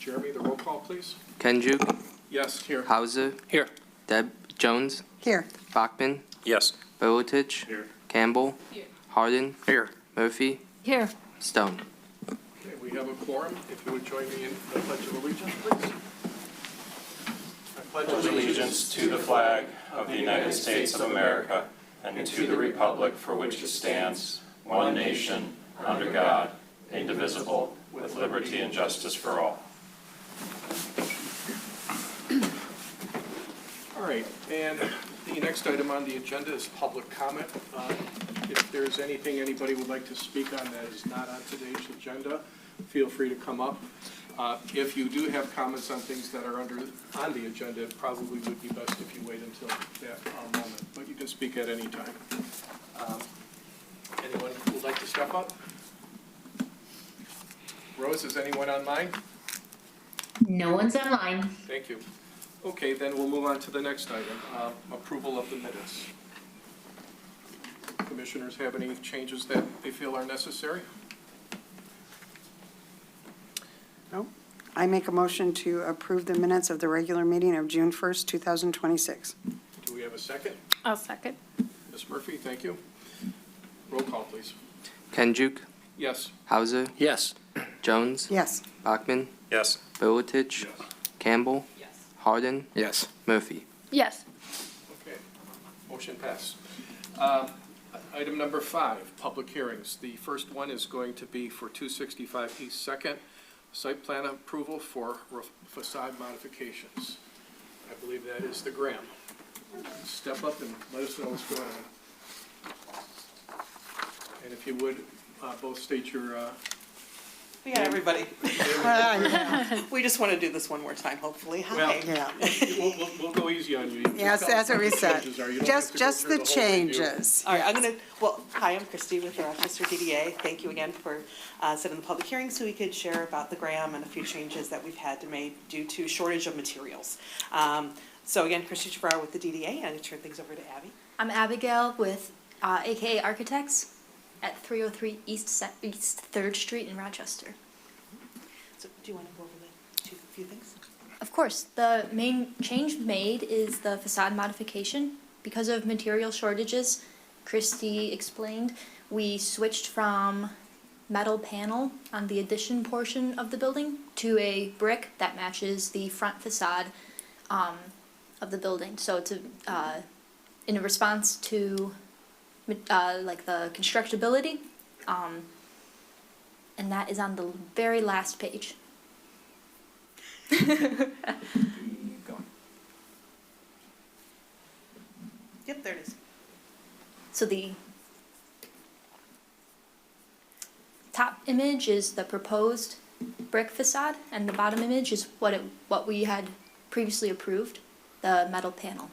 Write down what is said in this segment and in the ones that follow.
Jeremy, the roll call, please. Kenjuk, Yes, here. Hauser, Here. Deb Jones, Here. Bachman, Yes. Boatich, Here. Campbell, Harden, Here. Murphy, Here. Stone. Okay, we have a quorum. If you would join me in the Pledge of Allegiance, please. I pledge allegiance to the flag of the United States of America and to the republic for which it stands, one nation, under God, indivisible, with liberty and justice for all. All right, and the next item on the agenda is public comment. If there's anything anybody would like to speak on that is not on today's agenda, feel free to come up. If you do have comments on things that are on the agenda, it probably would be best if you wait until that moment, but you can speak at any time. Anyone who would like to step up? Rose, is anyone online? No one's online. Thank you. Okay, then we'll move on to the next item, approval of the minutes. Commissioners have any changes that they feel are necessary? No. I make a motion to approve the minutes of the regular meeting of June 1st, 2026. Do we have a second? I'll second. Ms. Murphy, thank you. Roll call, please. Kenjuk, Yes. Hauser, Yes. Jones, Yes. Bachman, Yes. Boatich, Campbell, Harden, Yes. Murphy. Yes. Okay, motion passed. Item number 5, public hearings. The first one is going to be for 265 East Second, site plan approval for facade modifications. I believe that is the Graham. Step up and let us know what's going on. And if you would, both state your, We got everybody. Yeah. We just want to do this one more time, hopefully. Well, Hi. Yeah. we'll go easy on you. Yes, Just tell us that's what we the said. changes are. You don't have to go Just through the whole review. changes. All right, hi, I'm Christy with the Rochester DDA. Thank you again for setting the public hearing so we could share about the Graham and a few changes that we've had to make due to shortage of materials. So again, Christy Chavarro with the DDA, and I turn things over to Abby. I'm Abigail with AKA Architects at 303 East 3rd Street in Rochester. So do you want to go over the few things? Of course, the main change made is the facade modification. Because of material shortages, Christy explained, we switched from metal panel on the addition portion of the building to a brick that matches the front facade of the building. So it's in a response to like the constructability, and that is on the very last page. Yep, there it is. So the top image is the proposed brick facade, and the bottom image is what we had previously approved, the metal panel.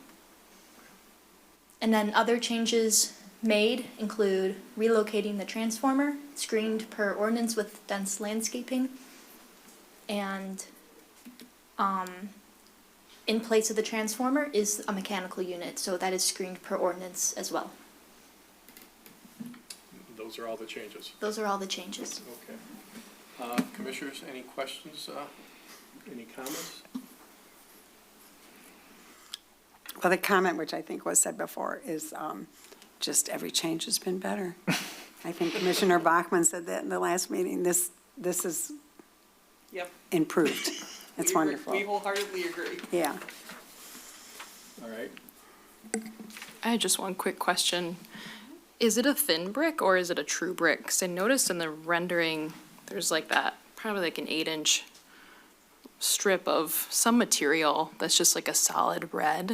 And then other changes made include relocating the transformer, screened per ordinance with dense landscaping, and in place of the transformer is a mechanical unit, so that is screened per ordinance as well. Those are all the changes. Those are all the changes. Okay. Commissioners, any questions, any comments? Well, the comment, which I think was said before, is just every change has been better. I think Commissioner Bachman said that in the last meeting. This is Yep. improved. It's We wonderful. wholeheartedly agree. Yeah. All right. I had just one quick question. Is it a thin brick or is it a true brick? Because I noticed in the rendering, there's like that, probably like an 8-inch strip of some material that's just like a solid red.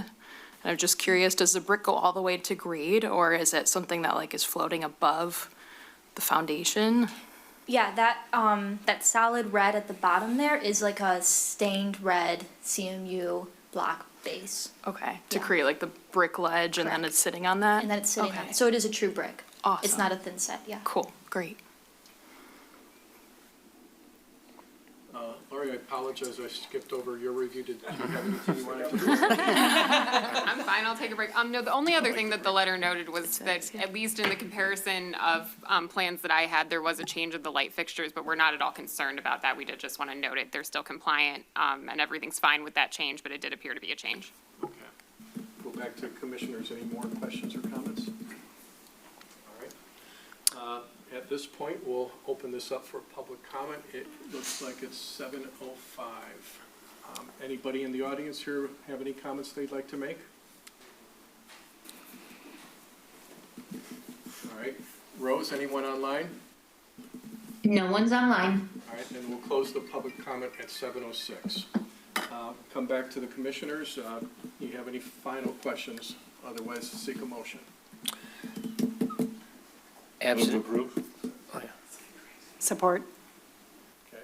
And I'm just curious, does the brick go all the way to grade, or is it something that like is floating above the foundation? Yeah, that solid red at the bottom there is like a stained red CMU block base. Okay, to Yeah. create like the brick ledge and then Correct. it's sitting on that? And then it's sitting Okay. on, so it is a true brick. It's Awesome. not a thin set, yeah. Cool, great. Lori, I apologize, I skipped over your review. Did you have anything you wanted to do? I'm fine, I'll take a break. No, the only other thing that the letter noted was that, at least in the comparison of, plans that I had, there was a change of the light fixtures, but we're not at all concerned about that. We did just want to note it. They're still compliant, and everything's fine with that change, but it did appear to be a change. Okay. Go back to commissioners. Any more questions or comments? All right. At this point, we'll open this up for public comment. It looks like it's 7:05. Anybody in the audience here have any comments they'd like to make? All right. Rose, anyone online? No one's online. All right, then we'll close the public comment at 7:06. Come back to the commissioners. You have any final questions? Otherwise, seek a motion. Absent. Support. Okay.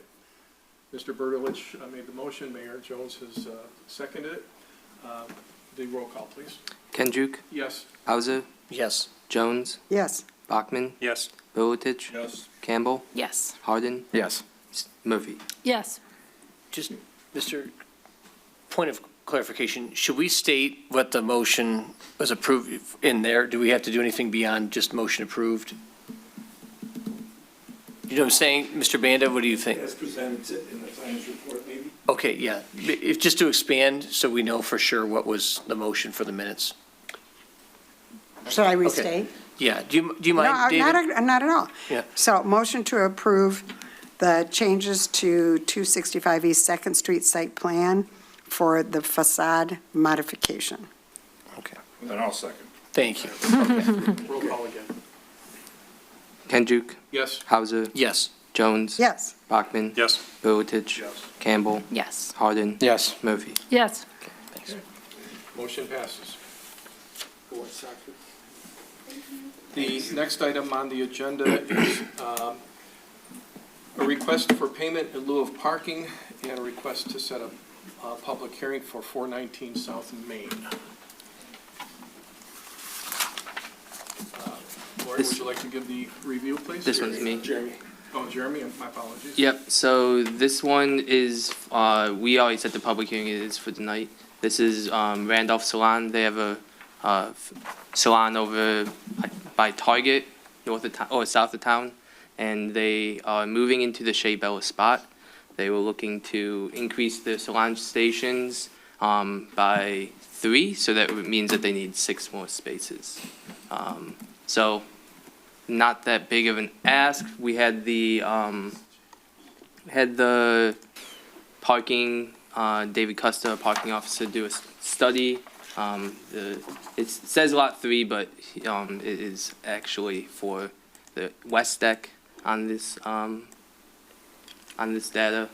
Mr. Berdelich made the motion. Mayor Jones has seconded it. The roll call, please. Kenjuk, Yes. Hauser, Yes. Jones, Yes. Bachman, Yes. Bullitich, Yes. Campbell, Yes. Harden, Yes. Murphy. Yes. Just, Mr. Point of clarification, should we state what the motion was approved in there? Do we have to do anything beyond just motion approved? You know what I'm saying? Mr. Banda, what do you think? As presented in the finance report, maybe? Okay, yeah. If, just to expand, so we know for sure what was the motion for the minutes. Should I restate? Yeah, do you mind, No, David? not at all. Yeah. So motion to approve the changes to 265 East Second Street site plan for the facade modification. Okay, Then I'll second. thank you. Roll call again. Kenjuk, Yes. Hauser, Yes. Jones, Yes. Bachman, Yes. Bullitich, Yes. Campbell, Yes. Harden, Yes. Murphy. Yes. Thanks. Motion passes. The next item on the agenda is a request for payment in lieu of parking and a request to set a public hearing for 419 South Main. Lori, would you like to give the review, please? This one's me. Jeremy. Oh, Jeremy, my apologies. Yep, so this one is, we already set the public hearing, it is for tonight. This is Randolph Salon. They have a salon over by Target, north of town, or south of town, and they are moving into the Shea Bella spot. They were looking to increase the salon stations by 3, so that means that they need 6 more spaces. So not that big of an ask. We had the parking, David Custer, a parking officer, do a study. It says lot 3, but it is actually for the west deck on this data.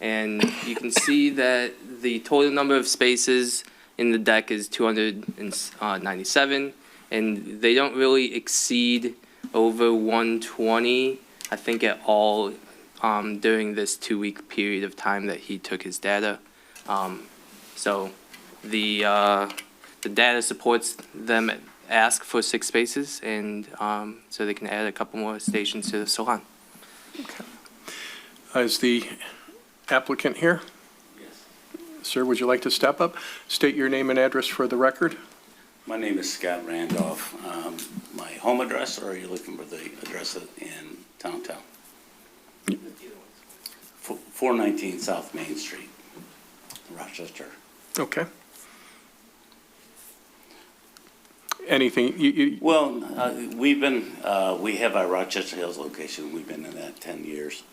And you can see that the total number of spaces in the deck is 297, and they don't really exceed over 120, I think, at all during this 2-week period of time that he took his data. So the data supports them ask for 6 spaces, and so they can add a couple more stations to the salon. Is the applicant here? Yes. Sir, would you like to step up? State your name and address for the record. My name is Scott Randolph. My home address, or are you looking for the address in downtown? 419 South Main Street, Rochester. Okay. Anything, you, Well, we have our Rochester Hills location. We've been in that 10 years.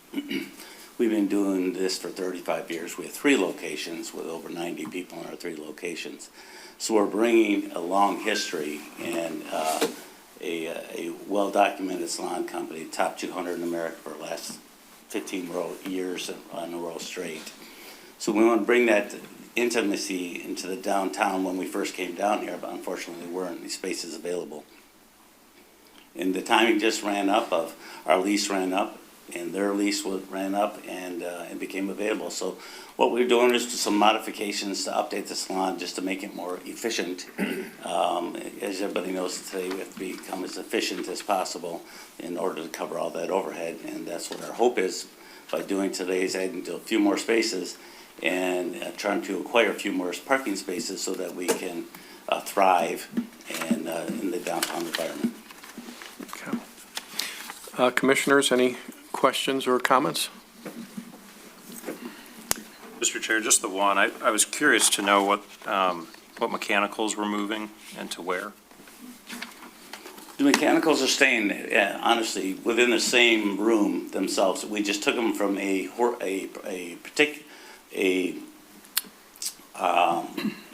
We've been doing this for 35 years. We have 3 locations with over 90 people in our 3 locations. So we're bringing a long history and a well-documented salon company, top 200 in America for the last 15 years on a row straight. So we want to bring that intimacy into the downtown. When we first came down here, but unfortunately there weren't any spaces available. And the timing just ran up of, our lease ran up, and their lease ran up, and it became available. So what we're doing is some modifications to update the salon just to make it more efficient. As everybody knows today, we have to become as efficient as possible in order to cover all that overhead, and that's what our hope is, by doing today's adding a few more spaces and trying to acquire a few more parking spaces so that we can thrive in the downtown environment. Okay. Commissioners, any questions or comments? Mr. Chair, just the one. I was curious to know what mechanicals were moving and to where. The mechanicals are staying, honestly, within the same room themselves. We just took them from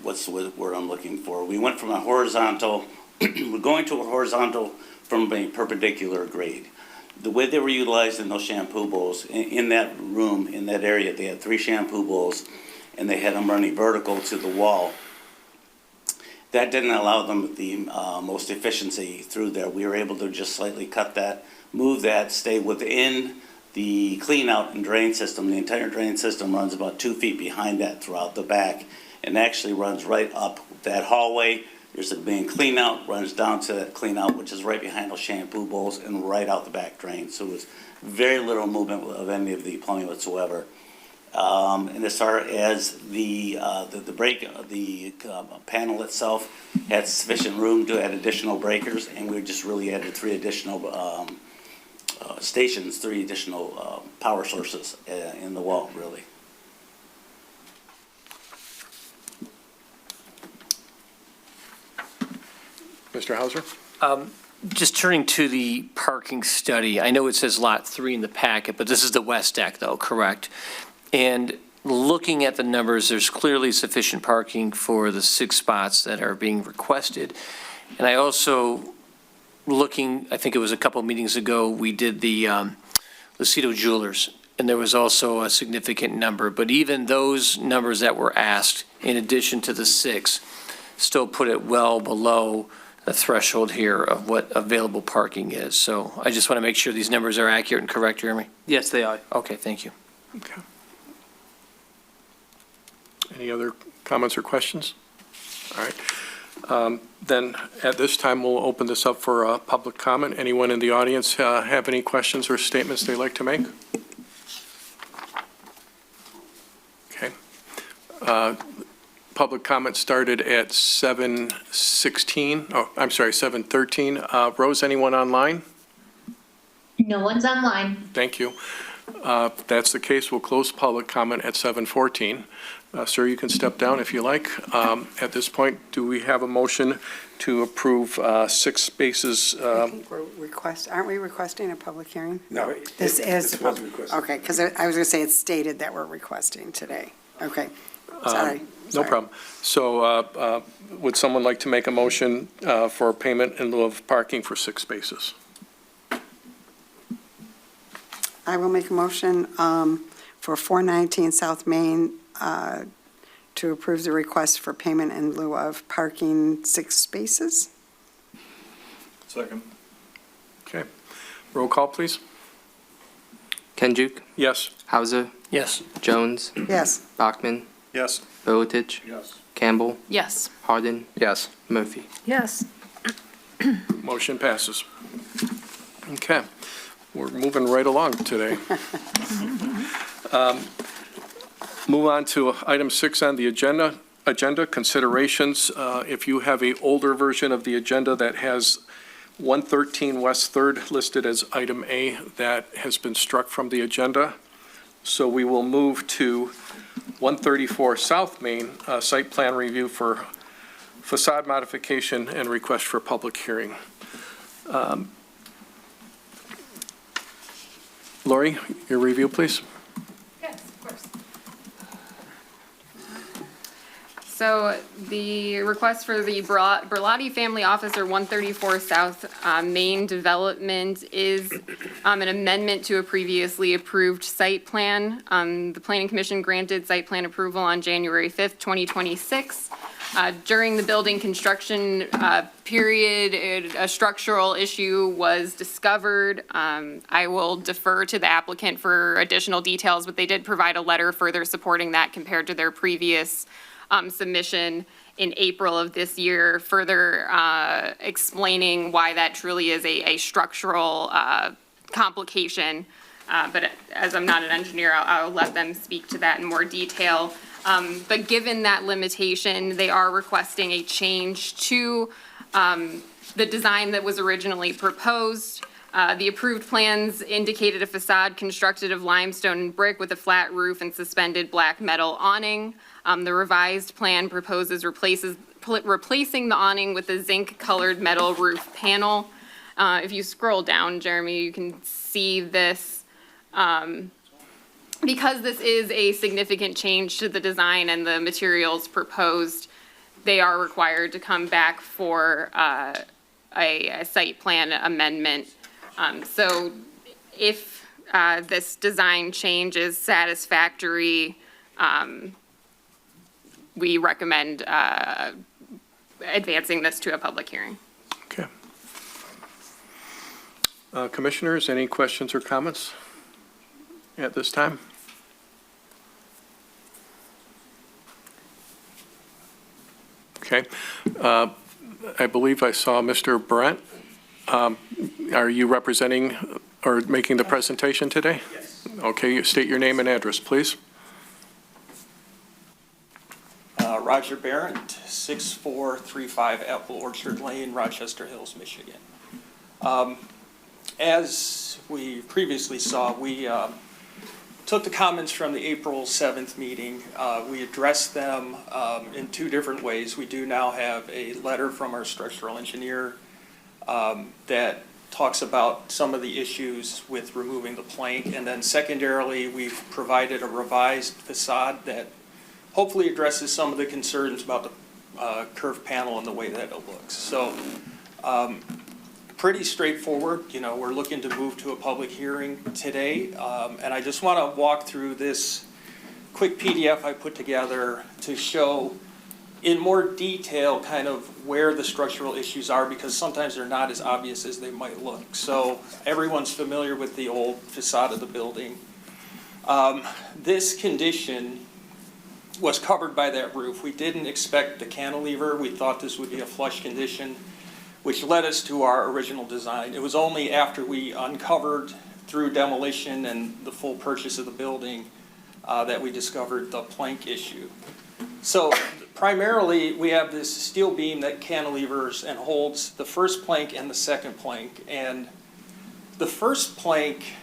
what's the word I'm looking for? We went from a horizontal, we're going to a horizontal from a perpendicular grade. The way they were utilized in those shampoo bowls, in that room, in that area, they had 3 shampoo bowls, and they had them running vertical to the wall. That didn't allow them the most efficiency through there. We were able to just slightly cut that, move that, stay within the clean out and drain system. The entire drain system runs about 2 feet behind that throughout the back, and actually runs right up that hallway. There's a main clean out, runs down to that clean out, which is right behind those shampoo bowls and right out the back drain. So it was very little movement of any of the plumbing whatsoever. And as far as the panel itself had sufficient room to add additional breakers, and we just really added 3 additional stations, 3 additional power sources in the wall, really. Mr. Hauser? Just turning to the parking study, I know it says Lot 3 in the packet, but this is the west deck though, correct? And looking at the numbers, there's clearly sufficient parking for the 6 spots that are being requested. And I also, I think it was a couple meetings ago, we did the Lucido Jewelers, and there was also a significant number. But even those numbers that were asked, in addition to the 6, still put it well below the threshold here of what available parking is. So I just want to make sure these numbers are accurate and correct, Jeremy. Yes, they are. Okay, thank you. Okay. Any other comments or questions? All right. Then at this time, we'll open this up for public comment. Anyone in the audience have any questions or statements they'd like to make? Okay. Public comment started at 7:16. Oh, I'm sorry, 7:13. Rose, anyone online? No one's online. Thank you. If that's the case, we'll close public comment at 7:14. Sir, you can step down if you like. At this point, do we have a motion to approve 6 spaces? I think aren't we requesting a public hearing? No. This is, it wasn't requested. okay, because I was going to say it's stated that we're requesting today. Okay, sorry. No problem. So would someone like to make a motion for payment in lieu of parking for 6 spaces? I will make a motion for 419 South Main to approve the request for payment in lieu of parking 6 spaces. Second. Okay. Roll call, please. Kenjuk, Yes. Hauser, Yes. Jones, Yes. Bachman, Yes. Miletich, Yes. Campbell, Yes. Hardin, Yes. Murphy. Yes. Motion passes. Okay. We're moving right along today. Move on to item 6 on the agenda, considerations. If you have a older version of the agenda that has 113 West 3rd listed as item A, that has been struck from the agenda. So we will move to 134 South Main, site plan review for facade modification and request for public hearing. Lori, your review, please. Yes, of course. So the request for the Berlotti Family Officer 134 South Main Development is an amendment to a previously approved site plan. The Planning Commission granted site plan approval on January 5th, 2026. During the building construction period, a structural issue was discovered. I will defer to the applicant for additional details, but they did provide a letter further supporting that compared to their previous submission in April of this year, further explaining why that truly is a structural complication. But as I'm not an engineer, I'll let them speak to that in more detail. But given that limitation, they are requesting a change to the design that was originally proposed. The approved plans indicated a facade constructed of limestone and brick with a flat roof and suspended black metal awning. The revised plan proposes replacing the awning with a zinc-colored metal roof panel. If you scroll down, Jeremy, you can see this. Because this is a significant change to the design and the materials proposed, they are required to come back for a site plan amendment. So if this design change is satisfactory, we recommend advancing this to a public hearing. Okay. Commissioners, any questions or comments at this time? Okay. I believe I saw Mr. Brent. Are you representing or making the presentation today? Yes. Okay, state your name and address, please. Roger Barrett, 6435 Apple Orchard Lane, Rochester Hills, Michigan. As we previously saw, we took the comments from the April 7th meeting. We addressed them in two different ways. We do now have a letter from our structural engineer that talks about some of the issues with removing the plank. And then secondarily, we've provided a revised facade that hopefully addresses some of the concerns about the curved panel and the way that it looks. So pretty straightforward. You know, we're looking to move to a public hearing today. And I just want to walk through this quick PDF I put together to show in more detail kind of where the structural issues are, because sometimes they're not as obvious as they might look. So everyone's familiar with the old facade of the building. This condition was covered by that roof. We didn't expect the cantilever. We thought this would be a flush condition, which led us to our original design. It was only after we uncovered through demolition and the full purchase of the building that we discovered the plank issue. So primarily, we have this steel beam that cantilevers and holds the first plank and the second plank. And the first plank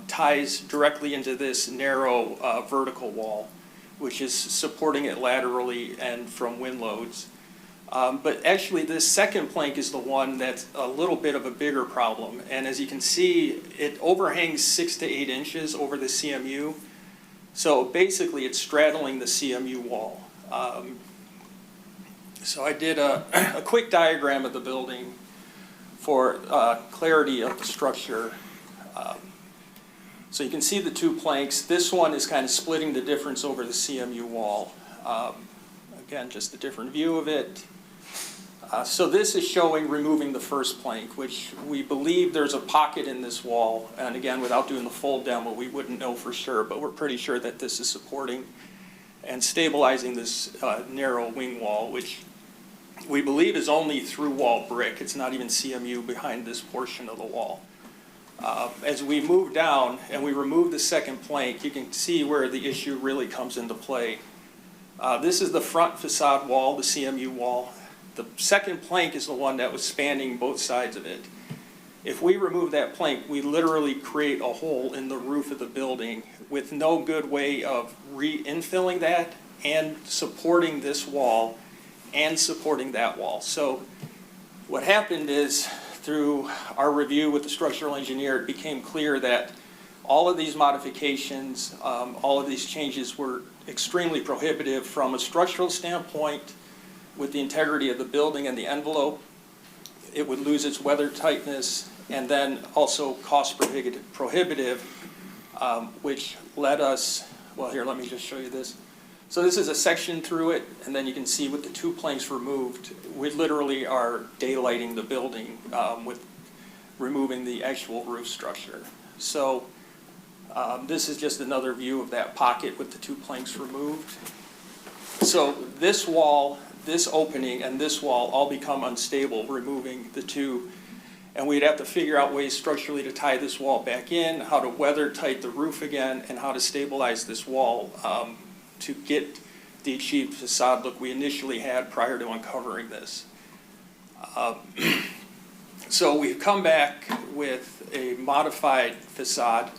ties directly into this narrow vertical wall, which is supporting it laterally and from wind loads. But actually, this second plank is the one that's a little bit of a bigger problem. And as you can see, it overhangs 6 to 8 inches over the CMU. So basically, it's straddling the CMU wall. So I did a quick diagram of the building for clarity of the structure. So you can see the two planks. This one is kind of splitting the difference over the CMU wall. Again, just a different view of it. So this is showing removing the first plank, which we believe there's a pocket in this wall. And again, without doing the full demo, we wouldn't know for sure, but we're pretty sure that this is supporting and stabilizing this narrow wing wall, which we believe is only through wall brick. It's not even CMU behind this portion of the wall. As we move down and we remove the second plank, you can see where the issue really comes into play. This is the front facade wall, the CMU wall. The second plank is the one that was spanning both sides of it. If we remove that plank, we literally create a hole in the roof of the building with no good way of re-infilling that and supporting this wall and supporting that wall. So what happened is, through our review with the structural engineer, it became clear that all of these modifications, all of these changes were extremely prohibitive from a structural standpoint with the integrity of the building and the envelope. It would lose its weather tightness, and then also cost prohibitive, which led us, well, here, let me just show you this. So this is a section through it, and then you can see with the two planks removed, we literally are daylighting the building with removing the actual roof structure. So this is just another view of that pocket with the two planks removed. So this wall, this opening, and this wall all become unstable, removing the two And we'd have to figure out ways structurally to tie this wall back in, how to weather tight the roof again, and how to stabilize this wall to get the achieved facade look we initially had prior to uncovering this. So we've come back with a modified facade.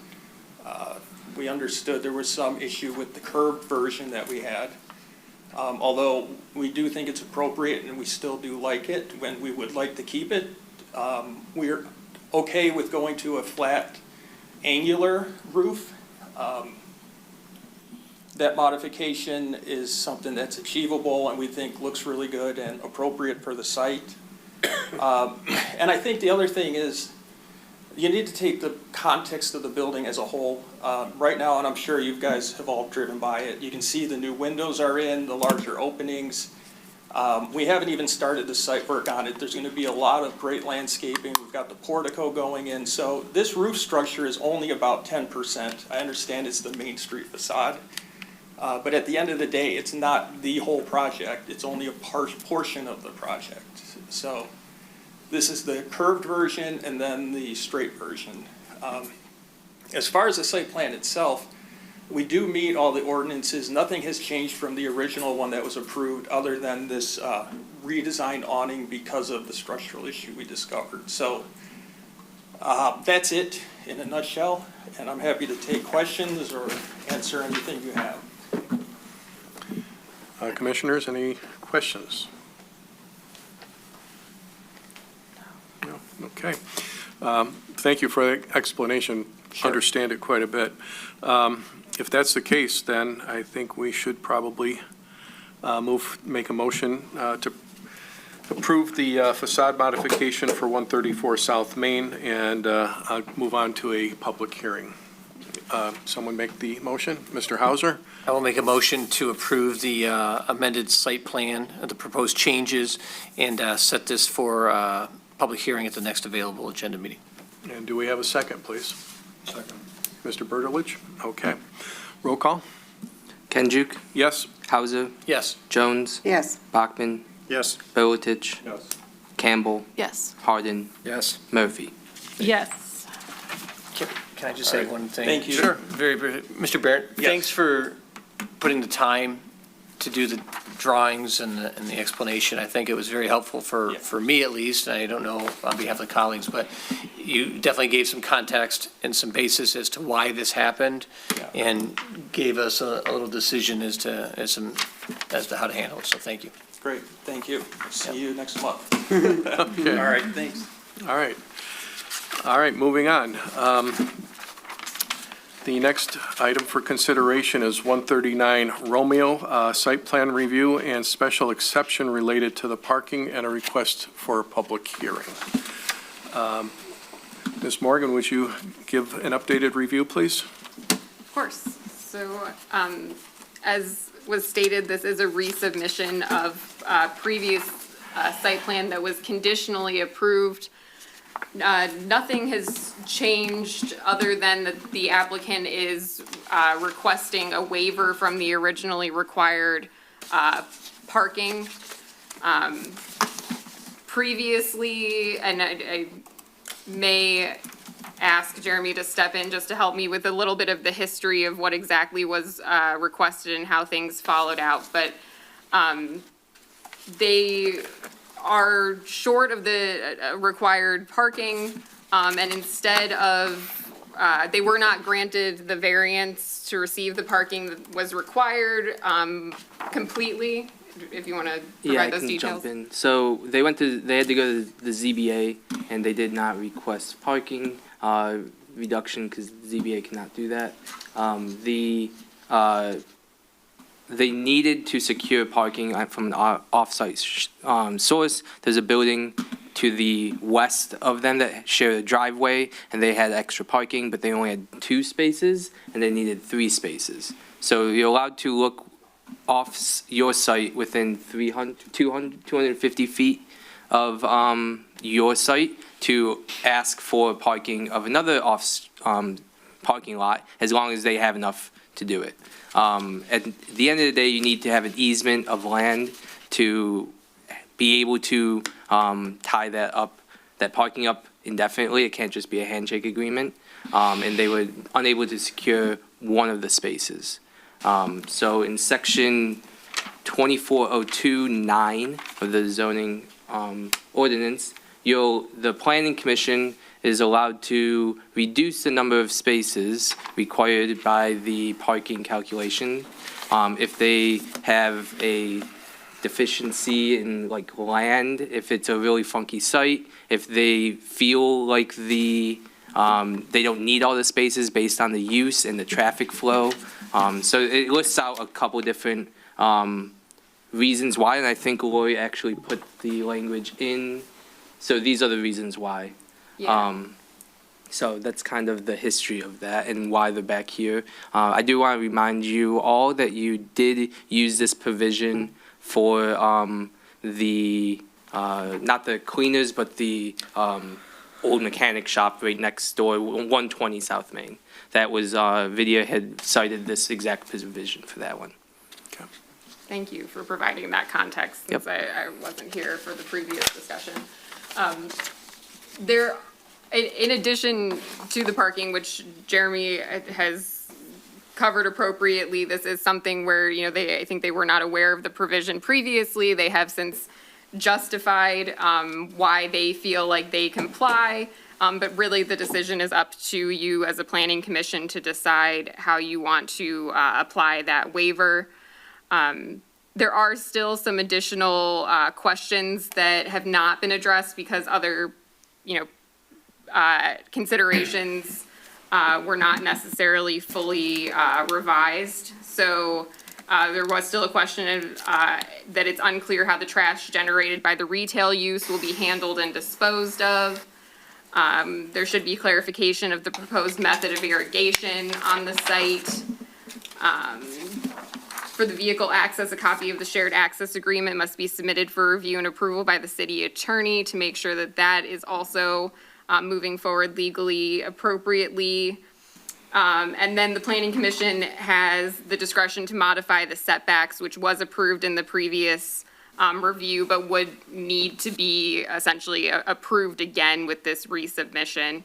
We understood there was some issue with the curved version that we had. Although we do think it's appropriate and we still do like it, when we would like to keep it. We're okay with going to a flat angular roof. That modification is something that's achievable and we think looks really good and appropriate for the site. And I think the other thing is you need to take the context of the building as a whole. Right now, and I'm sure you guys have all driven by it, you can see the new windows are in, the larger openings. We haven't even started the site work on it. There's going to be a lot of great landscaping. We've got the portico going in. So this roof structure is only about 10%. I understand it's the Main Street facade. But at the end of the day, it's not the whole project. It's only a portion of the project. So this is the curved version and then the straight version. As far as the site plan itself, we do meet all the ordinances. Nothing has changed from the original one that was approved other than this redesigned awning because of the structural issue we discovered. So that's it in a nutshell, and I'm happy to take questions or answer anything you have. Commissioners, any questions? No? Okay. Thank you for the explanation. Sure. Understand it quite a bit. If that's the case, then I think we should probably make a motion to approve the facade modification for 134 South Main and move on to a public hearing. Someone make the motion. Mr. Hauser? I will make a motion to approve the amended site plan, the proposed changes, and set this for public hearing at the next available agenda meeting. And do we have a second, please? Second. Mr. Berdelich? Okay. Roll call? Kenjuk, Yes? Hauser, Yes. Jones, Yes. Bachman, Yes. Berlitich, Yes. Campbell, Yes. Hardin, Yes. Murphy. Yes. Can I just say one thing? Thank you. Sure. Very, very, Mr. Barrett, Yes. thanks for putting the time to do the drawings and the explanation. I think it was very helpful for me at least, and I don't know on behalf of the colleagues, but you definitely gave some context and some basis as to why this happened and gave us a little decision as to how to handle it, so thank you. Great, thank you. See you next month. Okay. All right, thanks. All right. All right, moving on. The next item for consideration is 139 Romeo, site plan review and special exception related to the parking and a request for a public hearing. Ms. Morgan, would you give an updated review, please? Of course. So, as was stated, this is a resubmission of previous site plan that was conditionally approved. Nothing has changed other than that the applicant is requesting a waiver from the originally required parking. Previously, and I may ask Jeremy to step in just to help me with a little bit of the history of what exactly was requested and how things followed out, but they are short of the required parking, and instead of, they were not granted the variance to receive the parking that was required completely, if you want to Yeah, I provide those can details. jump in. So they had to go to the ZBA, and they did not request parking reduction because ZBA cannot do that. They needed to secure parking from an off-site source. There's a building to the west of them that shared a driveway, and they had extra parking, but they only had 2 spaces, and they needed 3 spaces. So you're allowed to look off your site within 250 feet of your site to ask for parking of another parking lot, as long as they have enough to do it. At the end of the day, you need to have an easement of land to be able to tie that parking up indefinitely. It can't just be a handshake agreement. And they were unable to secure one of the spaces. So in section 2402-9 of the zoning ordinance, the planning commission is allowed to reduce the number of spaces required by the parking calculation if they have a deficiency in like land, if it's a really funky site, if they feel like they don't need all the spaces based on the use and the traffic flow. So it lists out a couple different reasons why, and I think Lori actually put the language in. So these are the reasons why. Yeah. So that's kind of the history of that and why they're back here. I do want to remind you all that you did use this provision for the, not the cleaners, but the old mechanic shop right next door, 120 South Main. That was, Vidya had cited this exact provision for that one. Thank you for providing that context, since Yep. I wasn't here for the previous discussion. In addition to the parking, which Jeremy has covered appropriately, this is something where, I think they were not aware of the provision previously. They have since justified why they feel like they comply, but really the decision is up to you as a planning commission to decide how you want to apply that waiver. There are still some additional questions that have not been addressed because other, considerations were not necessarily fully revised. So there was still a question of, that it's unclear how the trash generated by the retail use will be handled and disposed of. There should be clarification of the proposed method of irrigation on the site. For the vehicle access, a copy of the shared access agreement must be submitted for review and approval by the city attorney to make sure that that is also moving forward legally appropriately. And then the planning commission has the discretion to modify the setbacks, which was approved in the previous review, but would need to be essentially approved again with this resubmission.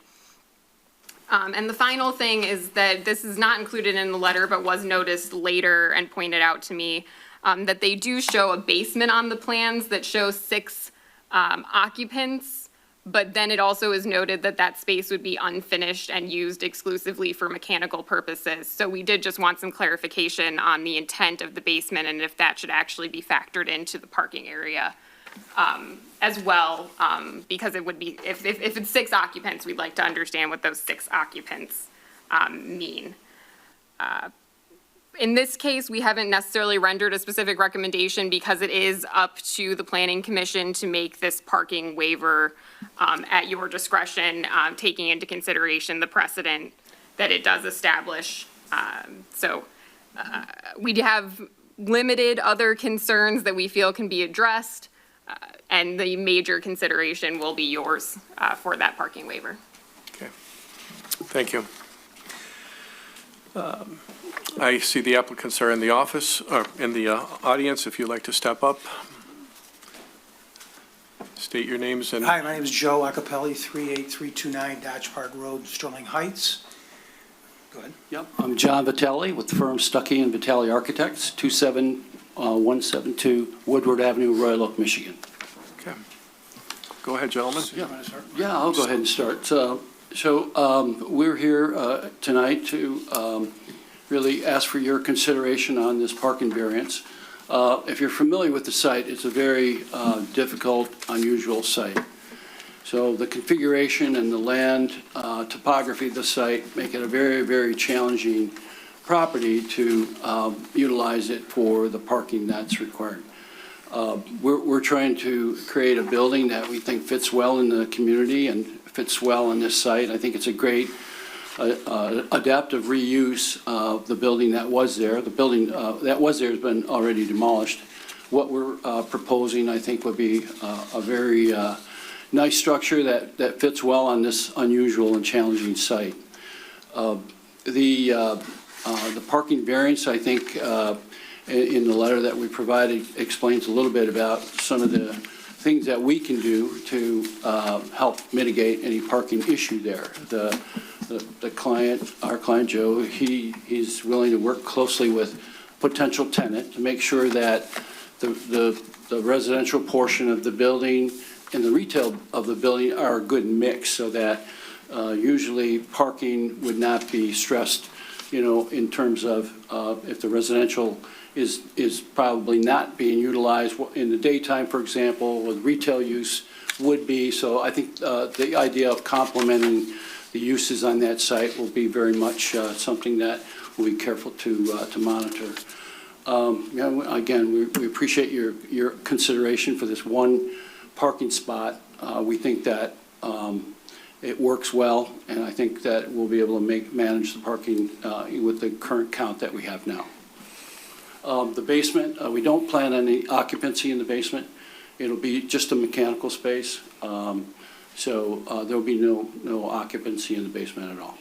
And the final thing is that this is not included in the letter, but was noticed later and pointed out to me, that they do show a basement on the plans that shows 6 occupants, but then it also is noted that that space would be unfinished and used exclusively for mechanical purposes. So we did just want some clarification on the intent of the basement and if that should actually be factored into the parking area as well, because it would be, if it's 6 occupants, we'd like to understand what those 6 occupants mean. In this case, we haven't necessarily rendered a specific recommendation because it is up to the planning commission to make this parking waiver at your discretion, taking into consideration the precedent that it does establish. We have limited other concerns that we feel can be addressed, and the major consideration will be yours for that parking waiver. Okay, thank you. I see the applicants are in the office, or in the audience, if you'd like to step up. State your names and. Hi, my name is Joe Acapelli, 38329 Dodge Park Road, Sterling Heights. Go ahead. Yep, I'm John Vitale with the firm Stuckey and Vitale Architects, 27172 Woodward Avenue, Royal Oak, Michigan. Okay. Go ahead, gentlemen. Yeah, I'll go ahead and start. So we're here tonight to really ask for your consideration on this parking variance. If you're familiar with the site, it's a very difficult, unusual site. So the configuration and the land topography of the site make it a very, very challenging property to utilize it for the parking that's required. We're trying to create a building that we think fits well in the community and fits well on this site. I think it's a great adaptive reuse of the building that was there. The building that was there has been already demolished. What we're proposing, I think, would be a very nice structure that fits well on this unusual and challenging site. The parking variance, I think, in the letter that we provided explains a little bit about some of the things that we can do to help mitigate any parking issue there. The client, our client Joe, he's willing to work closely with potential tenant to make sure that the residential portion of the building and the retail of the building are a good mix, so that usually parking would not be stressed, in terms of if the residential is probably not being utilized in the daytime, for example, with retail use would be. So I think the idea of complementing the uses on that site will be very much something that we'll be careful to monitor. Again, we appreciate your consideration for this one parking spot. We think that it works well, and I think that we'll be able to manage the parking with the current count that we have now. The basement, we don't plan any occupancy in the basement. It'll be just a mechanical space, so there'll be no occupancy in the basement at all.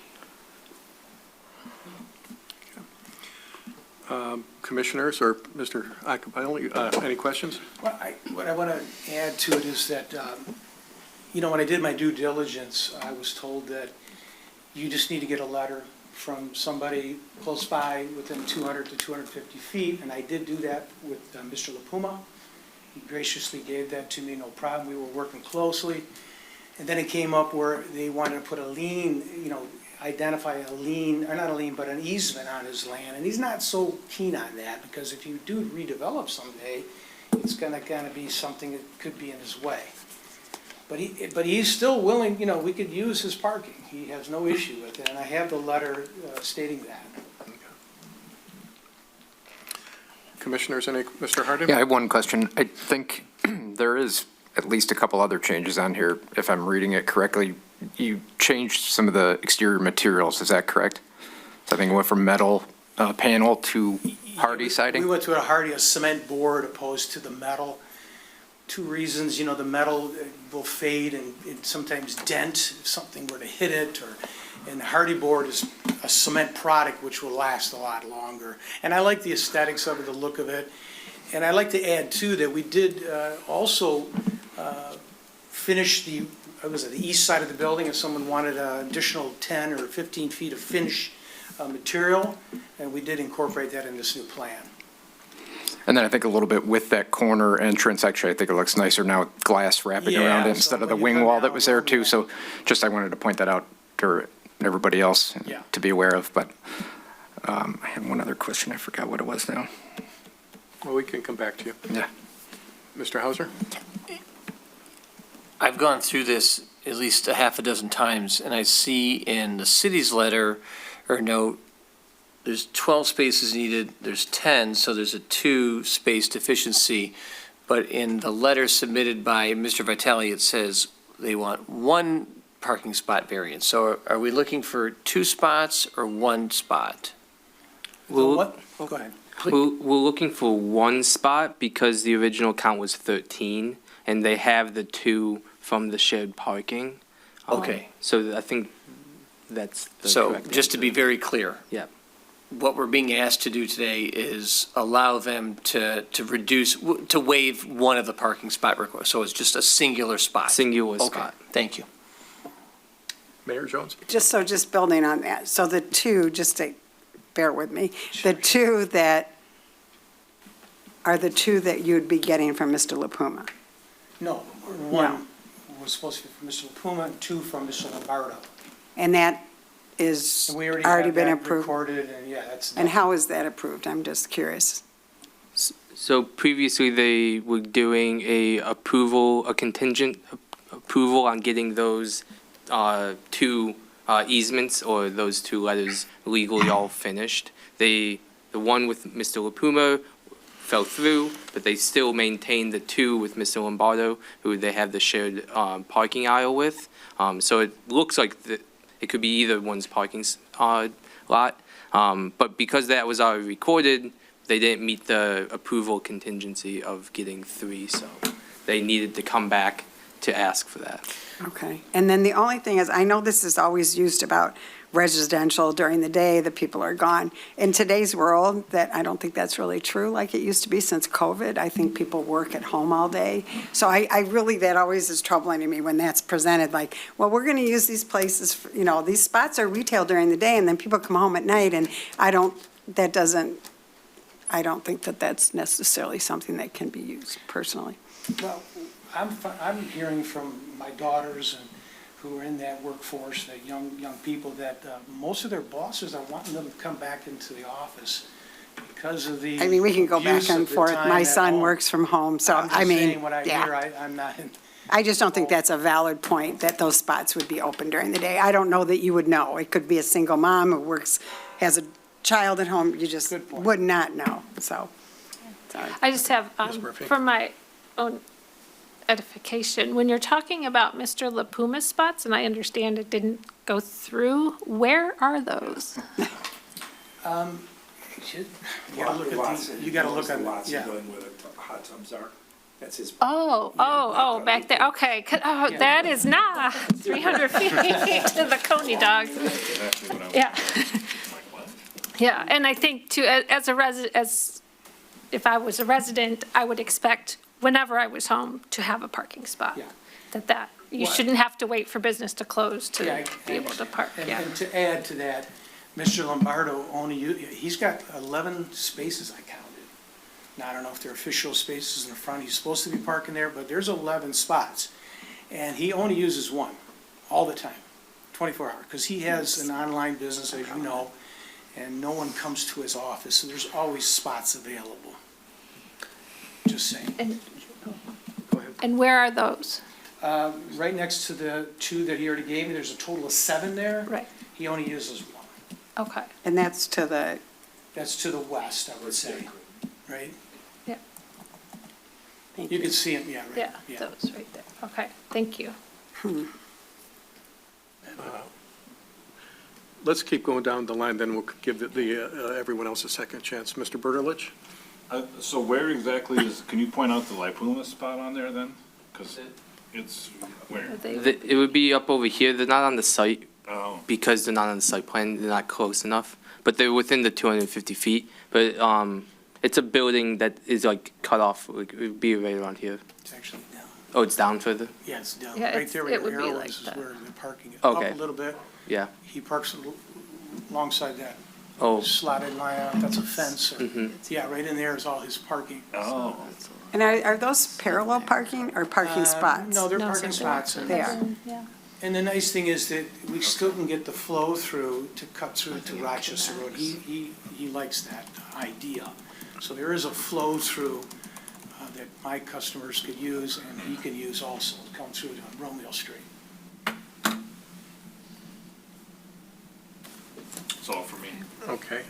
Commissioners or Mr. Acapelli, any questions? Well, what I want to add to it is that, when I did my due diligence, I was told that you just need to get a letter from somebody close by within 200 to 250 feet, and I did do that with Mr. LaPuma. He graciously gave that to me, no problem. We were working closely. And then it came up where they wanted to put a lien, identify a lien, or not a lien, but an easement on his land. And he's not so keen on that, because if you do redevelop someday, it's gonna kind of be something that could be in his way. But he's still willing, we could use his parking. He has no issue with it, and I have the letter stating that. Commissioners, Mr. Harding? Yeah, I have one question. I think there is at least a couple other changes on here, if I'm reading it correctly. You changed some of the exterior materials, is that correct? So I think it went from metal panel to hardy siding? We went to a cement board opposed to the metal. Two reasons, the metal will fade and sometimes dent if something were to hit it, and the hardy board is a cement product which will last a lot longer. And I like the aesthetics of it, the look of it. And I'd like to add too that we did also finish the east side of the building if someone wanted an additional 10 or 15 feet of finish material, and we did incorporate that in this new plan. And then I think a little bit with that corner entrance, actually, I think it looks nicer now, with glass wrapping around it instead of the wing wall that was there too. So just I wanted to point that out to everybody else to be aware of. But I had one other question. I forgot what it was now. Well, we can come back to you. Yeah. Mr. Hauser? I've gone through this at least a half a dozen times, and I see in the city's letter or note, there's 12 spaces needed, there's 10, so there's a 2 space deficiency. But in the letter submitted by Mr. Vitale, it says they want 1 parking spot variance. So are we looking for 2 spots or 1 spot? What? Oh, go ahead. We're looking for 1 spot because the original count was 13, and they have the 2 from the shared parking. Okay. So I think that's the So correct just to answer. be very clear. Yeah. What we're being asked to do today is allow them to waive one of the parking spot requests. So it's just a singular spot. Singular Okay, spot. thank you. Mayor Jones? Just building on that. So the 2, just to bear with me, the 2 that are the 2 that you'd be getting from Mr. LaPuma. No, 1 was supposed to be from Mr. LaPuma, and 2 from Mr. Lombardo. And that is And we already already have been that approved. recorded, and that's. And how is that approved? I'm just curious. So previously, they were doing a contingent approval on getting those 2 easements or those 2 letters legally all finished. The one with Mr. LaPuma fell through, but they still maintained the 2 with Mr. Lombardo, who they have the shared parking aisle with. So it looks like it could be either one's parking lot. But because that was already recorded, they didn't meet the approval contingency of getting 3, so they needed to come back to ask for that. Okay. And then the only thing is, I know this is always used about residential during the day, the people are gone. In today's world, that I don't think that's really true like it used to be since COVID. I think people work at home all day. So I really, that always is troubling to me when that's presented, like, well, we're going to use these places, these spots are retail during the day, and then people come home at night, and I don't think that that's necessarily something that can be used personally. Well, I'm hearing from my daughters and who are in that workforce, that young people, that most of their bosses are wanting them to come back into the office because of the I mean, we can go back abuse and of the forth. time My at son home. works from home, so I'm just I mean, saying what I hear, yeah. I'm not, I just don't think that's a valid point, that those spots would be open during the day. I don't know that you would know. It could be a single mom who has a child at home, you just would not know, so. Sorry. I just have, Ms. Murphy? for my own edification, when you're talking about Mr. LaPuma's spots, and I understand it didn't go through, where are those? You gotta look at the, you gotta look at, yeah. Hot tubs are. That's his. Oh, back there, okay. Oh, that is not 300 feet to the Coney dog. Yeah. Yeah, and I think too, as if I was a resident, I would expect whenever I was home to have a parking spot. Yeah. You shouldn't have to wait for business to close to Yeah, be able to park, yeah. And to add to that, Mr. Lombardo he's got 11 spaces I counted. Now, I don't know if they're official spaces in the front, he's supposed to be parking there, but there's 11 spots. And he only uses one, all the time, 24 hours, because he has an online business, as you know, and no one comes to his office, so there's always spots available. Just saying. And where are those? Right next to the 2 that he already gave me, there's a total of 7 there. Right. He only uses 1. Okay. And that's to the, west, I would say, right? Yeah. You can see him, yeah, right. Yeah, those right there. Okay, thank you. Let's keep going down the line, then we'll give everyone else a second chance. Mr. Berdelich? So where exactly can you point out the Lipuma spot on there then? Because it's where? It would be up over here. They're not on the site Oh. because they're not on the site plan. They're not close enough, but they're within the 250 feet. But it's a building that is like cut off. Like, it would be right around here. It's actually down. Oh, it's down further? Yeah, it's down. Yeah, Right there where it your would be arrow like is that. where the parking is. Okay. Up a little bit. Yeah. He parks alongside that Oh. slotted line, that's a fence. Yeah, right in there is all his parking. Oh. and are those parallel parking or parking spots? No, they're No, parking so they're- spots. They are. Yeah. And the nice thing is that we still can get the flow through to cut through to Rochester Road. He likes that idea. So there is a flow through that my customers could use and he can use also to come through to Romeo Street. That's all for me. Okay,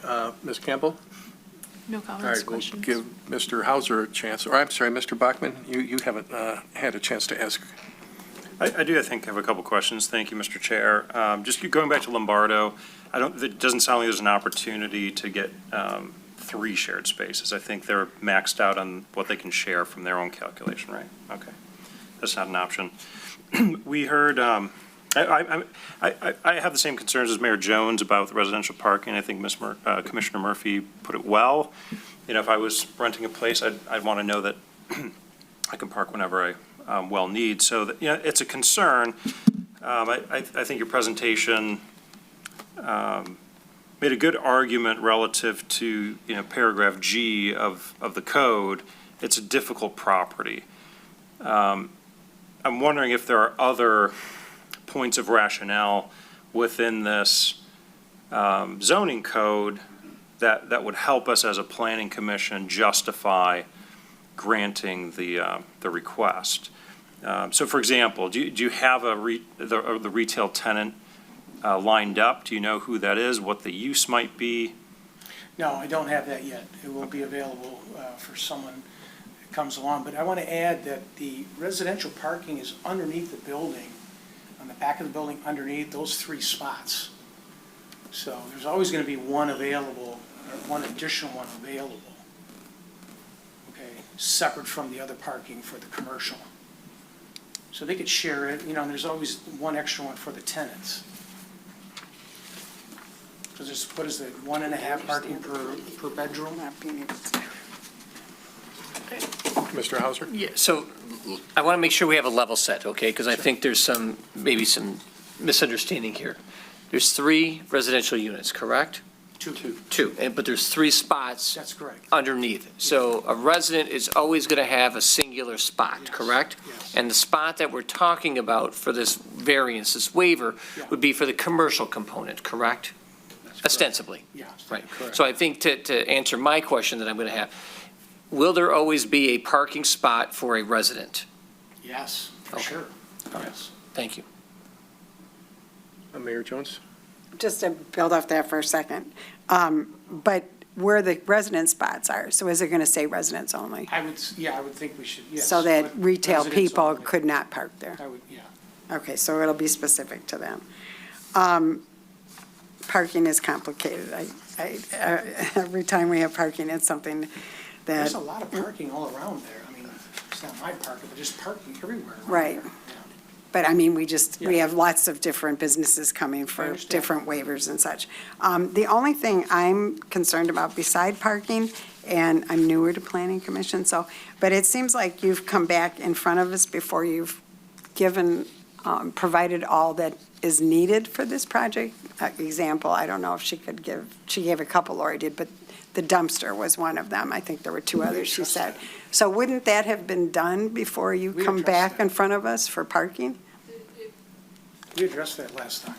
Ms. Campbell? No All comments, right, we'll questions? give Mr. Hauser a chance, or I'm sorry, Mr. Bachman, you haven't had a chance to ask. I do, I think, have a couple questions. Thank you, Mr. Chair. Just going back to Lombardo, it doesn't sound like there's an opportunity to get 3 shared spaces. I think they're maxed out on what they can share from their own calculation, right? Okay. That's not an option. We heard, I have the same concerns as Mayor Jones about the residential parking. I think Commissioner Murphy put it well. If I was renting a place, I'd want to know that I can park whenever I well need. So that, it's a concern. I think your presentation made a good argument relative to paragraph G of the code. It's a difficult property. I'm wondering if there are other points of rationale within this zoning code that would help us as a planning commission justify granting the request. So for example, do you have the retail tenant lined up? Do you know who that is, what the use might be? No, I don't have that yet. It will be available for someone that comes along. But I want to add that the residential parking is underneath the building, on the back of the building, underneath those 3 spots. So there's always going to be one available, or one additional one available, okay, separate from the other parking for the commercial. So they could share it, and there's always one extra one for the tenants. Because there's, what is it, 1.5 parking per bedroom? Not being able to. Mr. Hauser? Yeah, so I want to make sure we have a level set, okay? Because I think there's maybe some misunderstanding here. There's 3 residential units, correct? Two, but there's 3 spots That's correct. underneath. So a resident is always going to have a singular spot, correct? Yes. And the spot that we're talking about for this variance, this waiver, Yeah. would be for the commercial component, correct? Ostensibly. Yeah. Right. Correct. So I think to answer my question that I'm going to have, will there always be a parking spot for a resident? Yes, for Okay. sure. All right. Yes. Thank you. Mayor Jones? Just to build off that for a second, but where the resident spots are, so is it going to say residents only? I would think we should, yes. So that but retail residents people only. could not park there? I would, yeah. Okay, so it'll be specific to them. Parking is complicated. Every time we have parking, it's something that. There's a lot of parking all around there. I mean, it's not my parking, but just parking everywhere. around Right. there. But I mean, we Yeah. have lots of different businesses coming I for understand. different waivers and such. The only thing I'm concerned about beside parking, and I'm newer to planning commission, but it seems like you've come back in front of us before you've provided all that is needed for this project. Example, I don't know if she gave a couple, Lori did, but the dumpster was one of them. I think there were 2 others, she said. So wouldn't that have been done before you We come addressed back that. in front of us for parking? We addressed that last time.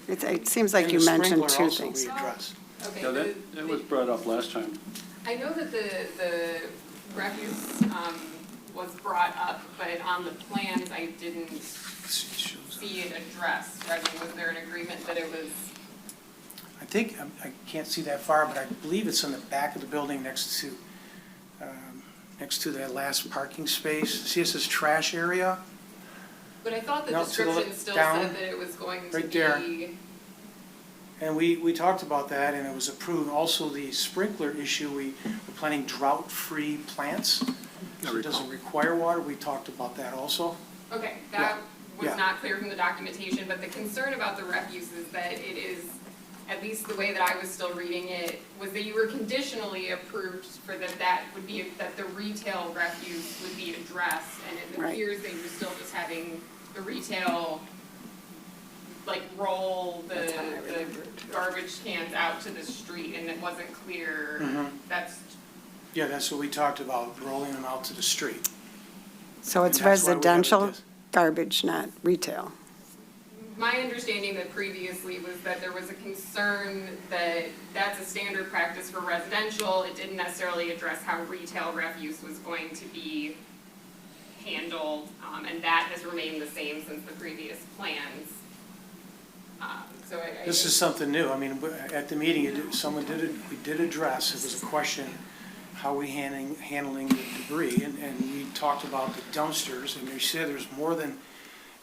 It seems like And you the mentioned sprinkler 2 also things. we addressed. Okay, Yeah, that was brought up last time. I know that the refuse, was brought up, but on the plans, I didn't see it addressed. Reggie, was there an agreement that it was? I think, I can't see that far, but I believe it's in the back of the building next to that last parking space. See, it says trash area? But I thought the No, to the description still down, said that it was going to right there. be. And we talked about that, and it was approved. Also, the sprinkler issue, we're planting drought-free plants. So it doesn't require water. We talked about that also. Okay, that was Yeah. not clear from the documentation, but the concern about the refuse is that it is, at least the way that I was still reading it, was that you were conditionally approved for that would be, that the retail refuse would be addressed, and it Right. appears that you're still just having the retail, like, roll the garbage cans out to the street, and it wasn't clear. That's, Yeah, that's what we talked about, rolling them out to the street. So it's And that's why we gotta residential dis- garbage, not retail. my understanding that previously was that there was a concern that that's a standard practice for residential. It didn't necessarily address how retail refuse was going to be handled, and that has remained the same since the previous plans. So I. This is something new. I mean, at the meeting, we did address, it was a question, how we handling the debris, and we talked about the dumpsters, and they said there's more than,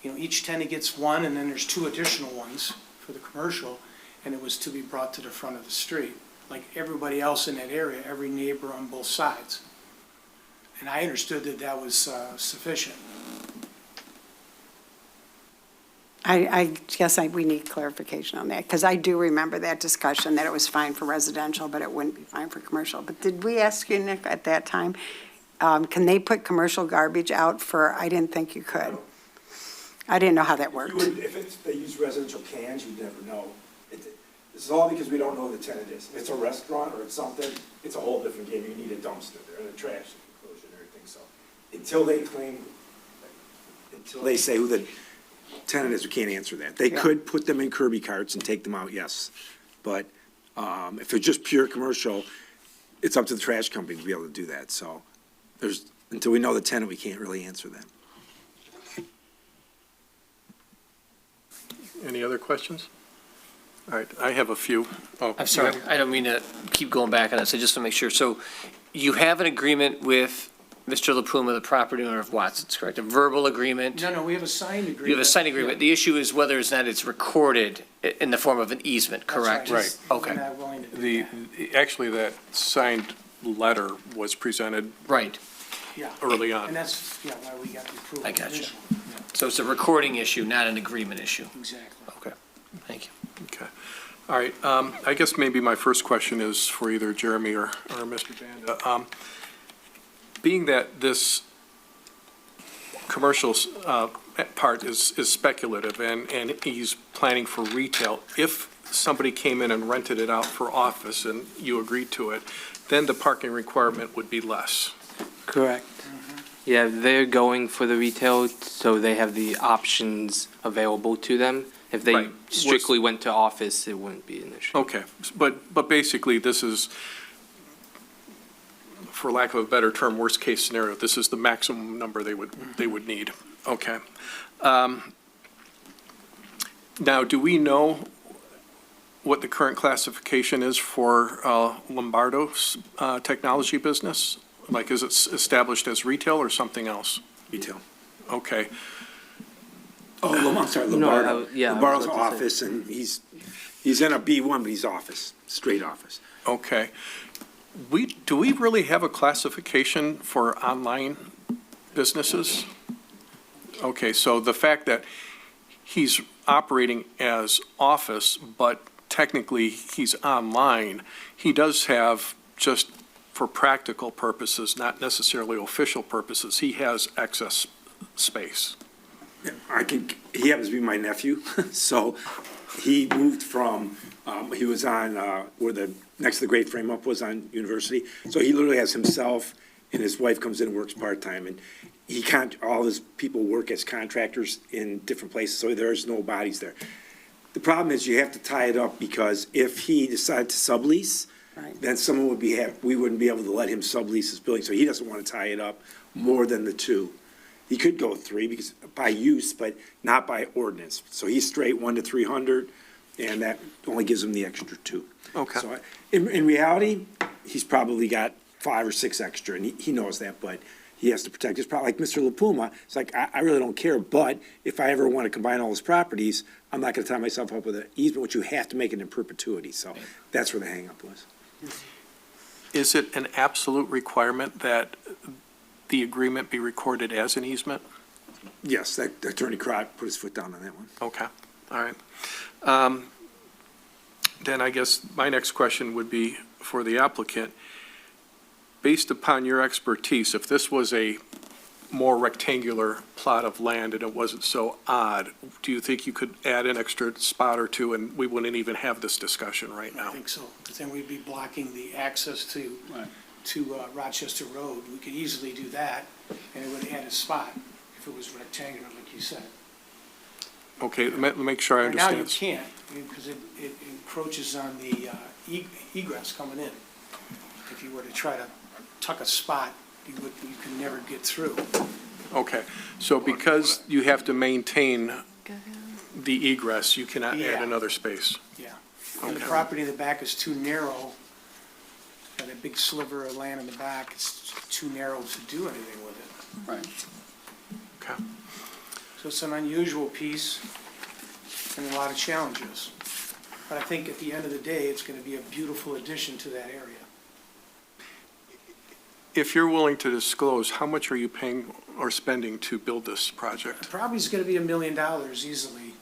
each tenant gets one, and then there's 2 additional ones for the commercial, and it was to be brought to the front of the street, like everybody else in that area, every neighbor on both sides. And I understood that that was sufficient. I guess we need clarification on that, because I do remember that discussion, that it was fine for residential, but it wouldn't be fine for commercial. But did we ask you, Nick, at that time, can they put commercial garbage out I didn't think you could. I didn't know how that worked. If they use residential cans, you'd never know. This is all because we don't know who the tenant is. If it's a restaurant or it's something, it's a whole different game. You need a dumpster there and a trash enclosure and everything. So until they say who the tenant is, we can't answer that. They could put them in Kirby carts and take them out, yes. But if they're just pure commercial, it's up to the trash company to be able to do that. So until we know the tenant, we can't really answer that. Any other questions? All right, I have a few. Oh, I'm sorry, I don't mean to keep going back on this, I just want to make sure. So you have an agreement with Mr. LaPuma, the property owner of Watson's, correct? A verbal agreement? No, we have a signed agreement. You have a signed agreement. The issue is whether or not it's recorded in the form of an easement, correct? Right. We're not willing to do that. Actually, that signed letter was presented. Right. Yeah. early on. And that's, yeah, why we got the approval. I got you. initially. So it's a recording issue, not an agreement issue. Exactly. Okay, thank you. Okay. All right, I guess maybe my first question is for either Jeremy or Mr. Banda. Being that this commercial part is speculative and he's planning for retail, if somebody came in and rented it out for office and you agreed to it, then the parking requirement would be less. Correct. Yeah, they're going for the retail, so they have the options available to them. If they Right. strictly went to office, it wouldn't be an issue. Okay, but basically, this is, for lack of a better term, worst-case scenario. This is the maximum number they would need. Okay. Now, do we know what the current classification is for Lombardo's technology business? Like, is it established as retail or something else? Retail. Okay. Oh, I'm sorry, No, Lombardo. yeah, I was Lombardo's about to say. office, and he's in a B1, but he's office, straight office. Okay. Do we really have a classification for online businesses? Okay, so the fact that he's operating as office, but technically he's online, he does have, just for practical purposes, not necessarily official purposes, he has excess space. He happens to be my nephew, so he moved from, he was on, next to the Great Frame Up was on University. So he literally has himself and his wife comes in and works part-time, and all his people work as contractors in different places, so there's no bodies there. The problem is you have to tie it up, because if he decided to sublease, then we wouldn't be able to let him sublease his building, so he doesn't want to tie it up more than the two. He could go 3 because by use, but not by ordinance. So he's straight 1 to 300, and that only gives him the extra 2. Okay. So in reality, he's probably got 5 or 6 extra, and he knows that, but he has to protect his property. Like Mr. LaPuma, it's like, I really don't care, but if I ever want to combine all his properties, I'm not going to tie myself up with an easement, which you have to make it in perpetuity. So that's where the hangup was. Is it an absolute requirement that the agreement be recorded as an easement? Yes, that Attorney Crott put his foot down on that one. Okay, all right. Then I guess my next question would be for the applicant. Based upon your expertise, if this was a more rectangular plot of land and it wasn't so odd, do you think you could add an extra spot or two and we wouldn't even have this discussion right now? I think so, because then we'd be blocking the access to Rochester Road. We could easily do that, and it would add a spot if it was rectangular, like you said. Okay, let me make sure I Right now, understand you this. can't, because it encroaches on the egress coming in. If you were to try to tuck a spot, you could never get through. Okay, so because you have to maintain the egress, you cannot add Yeah. another space? Yeah. And the Okay. property in the back is too narrow. Got a big sliver of land in the back, it's too narrow to do anything with it. Right. Okay. So it's an unusual piece and a lot of challenges. But I think at the end of the day, it's going to be a beautiful addition to that area. If you're willing to disclose, how much are you paying or spending to build this project? Probably is going to be $1 million easily.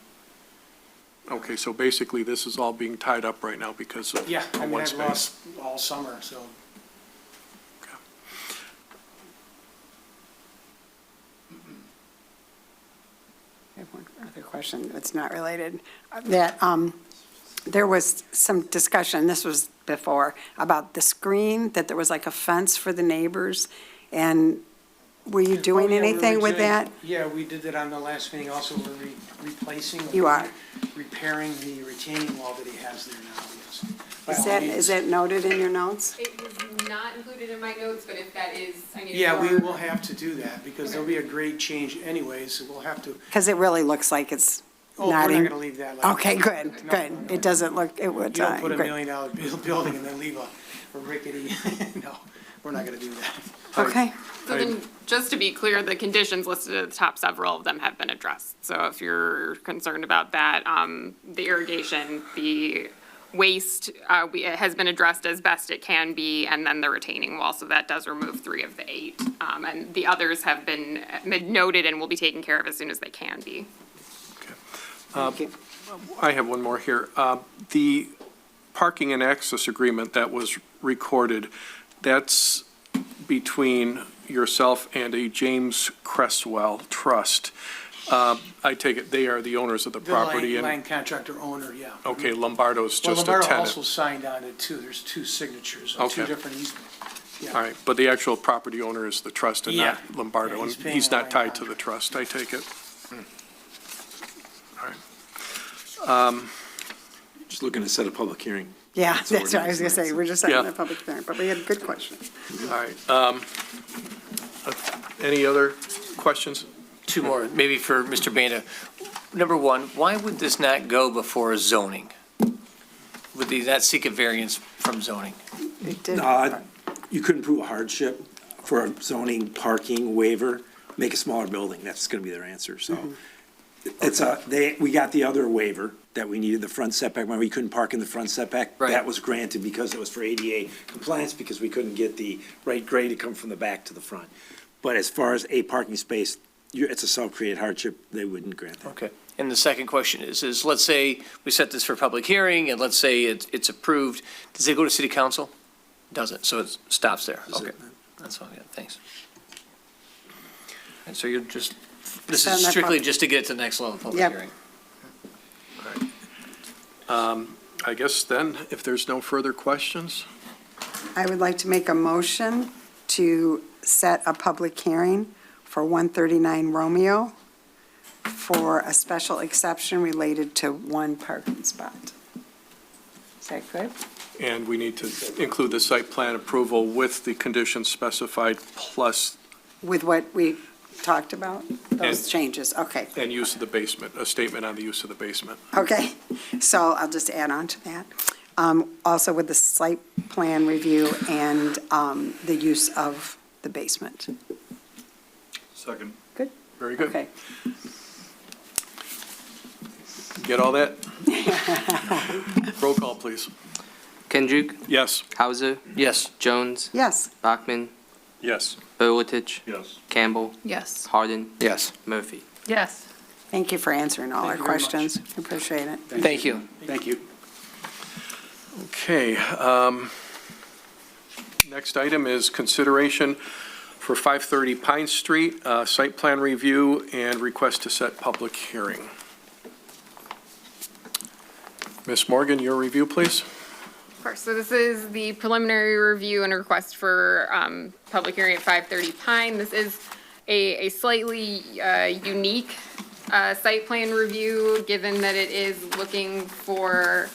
Okay, so basically this is all being tied up right now because of Yeah, I mean, one I've space? lost all summer, so. I have one other question that's not related. That there was some discussion, this was before, about the screen, that there was like a fence for the neighbors. And were you doing Oh, yeah, we were anything with doing- that? Yeah, we did that on the last meeting also. We're replacing. You are? Repairing the retaining wall that he has there now, yes. By Is all that, means. is that noted in your notes? It was not included in my notes, but if that is, I mean. Yeah, we for- will have to do that because there'll be a grade change anyways, so we'll have to. Because it really looks like it's Oh, we're not not in. going to leave that like. Okay, good, No, good. no, no. It doesn't look, it would. You don't put $1 great. million building and then leave a rickety, no, we're not going to do that. Okay. So then, just to be clear, the conditions listed at the top, several of them have been addressed. So if you're concerned about that, the irrigation, the waste has been addressed as best it can be, and then the retaining wall, so that does remove 3 of the 8. And the others have been noted and will be taken care of as soon as they can be. I have one more here. The parking and access agreement that was recorded, that's between yourself and a James Cresswell Trust. I take it they are the owners of the property. The line contractor owner, yeah. Okay, Lombardo's Well, just a Lombardo tenant. also signed on it too. There's 2 signatures on 2 Okay. different easements. Yeah. All right, but the actual property owner is the trust and not Yeah. Lombardo, Yeah, and he's paying he's a not line tied to the trust, I take it. All right. Just looking to set a public hearing. Yeah, That's what that's we're what I was doing gonna say. We're just Yeah. having a public hearing, but we had a good question. All right. Any other questions? 2 more, maybe for Mr. Banda. Number 1, why would this not go before zoning? Would they not seek a variance from zoning? It did. You couldn't prove a hardship for a zoning parking waiver, make a smaller building, that's gonna be their answer, so. It's we got the other waiver that we needed, the front setback, remember we couldn't park in the front setback? Right. That was granted because it was for ADA compliance, because we couldn't get the right grade to come from the back to the front. But as far as a parking space, it's a self-created hardship, they wouldn't grant that. Okay. And the second question is let's say we set this for public hearing, and let's say it's approved, does it go to city council? Doesn't, so it stops there. Okay, that's all, yeah, thanks. And so you're just, this Send is that strictly pub- just to get to the next level of public Yep. hearing. I guess then, if there's no further questions, I would like to make a motion to set a public hearing for 139 Romeo for a special exception related to 1 parking spot. Is that good? and we need to include the site plan approval with the conditions specified plus, With what we talked about, those And- changes, okay. and use of the basement, a statement on the use of the basement. Okay, so I'll just add on to that. Also with the site plan review and the use of the basement. Second. Very good. Okay. Get all that? Roll call, please. Kendrick, Yes. Hauser, Yes. Jones, Yes, Bachman, Yes. Berlitich, Yes. Campbell, Yes. Harden, Yes. Murphy. Yes. thank you for answering all our Thank you very much. questions. Appreciate it. Thank you. Thank you. Okay, next item is consideration for 530 Pine Street, site plan review and request to set public hearing. Ms. Morgan, your review, please. Of course, so this is the preliminary review and request for public hearing at 530 Pine. This is a slightly unique site plan review, given that it is looking for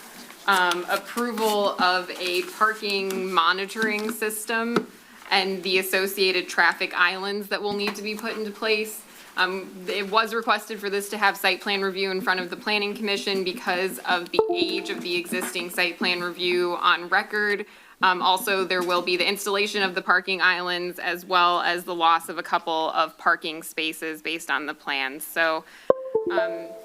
approval of a parking monitoring system and the associated traffic islands that will need to be put into place. It was requested for this to have site plan review in front of the planning commission because of the age of the existing site plan review on record. Also, there will be the installation of the parking islands as well as the loss of a couple of parking spaces based on the plans. So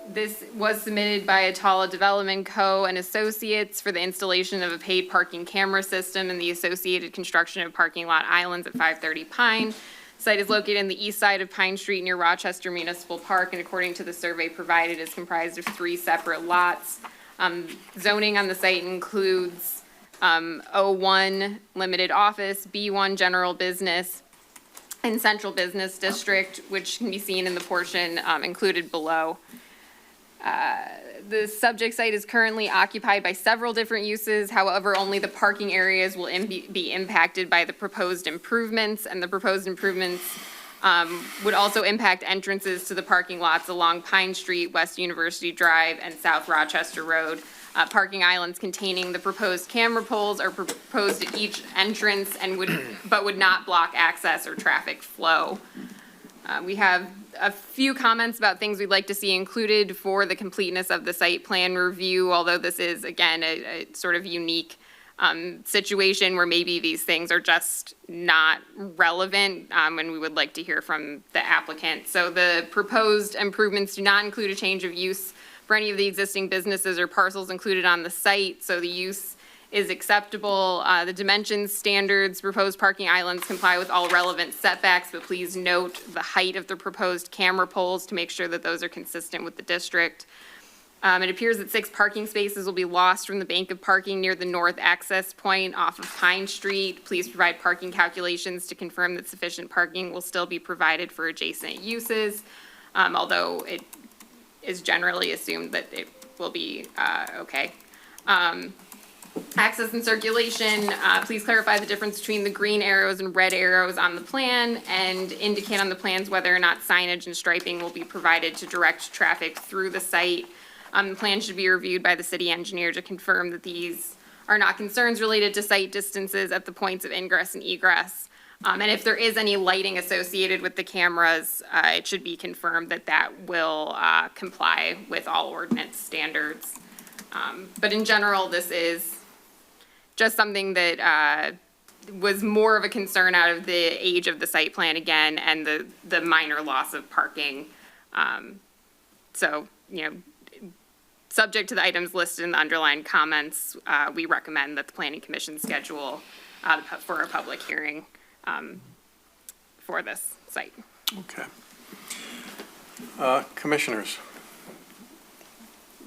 this was submitted by Atala Development Co. and Associates for the installation of a paid parking camera system and the associated construction of parking lot islands at 530 Pine. Site is located in the east side of Pine Street near Rochester Municipal Park, and according to the survey provided, is comprised of 3 separate lots. Zoning on the site includes O1 Limited Office, B1 General Business, and Central Business District, which can be seen in the portion included below. The subject site is currently occupied by several different uses. However, only the parking areas will be impacted by the proposed improvements, and the proposed improvements would also impact entrances to the parking lots along Pine Street, West University Drive, and South Rochester Road. Parking islands containing the proposed camera poles are proposed at each entrance and would not block access or traffic flow. We have a few comments about things we'd like to see included for the completeness of the site plan review, although this is, again, a sort of unique situation where maybe these things are just not relevant, and we would like to hear from the applicant. So the proposed improvements do not include a change of use for any of the existing businesses or parcels included on the site, so the use is acceptable. The dimensions, standards, proposed parking islands comply with all relevant setbacks, but please note the height of the proposed camera poles to make sure that those are consistent with the district. It appears that 6 parking spaces will be lost from the bank of parking near the north access point off of Pine Street. Please provide parking calculations to confirm that sufficient parking will still be provided for adjacent uses, although it is generally assumed that it will be okay. Access and circulation, please clarify the difference between the green arrows and red arrows on the plan and indicate on the plans whether or not signage and striping will be provided to direct traffic through the site. The plan should be reviewed by the city engineer to confirm that these are not concerns related to site distances at the points of ingress and egress. And if there is any lighting associated with the cameras, it should be confirmed that that will comply with all ordinance standards. But in general, this is just something that was more of a concern out of the age of the site plan again and the minor loss of parking. So, you know, subject to the items listed in the underlined comments, we recommend that the Planning Commission schedule for a public hearing for this site. Okay. Commissioners?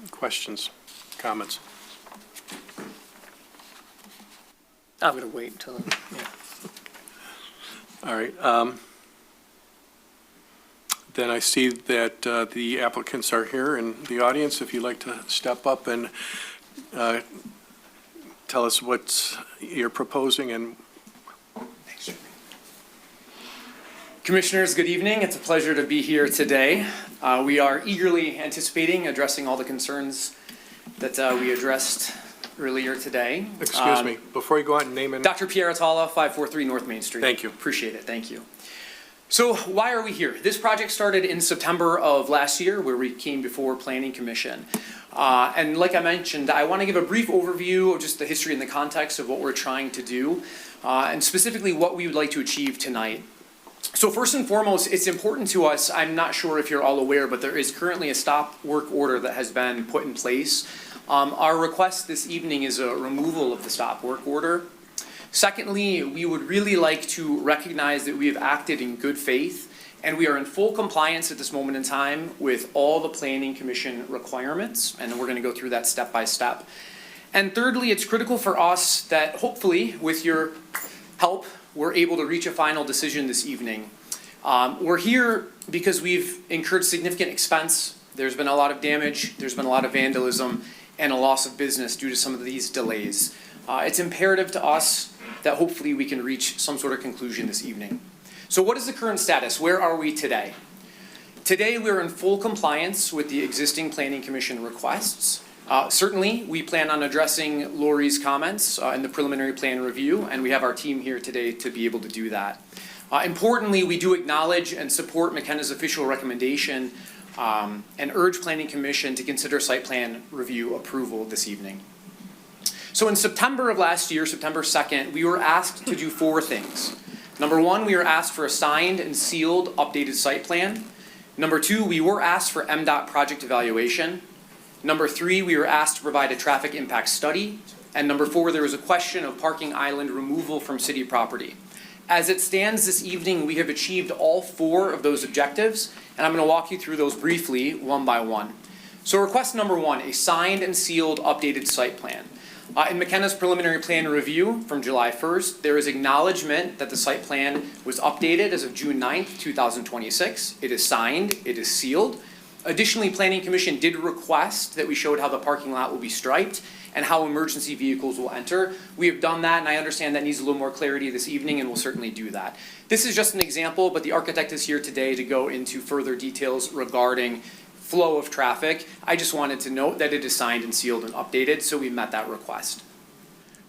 Questions, comments? I'm going to wait until, yeah. All right. Then I see that the applicants are here in the audience. If you'd like to step up and tell us what you're proposing and. Commissioners, good evening. It's a pleasure to be here today. We are eagerly anticipating addressing all the concerns that we addressed earlier today. Excuse me, before you go on, name and. Dr. Pierre Atala, 543 North Main Street. Thank you. Appreciate it, thank you. So why are we here? This project started in September of last year where we came before Planning Commission. And like I mentioned, I want to give a brief overview of just the history and the context of what we're trying to do, and specifically what we would like to achieve tonight. So first and foremost, it's important to us, I'm not sure if you're all aware, but there is currently a stop work order that has been put in place. Our request this evening is a removal of the stop work order. Secondly, we would really like to recognize that we have acted in good faith and we are in full compliance at this moment in time with all the Planning Commission requirements, and we're going to go through that step by step. And thirdly, it's critical for us that hopefully with your help, we're able to reach a final decision this evening. We're here because we've incurred significant expense. There's been a lot of damage, there's been a lot of vandalism, and a loss of business due to some of these delays. It's imperative to us that hopefully we can reach some sort of conclusion this evening. So what is the current status? Where are we today? Today we're in full compliance with the existing Planning Commission requests. Certainly, we plan on addressing Lori's comments in the preliminary plan review, and we have our team here today to be able to do that. Importantly, we do acknowledge and support McKenna's official recommendation and urge Planning Commission to consider site plan review approval this evening. So in September of last year, September 2nd, we were asked to do 4 things. Number 1, we were asked for a signed and sealed updated site plan. Number 2, we were asked for MDOT project evaluation. Number 3, we were asked to provide a traffic impact study. And number 4, there was a question of parking island removal from city property. As it stands this evening, we have achieved all 4 of those objectives, and I'm going to walk you through those briefly, one by one. So request number 1, a signed and sealed updated site plan. In McKenna's preliminary plan review from July 1st, there is acknowledgement that the site plan was updated as of June 9th, 2026. It is signed, it is sealed. Additionally, Planning Commission did request that we showed how the parking lot will be striped and how emergency vehicles will enter. We have done that, and I understand that needs a little more clarity this evening, and we'll certainly do that. This is just an example, but the architect is here today to go into further details regarding flow of traffic. I just wanted to note that it is signed and sealed and updated, so we met that request.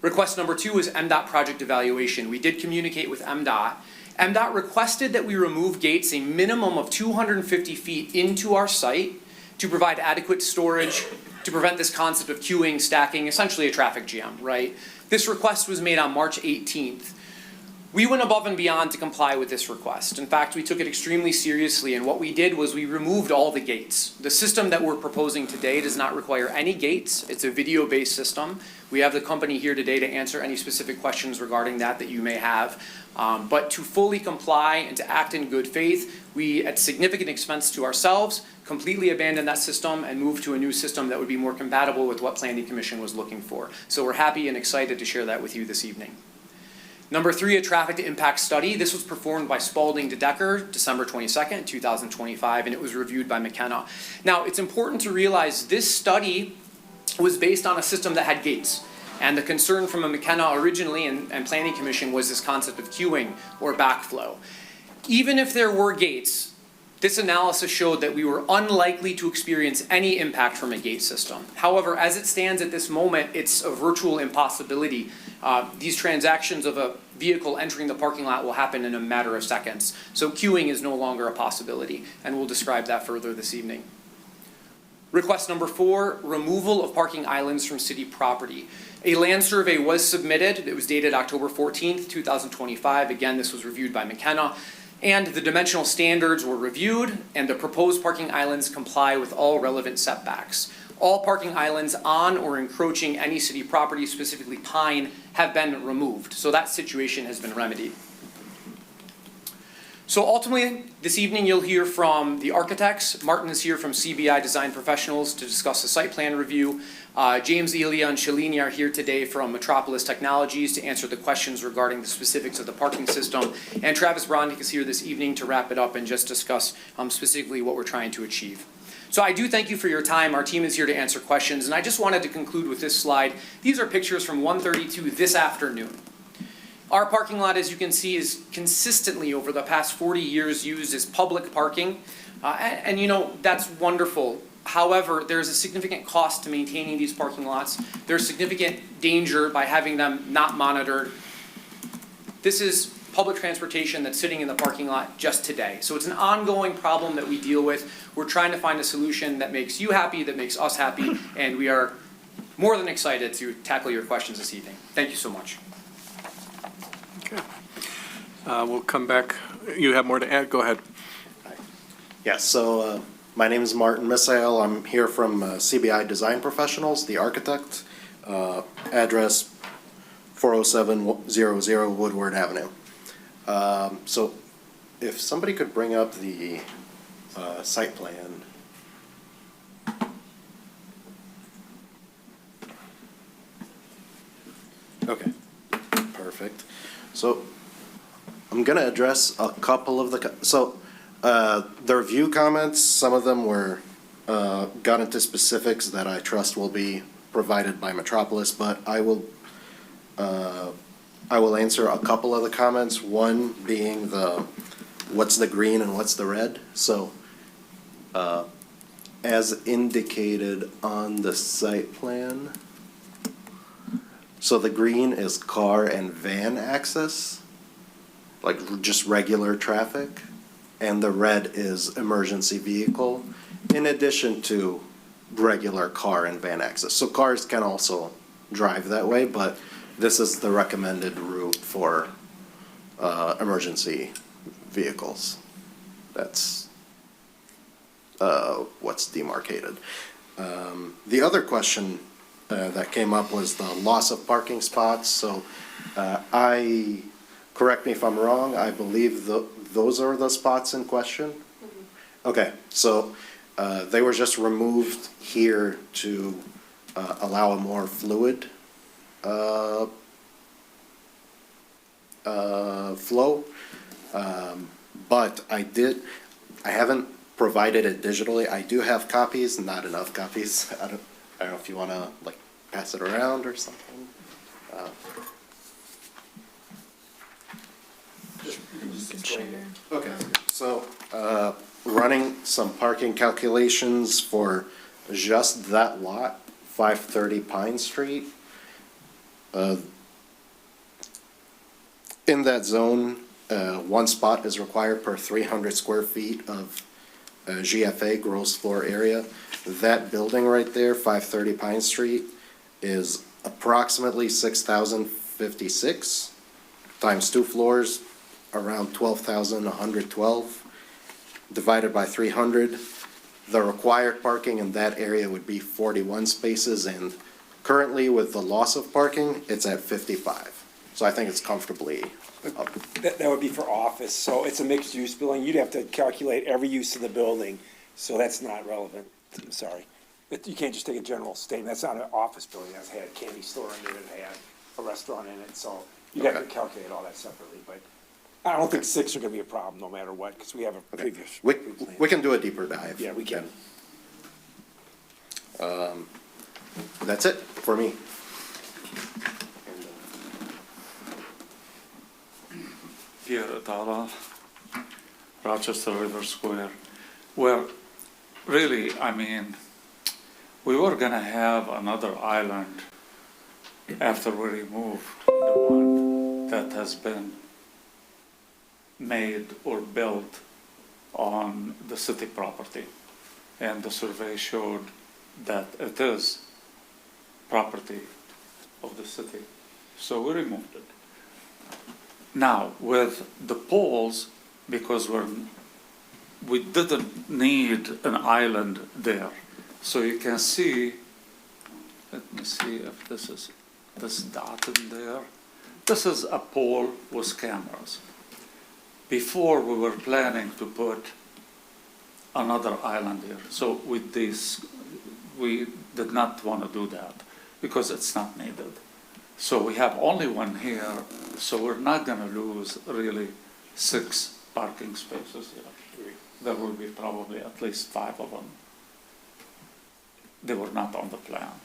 Request number 2 is MDOT project evaluation. We did communicate with MDOT. MDOT requested that we remove gates a minimum of 250 feet into our site to provide adequate storage to prevent this concept of queuing, stacking, essentially a traffic jam, right? This request was made on March 18th. We went above and beyond to comply with this request. In fact, we took it extremely seriously, and what we did was we removed all the gates. The system that we're proposing today does not require any gates. It's a video-based system. We have the company here today to answer any specific questions regarding that you may have. But to fully comply and to act in good faith, we, at significant expense to ourselves, completely abandoned that system and moved to a new system that would be more compatible with what Planning Commission was looking for. So we're happy and excited to share that with you this evening. Number 3, a traffic impact study. This was performed by Spalding to Decker, December 22nd, 2025, and it was reviewed by McKenna. Now, it's important to realize this study was based on a system that had gates. And the concern from a McKenna originally and Planning Commission was this concept of queuing or backflow. Even if there were gates, this analysis showed that we were unlikely to experience any impact from a gate system. However, as it stands at this moment, it's a virtual impossibility. These transactions of a vehicle entering the parking lot will happen in a matter of seconds. So queuing is no longer a possibility, and we'll describe that further this evening. Request number 4, removal of parking islands from city property. A land survey was submitted. It was dated October 14th, 2025. Again, this was reviewed by McKenna. And the dimensional standards were reviewed, and the proposed parking islands comply with all relevant setbacks. All parking islands on or encroaching any city property, specifically Pine, have been removed. So that situation has been remedied. So ultimately, this evening you'll hear from the architects. Martin is here from CBI Design Professionals to discuss the site plan review. James, Elia, and Shalini are here today from Metropolis Technologies to answer the questions regarding the specifics of the parking system. And Travis Brondick is here this evening to wrap it up and just discuss specifically what we're trying to achieve. So I do thank you for your time. Our team is here to answer questions. And I just wanted to conclude with this slide. These are pictures from 1:32 this afternoon. Our parking lot, as you can see, is consistently over the past 40 years used as public parking. And you know, that's wonderful. However, there's a significant cost to maintaining these parking lots. There's significant danger by having them not monitored. This is public transportation that's sitting in the parking lot just today. So it's an ongoing problem that we deal with. We're trying to find a solution that makes you happy, that makes us happy, and we are more than excited to tackle your questions this evening. Thank you so much. Okay. We'll come back. You have more to add? Go ahead. Yes, so my name is Martin Misael. I'm here from CBI Design Professionals, the architect. Address 40700 Woodward Avenue. So if somebody could bring up the site plan. Okay, perfect. So I'm going to address a couple of the review comments. Some of them were got into specifics that I trust will be provided by Metropolis, but I will answer a couple of the comments. One being what's the green and what's the red. So as indicated on the site plan, so the green is car and van access, like just regular traffic, and the red is emergency vehicle, in addition to regular car and van access. So cars can also drive that way, but this is the recommended route for emergency vehicles. That's what's demarcated. The other question that came up was the loss of parking spots. So correct me if I'm wrong, I believe those are the spots in question? Mm-hmm. Okay, so they were just removed here to allow a more fluid flow. But I haven't provided it digitally. I do have copies, not enough copies. I don't know if you want to like pass it around or something. Okay, so running some parking calculations for just that lot, 530 Pine Street. In that zone, one spot is required per 300 square feet of GFA, gross floor area. That building right there, 530 Pine Street, is approximately 6,056. times 2 floors, around 12,112, divided by 300. The required parking in that area would be 41 spaces, and currently with the loss of parking, it's at 55. So I think it's comfortably up. That would be for office, so it's a mixed-use building. You'd have to calculate every use of the building, so that's not relevant. I'm sorry. But you can't just take a general statement. That's not an office building. That's had a candy store in it, it had a restaurant in it, so you'd have to calculate all that separately. But I don't think 6 are gonna be a problem no matter what, because we have a previous. We can do a deeper dive. Yeah, we can. That's it for me. Pierre Atala, Rochester River Square. Well, really, I mean, we were gonna have another island after we remove the one that has been made or built on the city property. And the survey showed that it is property of the city. So we removed it. Now, with the poles, because we didn't need an island there. So you can see, let me see if this is this dot in there. This is a pole with cameras. Before we were planning to put another island here. So with this, we did not want to do that because it's not needed. So we have only one here, so we're not going to lose really 6 parking spaces here. There will be probably at least 5 of them. They were not on the plan.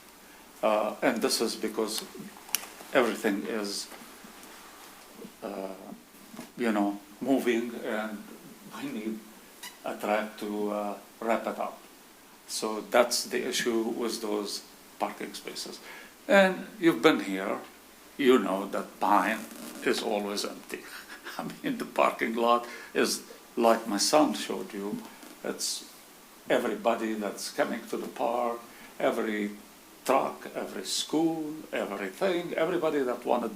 And this is because everything is, moving, and we need a track to wrap it up. So that's the issue with those parking spaces. And you've been here, you know that Pine is always empty. I mean, the parking lot is like my son showed you. It's everybody that's coming to the park, every truck, every school, everything, everybody that want to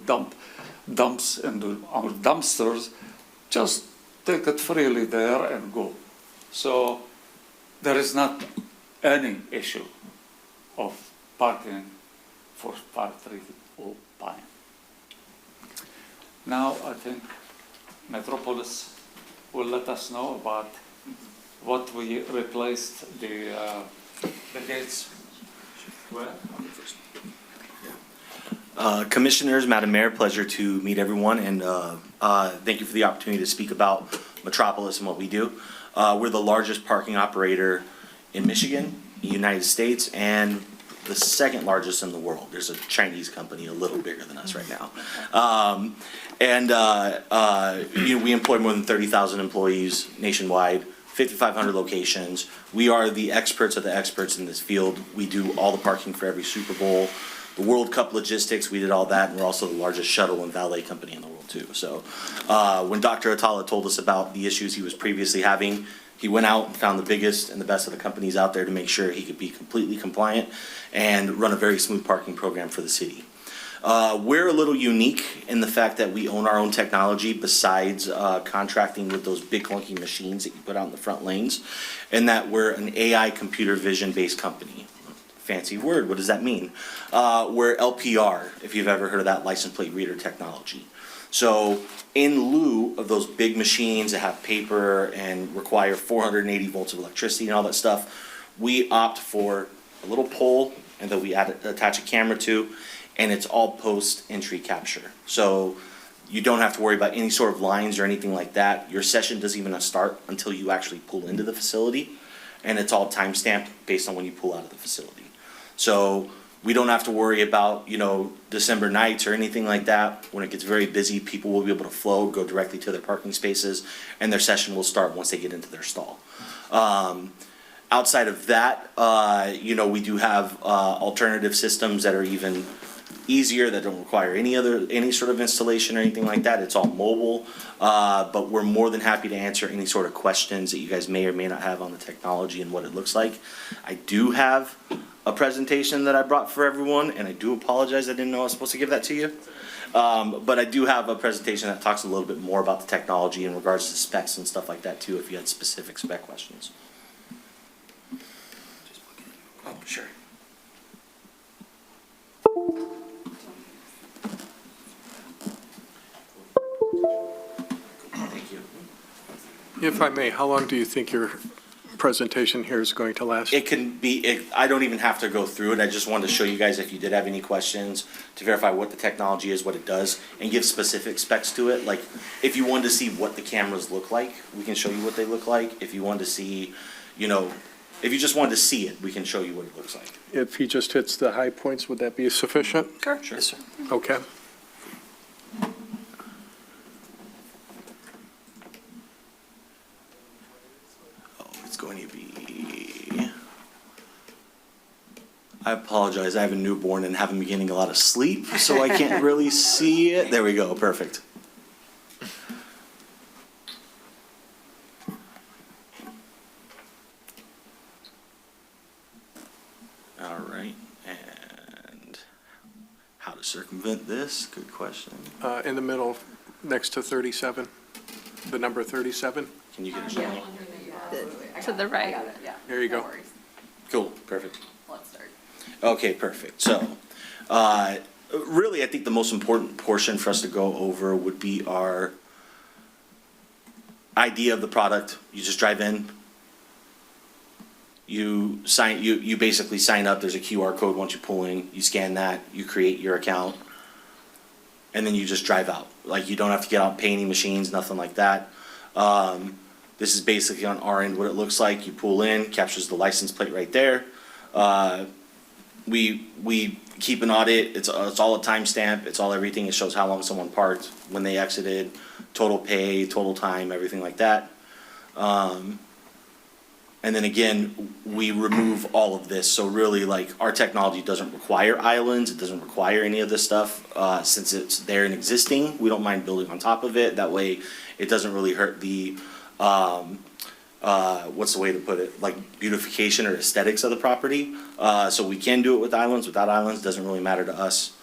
dumps into our dumpsters, just take it freely there and go. So there is not any issue of parking for 530 Pine. Now I think Metropolis will let us know about what we replaced the gates with. Commissioners, Madam Mayor, pleasure to meet everyone, and thank you for the opportunity to speak about Metropolis and what we do. We're the largest parking operator in Michigan, the United States, and the second largest in the world. There's a Chinese company a little bigger than us right now. We employ more than 30,000 employees nationwide, 5,500 locations. We are the experts of the experts in this field. We do all the parking for every Super Bowl. The World Cup logistics, we did all that, and we're also the largest shuttle and valet company in the world too. So when Dr. Atala told us about the issues he was previously having, he went out and found the biggest and the best of the companies out there to make sure he could be completely compliant and run a very smooth parking program for the city. We're a little unique in the fact that we own our own technology besides contracting with those big clunky machines that you put out in the front lanes, and that we're an AI computer vision based company. Fancy word, what does that mean? We're LPR, if you've ever heard of that, license plate reader technology. So in lieu of those big machines that have paper and require 480 volts of electricity and all that stuff, we opt for a little pole and that we attach a camera to, and it's all post-entry capture. So you don't have to worry about any sort of lines or anything like that. Your session doesn't even start until you actually pull into the facility, and it's all time-stamped based on when you pull out of the facility. So we don't have to worry about, December nights or anything like that. When it gets very busy, people will be able to flow, go directly to their parking spaces, and their session will start once they get into their stall. Outside of that, we do have alternative systems that are even easier, that don't require any sort of installation or anything like that. It's all mobile, but we're more than happy to answer any sort of questions that you guys may or may not have on the technology and what it looks like. I do have a presentation that I brought for everyone, and I do apologize, I didn't know I was supposed to give that to you. But I do have a presentation that talks a little bit more about the technology in regards to specs and stuff like that too, if you had specific spec questions. Oh, sure. Thank you. If I may, how long do you think your presentation here is going to last? It can be, I don't even have to go through it. I just wanted to show you guys if you did have any questions to verify what the technology is, what it does, and give specific specs to it. Like, if you wanted to see what the cameras look like, we can show you what they look like. If you wanted to see, you know, if you just wanted to see it, we can show you what it looks like. If he just hits the high points, would that be sufficient? Sure. Yes, sir. Okay. It's going to be, I apologize, I have a newborn and haven't been getting a lot of sleep, so I can't really see it. There we go, perfect. All right, and how to circumvent this? Good question. In the middle, next to 37, the number 37. Can you get it shown? To the right. There you go. Cool, perfect. Let's start. Okay, perfect. So, really, I think the most important portion for us to go over would be our idea of the product. You just drive in. You basically sign up. There's a QR code once you pull in. You scan that. You create your account, and then you just drive out. Like, you don't have to get out, pay any machines, nothing like that. This is basically on our end what it looks like. You pull in, captures the license plate right there. We keep an audit. It's all a timestamp. It's all everything. It shows how long someone parked, when they exited, total pay, total time, everything like that. And then again, we remove all of this. So really, like, our technology doesn't require islands. It doesn't require any of this stuff. Since it's there and existing, we don't mind building on top of it. That way, it doesn't really hurt the, what's the way to put it? Like, beautification or aesthetics of the property. So we can do it with islands. Without islands, doesn't really matter to us.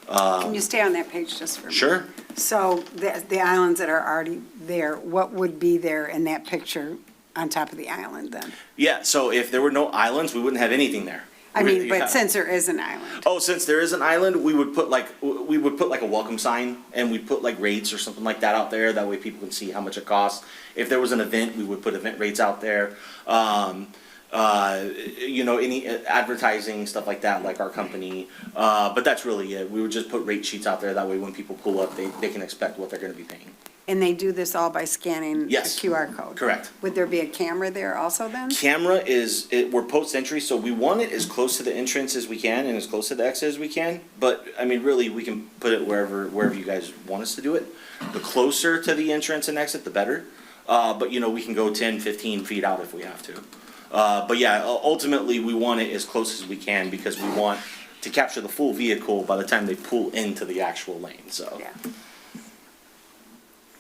Can you stay on that page just for a minute? Sure. So the islands that are already there, what would be there in that picture on top of the island then? Yeah, so if there were no islands, we wouldn't have anything there. I mean, but since there is an island. Oh, since there is an island, we would put like a welcome sign, and we'd put like rates or something like that out there. That way people can see how much it costs. If there was an event, we would put event rates out there. Any advertising, stuff like that, like our company. But that's really it. We would just put rate sheets out there. That way when people pull up, they can expect what they're gonna be paying. And they do this all by scanning a Yes. QR code? Correct. Would there be a camera there also then? Camera we're post-entry, so we want it as close to the entrance as we can and as close to the exit as we can. But, I mean, really, we can put it wherever you guys want us to do it. The closer to the entrance and exit, the better. But, we can go 10, 15 feet out if we have to. But yeah, ultimately, we want it as close as we can because we want to capture the full vehicle by the time they pull into the actual lane, so. Yeah.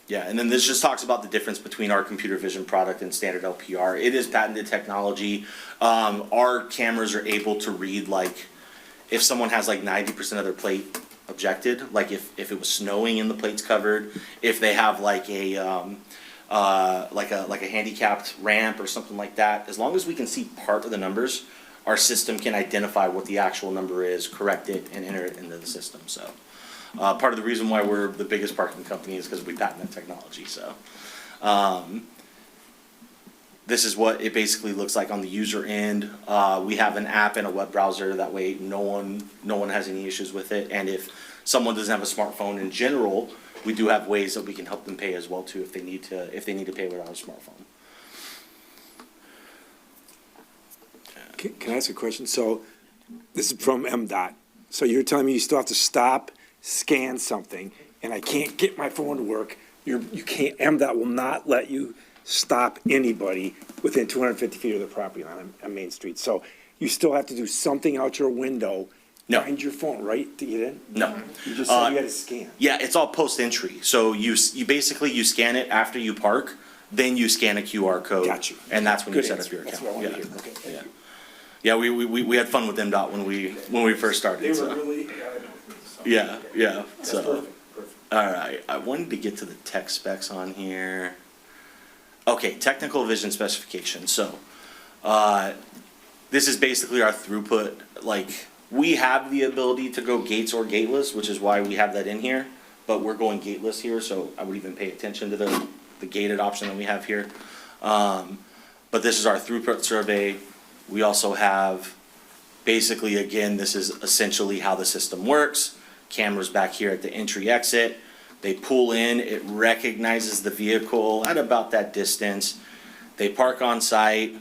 Yeah, and then this just talks about the difference between our computer vision product and standard LPR. It is patented technology. Our cameras are able to read, like, if someone has like 90% of their plate objected, like if it was snowing and the plate's covered, if they have like a handicapped ramp or something like that, as long as we can see part of the numbers, our system can identify what the actual number is, correct it, and enter it into the system, so. Part of the reason why we're the biggest parking company is because we patent technology, so. This is what it basically looks like on the user end. We have an app and a web browser, that way no one has any issues with it. And if someone doesn't have a smartphone in general, we do have ways that we can help them pay as well too if they need to pay without a smartphone. Can I ask a question? So this is from MDOT. So you're telling me you still have to stop, scan something, and I can't get my phone to work. You can't, MDOT will not let you stop anybody within 250 feet of the property line on Main Street. So you still have to do something out your window, find your phone, right, to get in? No. You just said you had to scan. Yeah, it's all post-entry. So you basically scan it after you park, then you scan a QR code. Got you. And that's when Good you set answer. up your That's account. what I wanted to hear. Okay, thank you. Yeah, we had fun with MDOT when we first started. They were so. really, Yeah, That's so. perfect. All right, I wanted to get to the tech specs on here. Okay, technical vision specification. So, this is basically our throughput. Like, we have the ability to go gates or gateless, which is why we have that in here. But we're going gateless here, so I would even pay attention to the gated option that we have here. But this is our throughput survey. We also have, basically, again, this is essentially how the system works. Cameras back here at the entry exit. They pull in, it recognizes the vehicle at about that distance. They park on site,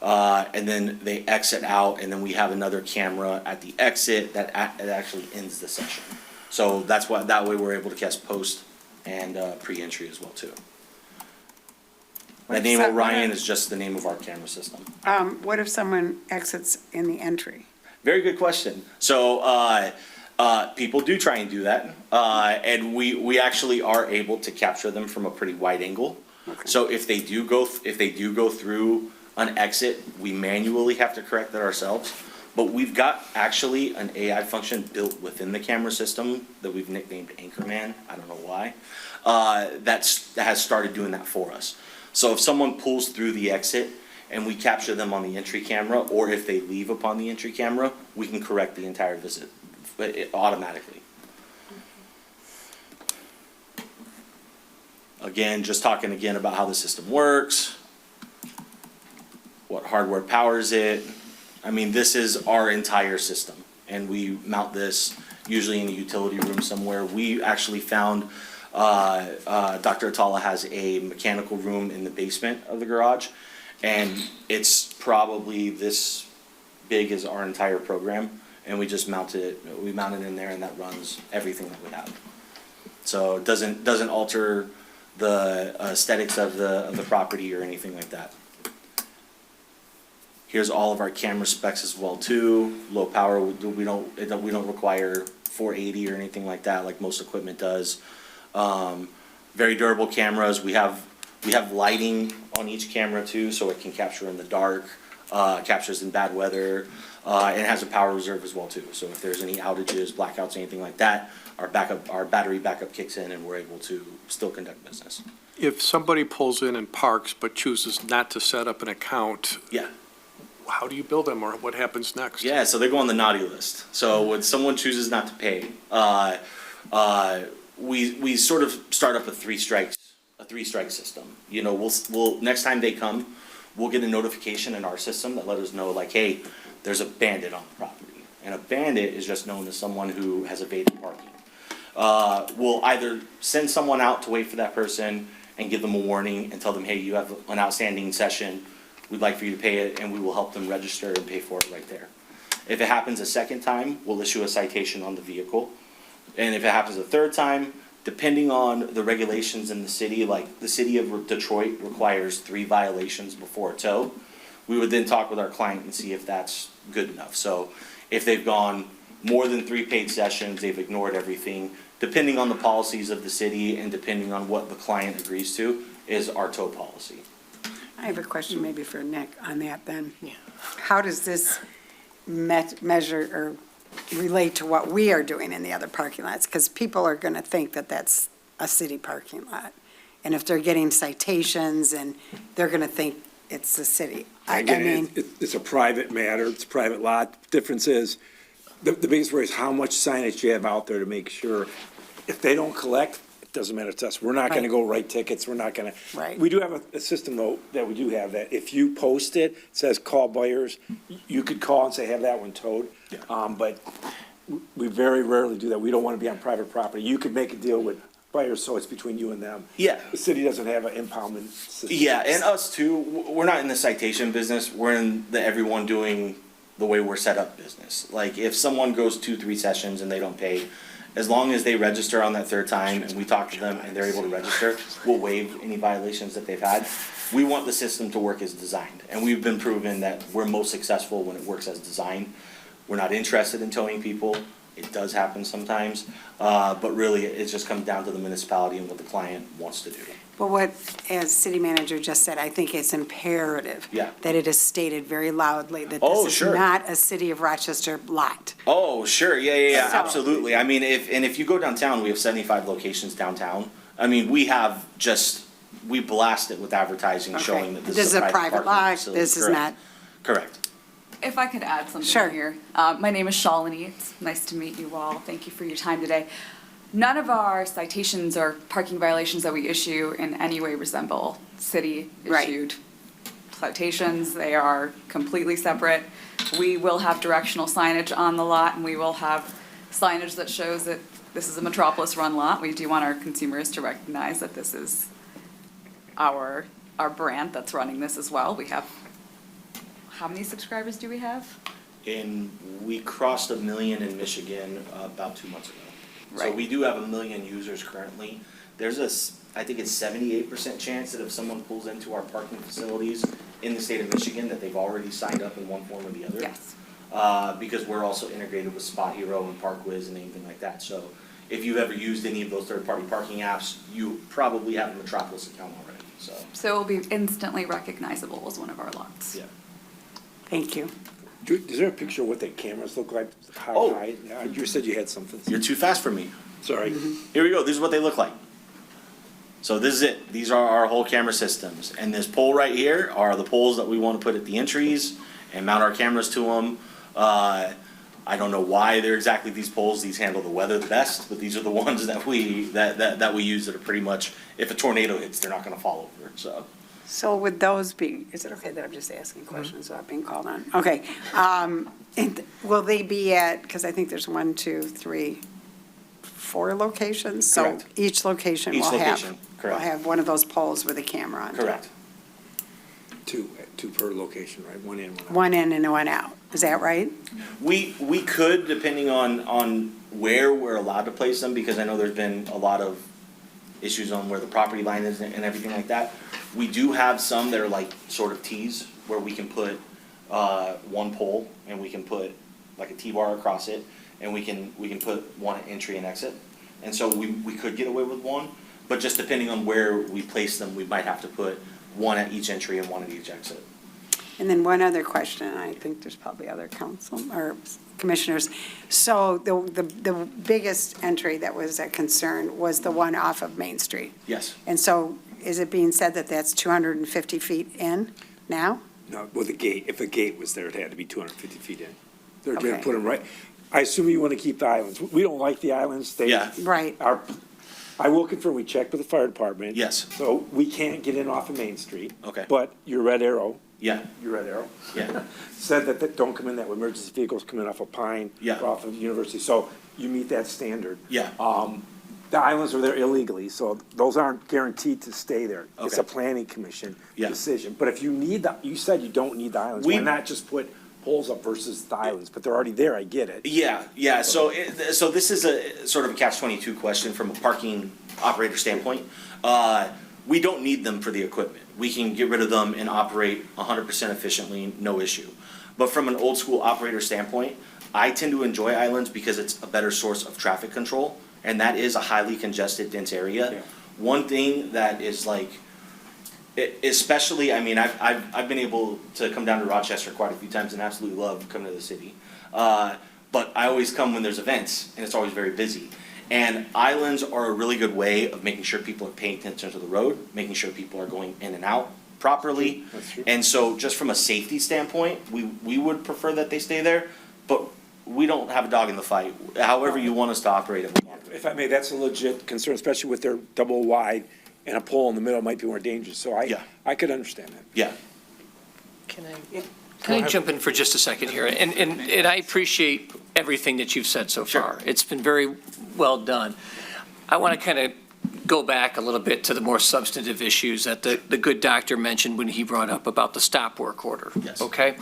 and then they exit out, and then we have another camera at the exit that it actually ends the session. So that's why, that way we're able to catch post and pre-entry as well too. The name Orion is just the name of our camera system. What if someone exits in the entry? Very good question. So people do try and do that, and we actually are able to capture them from a pretty wide angle. Okay. So if they do go through an exit, we manually have to correct that ourselves. But we've got actually an AI function built within the camera system that we've nicknamed Anchorman. I don't know why. That has started doing that for us. So if someone pulls through the exit and we capture them on the entry camera, or if they leave upon the entry camera, we can correct the entire visit automatically. Again, just talking again about how the system works, what hardware powers it. I mean, this is our entire system, and we mount this usually in a utility room somewhere. We actually found Dr. Atala has a mechanical room in the basement of the garage, and it's probably this big as our entire program, and we just mount it in there, and that runs everything that we have. So it doesn't alter the aesthetics of the property or anything like that. Here's all of our camera specs as well too. Low power, we don't require 480 or anything like that, like most equipment does. Very durable cameras. We have lighting on each camera too, so it can capture in the dark, captures in bad weather, and it has a power reserve as well too. So if there's any outages, blackouts, anything like that, our battery backup kicks in, and we're able to still conduct business. If somebody pulls in and parks but chooses not to set up an account, Yeah. how do you bill them, or what happens next? Yeah, so they go on the naughty list. So when someone chooses not to pay, we sort of start up a three strike system. You know, we'll next time they come, we'll get a notification in our system that let us know, like, hey, there's a bandit on the property. And a bandit is just known as someone who has evaded parking. We'll either send someone out to wait for that person and give them a warning and tell them, hey, you have an outstanding session, we'd like for you to pay it, and we will help them register and pay for it right there. If it happens a second time, we'll issue a citation on the vehicle. And if it happens a third time, depending on the regulations in the city, like the city of Detroit requires 3 violations before a tow, we would then talk with our client and see if that's good enough. So if they've gone more than 3 paid sessions, they've ignored everything, depending on the policies of the city and depending on what the client agrees to, is our tow policy. I have a question maybe for Nick on that then. Yeah. How does this measure or relate to what we are doing in the other parking lots? Because people are going to think that that's a city parking lot. And if they're getting citations, and they're going to think it's the city. I mean, It's a private matter, it's a private lot. Difference is, the biggest worry is how much signage you have out there to make sure, if they don't collect, it doesn't matter to us. We're not gonna go write tickets, we're not gonna. Right. We do have a system though, that we do have, that if you post it, it says call buyers, you could call and say, have that one towed. But we very rarely do that. We don't wanna be on private property. You could make a deal with buyers, so it's between you and them. Yeah. The city doesn't have an impoundment system. Yeah, and us too, we're not in the citation business, we're in the everyone doing the way we're set up business. Like, if someone goes 2-3 sessions and they don't pay, as long as they register on that third time and we talk to them and they're able to register, we'll waive any violations that they've had. We want the system to work as designed, and we've been proven that we're most successful when it works as designed. We're not interested in towing people, It does happen sometimes, but really, it just comes down to the municipality and what the client wants to do. But what, as city manager just said, I think it's imperative Yeah. that it is stated very loudly that Oh, this is sure. not a City of Rochester lot. Oh, sure, yeah, So- absolutely. I mean, if you go downtown, we have 75 locations downtown. I mean, we blast it with advertising Okay. showing that This is a private parking lot, facility. this is Correct. not, Correct. If I could add something Sure. here. My name is Shalini. It's nice to meet you all. Thank you for your time today. None of our citations or parking violations that we issue in any way resemble city-issued citations. They are completely separate. We will have directional signage on the lot, and we will have signage that shows that this is a Metropolis-run lot. We do want our consumers to recognize that this is our brand that's running this as well. We have, how many subscribers do we have? And we crossed 1 million in Michigan about 2 months ago. So Right. we do have 1 million users currently. There's I think it's 78% chance that if someone pulls into our parking facilities in the state of Michigan, that they've already signed up in one form or the other. Yes. Because we're also integrated with Spot Hero and ParkWiz and anything like that. So if you've ever used any of those third-party parking apps, you probably have a Metropolis account already, so. So it will be instantly recognizable as one of our lots. Yeah. thank you. Is there a picture of what the cameras look like? How Oh. high? You said you had something. You're too fast for me. Sorry. Here we go, this is what they look like. So this is it, these are our whole camera systems, and this pole right here are the poles that we want to put at the entries and mount our cameras to them. I don't know why they're exactly these poles, these handle the weather the best, but these are the ones that we use that are pretty much, if a tornado hits, they're not gonna fall over, so. So would those be, is it okay that I'm just asking questions without being called on? Okay. And will they be at, because I think there's 1, 2, 3, 4 locations? So Correct. each location Each will location, have, correct. will have one of those poles with a camera on it. Correct. Two per location, right? One in, one out. One in and one out. Is that right? We could, depending on where we're allowed to place them, because I know there's been a lot of issues on where the property line is and everything like that. We do have some that are like sort of Ts, where we can put one pole and we can put like a T-bar across it, and we can put one at entry and exit. And so we could get away with one, but just depending on where we place them, we might have to put one at each entry and one at each exit. And then one other question, and I think there's probably other council or commissioners. So the biggest entry that was a concern was the one off of Main Street. Yes. And so is it being said that that's 250 feet in now? No, well, the gate, if a gate was there, it had to be 250 feet in. They're gonna Okay. put them right. I assume you want to keep the islands. We don't like the islands. They Yeah. Right. are. I will confirm, we checked with the fire department. Yes. So we can't get in off of Main Street. Okay. But your red arrow, Yeah, your red arrow, yeah, said that don't come in that way. Emergency vehicles come in off of Pine. Yeah. Or off of University. So you meet that standard. yeah. The islands are there illegally, so those aren't guaranteed to stay there. It's a Okay. planning commission Yeah. decision. But if you need you said you don't need the islands, why not just put poles up versus the islands? But they're already there, I get it. Yeah, so this is a sort of a catch-22 question from a parking operator standpoint. We don't need them for the equipment. We can get rid of them and operate 100% efficiently, no issue. But from an old-school operator standpoint, I tend to enjoy islands because it's a better source of traffic control, and that is a highly congested, dense area. One thing that is like, especially, I mean, I've been able to come down to Rochester quite a few times and absolutely love coming to the city. But I always come when there's events, and it's always very busy. And islands are a really good way of making sure people are paying attention to the road, making sure people are going in and out properly. That's true. And so just from a safety standpoint, we would prefer that they stay there, but we don't have a dog in the fight. However you want us to operate it. If I may, that's a legit concern, especially with their double wide and a pole in the middle might be more dangerous. So I could understand that. Yeah. Can I jump in for just a second here? And I appreciate everything that you've said so far. It's been very well done. I want to kind of go back a little bit to the more substantive issues that the good doctor mentioned when he brought up about the stop work order. Yes. Okay?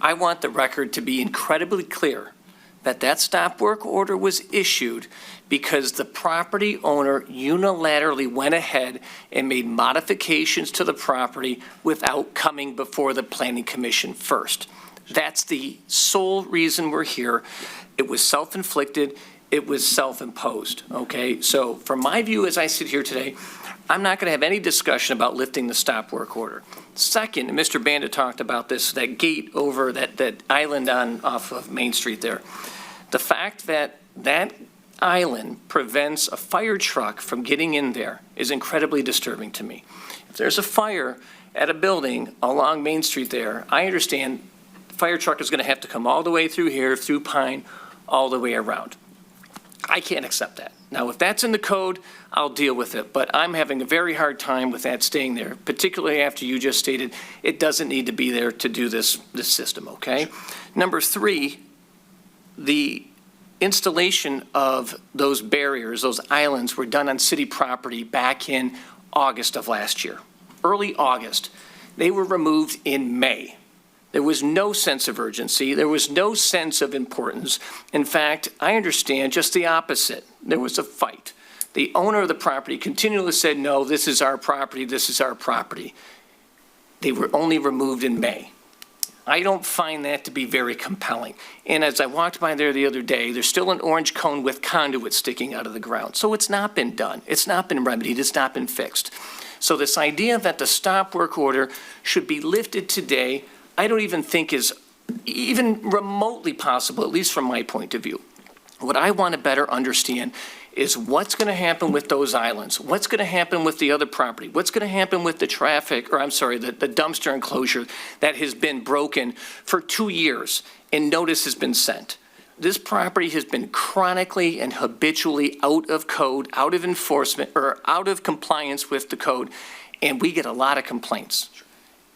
I want the record to be incredibly clear that that stop work order was issued because the property owner unilaterally went ahead and made modifications to the property without coming before the planning commission first. That's the sole reason we're here. It was self-inflicted, it was self-imposed, okay? So from my view, as I sit here today, I'm not going to have any discussion about lifting the stop work order. Second, and Mr. Bandit talked about this, that gate over that island off of Main Street there. The fact that that island prevents a fire truck from getting in there is incredibly disturbing to me. If there's a fire at a building along Main Street there, I understand the fire truck is going to have to come all the way through here, through Pine, all the way around. I can't accept that. Now, if that's in the code, I'll deal with it, but I'm having a very hard time with that staying there, particularly after you just stated it doesn't need to be there to do this system, okay? Number three, the installation of those barriers, those islands, were done on city property back in August of last year, early August. They were removed in May. There was no sense of urgency. There was no sense of importance. In fact, I understand just the opposite. There was a fight. The owner of the property continually said, no, this is our property, this is our property. They were only removed in May. I don't find that to be very compelling. And as I walked by there the other day, there's still an orange cone with conduit sticking out of the ground. So it's not been done. It's not been remedied. It's not been fixed. So this idea that the stop work order should be lifted today, I don't even think is even remotely possible, at least from my point of view. What I want to better understand is what's going to happen with those islands, what's going to happen with the other property, what's going to happen with the traffic, or I'm sorry, the dumpster enclosure that has been broken for 2 years and notice has been sent. This property has been chronically and habitually out of code, out of enforcement, or out of compliance with the code, and we get a lot of complaints.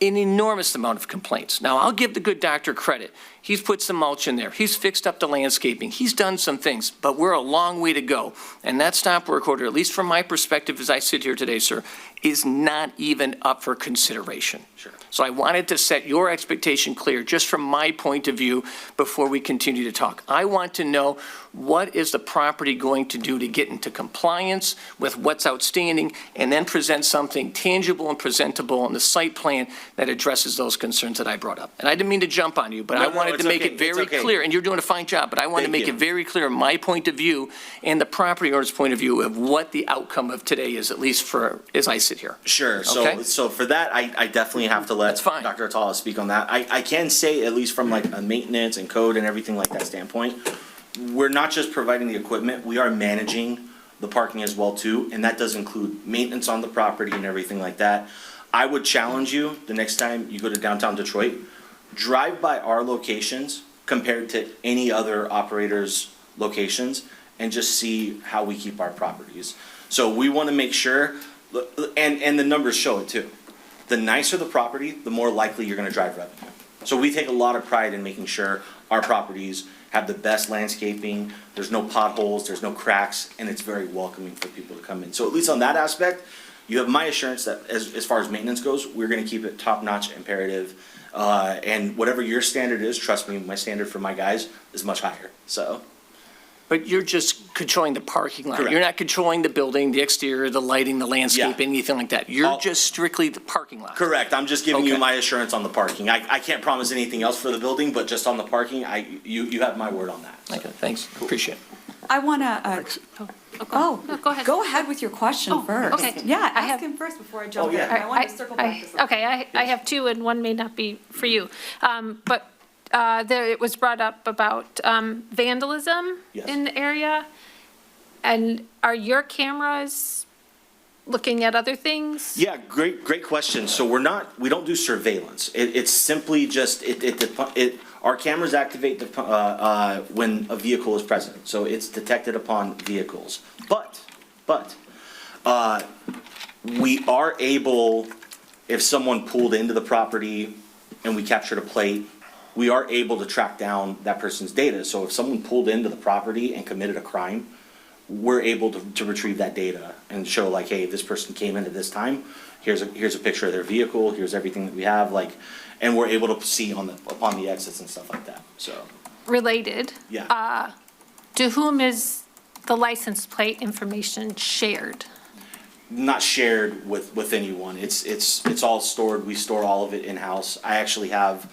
An enormous amount of complaints. Now, I'll give the good doctor credit. He's put some mulch in there. He's fixed up the landscaping. He's done some things, but we're a long way to go. And that stop work order, at least from my perspective as I sit here today, sir, is not even up for consideration. Sure. So I wanted to set your expectation clear, just from my point of view, before we continue to talk. I want to know, what is the property going to do to get into compliance with what's outstanding, and then present something tangible and presentable in the site plan that addresses those concerns that I brought up. And I didn't mean to jump on you, but I wanted to make it very clear, and you're doing a fine job, but I wanted to make it very clear my point of view and the property owner's point of view of what the outcome of today is, at least for, as I sit here. Sure. Okay? So for that, I definitely have to let Dr. Atala speak on that. I can say, at least from like a maintenance and code and everything like that standpoint, we're not just providing the equipment, we are managing the parking as well too, and that does include maintenance on the property and everything like that. I would challenge you, the next time you go to downtown Detroit, drive by our locations compared to any other operator's locations and just see how we keep our properties. So we want to make sure, and the numbers show it too. The nicer the property, the more likely you're going to drive revenue. So we take a lot of pride in making sure our properties have the best landscaping, there's no potholes, there's no cracks, and it's very welcoming for people to come in. So at least on that aspect, you have my assurance that as far as maintenance goes, we're going to keep it top-notch, imperative, and whatever your standard is, trust me, my standard for my guys is much higher, so. But you're just controlling the parking lot. Correct. You're not controlling the building, the exterior, the lighting, the landscaping, anything like that. You're just strictly the parking lot. Correct, I'm just giving you my assurance on the parking. I can't promise anything else for the building, but just on the parking, you have my word on that. so. Okay, thanks, appreciate it. I want to, No, go ahead. go ahead with your question first. okay. Yeah, I ask have- him first before I jump Oh, yeah. in. I want to circle back to something. Okay, I have two, and one may not be for you. But it was brought up about vandalism Yes. in the area. And are your cameras looking at other things? Yeah, great question. So we don't do surveillance. It's simply just, our cameras activate when a vehicle is present. So it's detected upon vehicles. But we are able, if someone pulled into the property and we captured a plate, we are able to track down that person's data. So if someone pulled into the property and committed a crime, we're able to retrieve that data and show like, hey, this person came in at this time. Here's a picture of their vehicle. Here's everything that we have, and we're able to see upon the exits and stuff like that. So Related. yeah, To whom is the license plate information shared? not shared with anyone. It's all stored. We store all of it in house. I actually have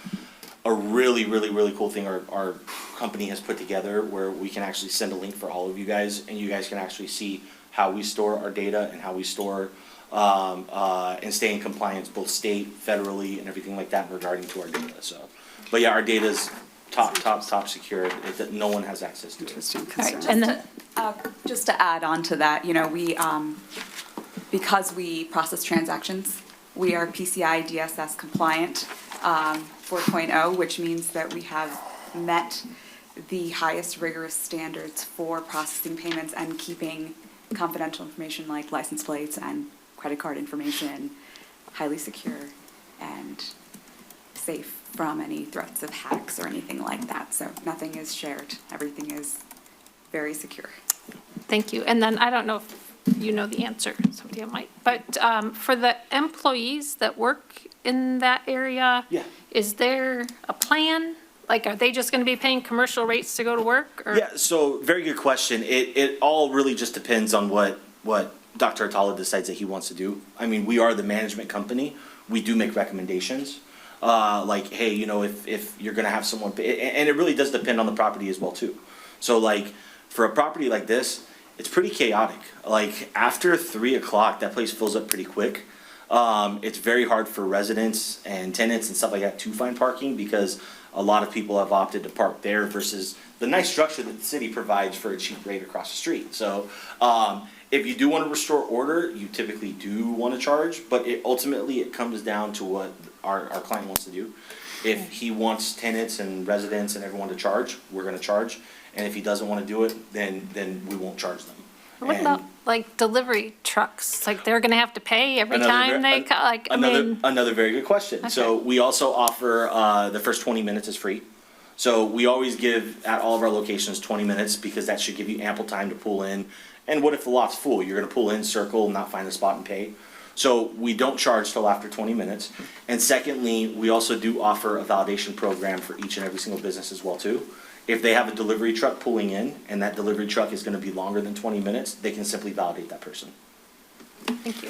a really, really, really cool thing our company has put together where we can actually send a link for all of you guys, and you guys can actually see how we store our data and how we store and stay in compliance both state, federally, and everything like that regarding to our data. So, but yeah, our data's top secure. No one has access to it. Right, And just to add on to that, you know, we, because we process transactions, we are PCI DSS compliant 4.0, which means that we have met the highest rigorous standards for processing payments and keeping confidential information like license plates and credit card information highly secure and safe from any threats of hacks or anything like that. So nothing is shared. Everything is very secure. Thank you. And then I don't know if you know the answer, somebody else might, but for the employees that work in that area, is there a plan? Like, are they just going to be paying commercial rates to go to work? Or? Yeah, so very good question. It all really just depends on what Dr. Atala decides that he wants to do. I mean, we are the management company. We do make recommendations. Like, hey, you know, if you're going to have someone pay, and it really does depend on the property as well too. So like for a property like this, it's pretty chaotic. Like after 3 o'clock, that place fills up pretty quick. It's very hard for residents and tenants and stuff like that to find parking because a lot of people have opted to park there versus the nice structure that the city provides for a cheap rate across the street. So if you do want to restore order, you typically do want to charge, but ultimately it comes down to what our client wants to do. If he wants tenants and residents and everyone to charge, we're going to charge. And if he doesn't want to do it, then we won't charge them. What about like delivery trucks? Like they're gonna have to pay every time they like, Another very good question. Okay. So we also offer, the first 20 minutes is free. So we always give at all of our locations 20 minutes because that should give you ample time to pull in. And what if the lot's full? You're gonna pull in, circle, not find a spot and pay. So we don't charge till after 20 minutes. And secondly, we also do offer a validation program for each and every single business as well too. If they have a delivery truck pulling in and that delivery truck is gonna be longer than 20 minutes, they can simply validate that person. Thank you.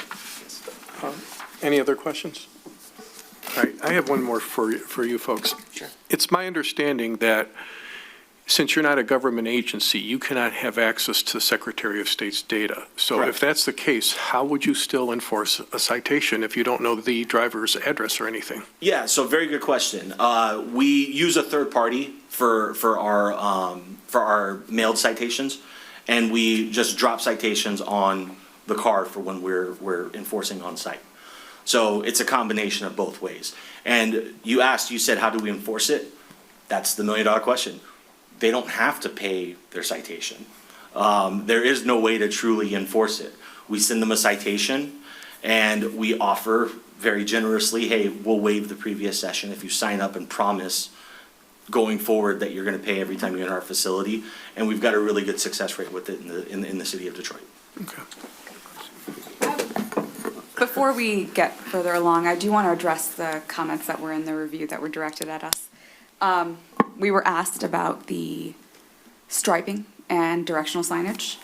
Any other questions? All right, I have one more for you folks. Sure. It's my understanding that since you're not a government agency, you cannot have access to the Secretary of State's data. So if that's the case, how would you still enforce a citation if you don't know the driver's address or anything? Yeah, so very good question. We use a third party for our mailed citations, and we just drop citations on the car for when we're enforcing on site. So it's a combination of both ways. And you said, how do we enforce it? That's the $1 million question. They don't have to pay their citation. There is no way to truly enforce it. We send them a citation and we offer very generously, hey, we'll waive the previous session if you sign up and promise going forward that you're gonna pay every time you enter our facility. And we've got a really good success rate with it in the city of Detroit. Okay. Before we get further along, I do want to address the comments that were in the review that were directed at us. We were asked about the striping and directional signage.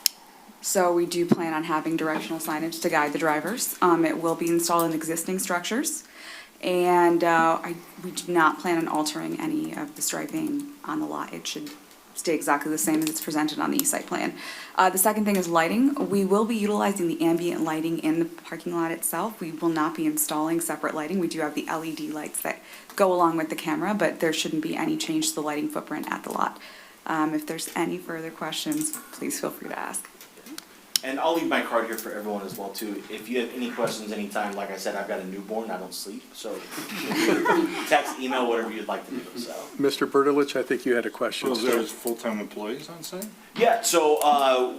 So we do plan on having directional signage to guide the drivers. It will be installed in existing structures. And we do not plan on altering any of the striping on the lot. It should stay exactly the same as it's presented on the site plan. The second thing is lighting. We will be utilizing the ambient lighting in the parking lot itself. We will not be installing separate lighting. We do have the LED lights that go along with the camera, but there shouldn't be any change to the lighting footprint at the lot. If there's any further questions, please feel free to ask. And I'll leave my card here for everyone as well too. If you have any questions anytime, like I said, I've got a newborn, I don't sleep. So text, email, whatever you'd like to do, so. Mr. Berdelich, I think you had a question. So there's full-time employees on site? Yeah, so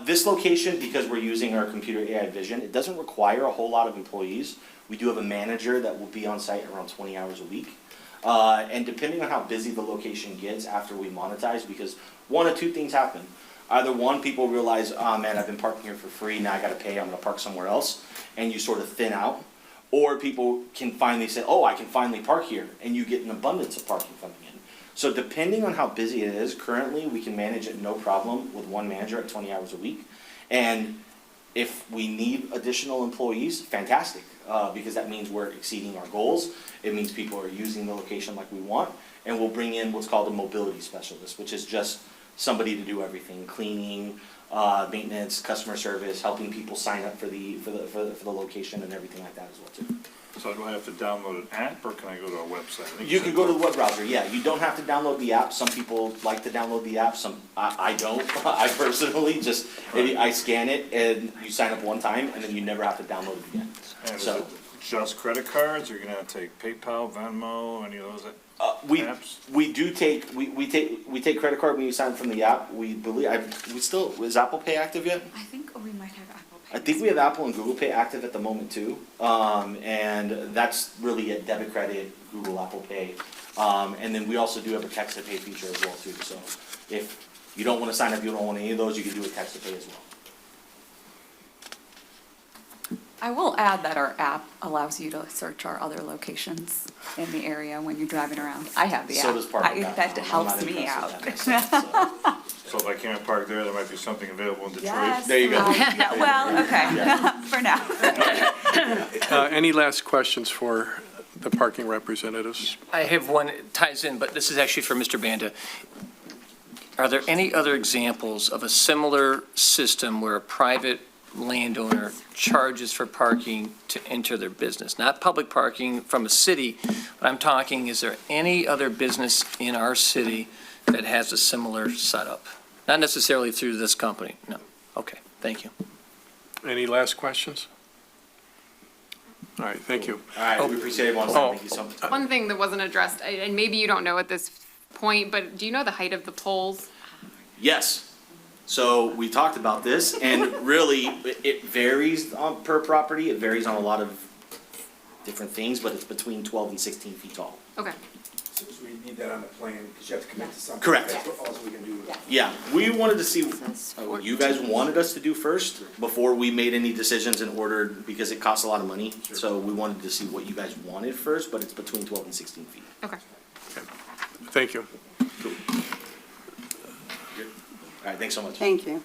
this location, because we're using our computer AI vision, it doesn't require a whole lot of employees. We do have a manager that will be on site around 20 hours a week. And depending on how busy the location gets after we monetize, because one or two things happen. Either one, people realize, oh man, I've been parking here for free, now I gotta pay, I'm gonna park somewhere else, and you sort of thin out. Or people can finally say, oh, I can finally park here, and you get an abundance of parking coming in. So depending on how busy it is, currently we can manage it no problem with one manager at 20 hours a week. And If we need additional employees, fantastic, because that means we're exceeding our goals. It means people are using the location like we want, and we'll bring in what's called a mobility specialist, which is just somebody to do everything, cleaning, maintenance, customer service, helping people sign up for the location and everything like that as well too. So do I have to download an app, or can I go to a website? I think You can go to the web browser, yeah. You don't have to download the app. Some people like to download the app, I don't. I personally just, I scan it and you sign up one time and then you never have to download it again. And is So, it just credit cards, or you're gonna have to take PayPal, Venmo, any of those apps? we do take, we take credit card when you sign up from the app. We believe, is Apple Pay active yet? I think we might have Apple Pay. I think we have Apple and Google Pay active at the moment too. And that's really a debit, credit, Google, Apple Pay. And then we also do have a text to pay feature as well too. So if you don't want to sign up, you don't want any of those, you can do a text to pay as well. I will add that our app allows you to search our other locations in the area when you're driving around. I have the app. So does Parking. That helps me out. So if I can't park there might be something available in Detroit? Yes. There you go. Well, okay, for now. Any last questions for the parking representatives? I have one, it ties in, but this is actually for Mr. Banda. Are there any other examples of a similar system where a private landowner charges for parking to enter their business? Not public parking from a city, but I'm talking, is there any other business in our city that has a similar setup? Not necessarily through this company, no. Okay, thank you. Any last questions? All right, thank you. All right, we appreciate everyone's time. Thank you so much. One thing that wasn't addressed, and maybe you don't know at this point, but do you know the height of the poles? Yes. So we talked about this, and really, it varies per property. It varies on a lot of different things, but it's between 12 and 16 feet tall. Okay. So we need that on the plan, because you have to commit to something. Correct. That's what else we can do. Yeah, we wanted to see what you guys wanted us to do first before we made any decisions in order, because it costs a lot of money. So we wanted to see what you guys wanted first, but it's between 12 and 16 feet. Okay. Thank you. Cool. All right, thanks so much. Thank you.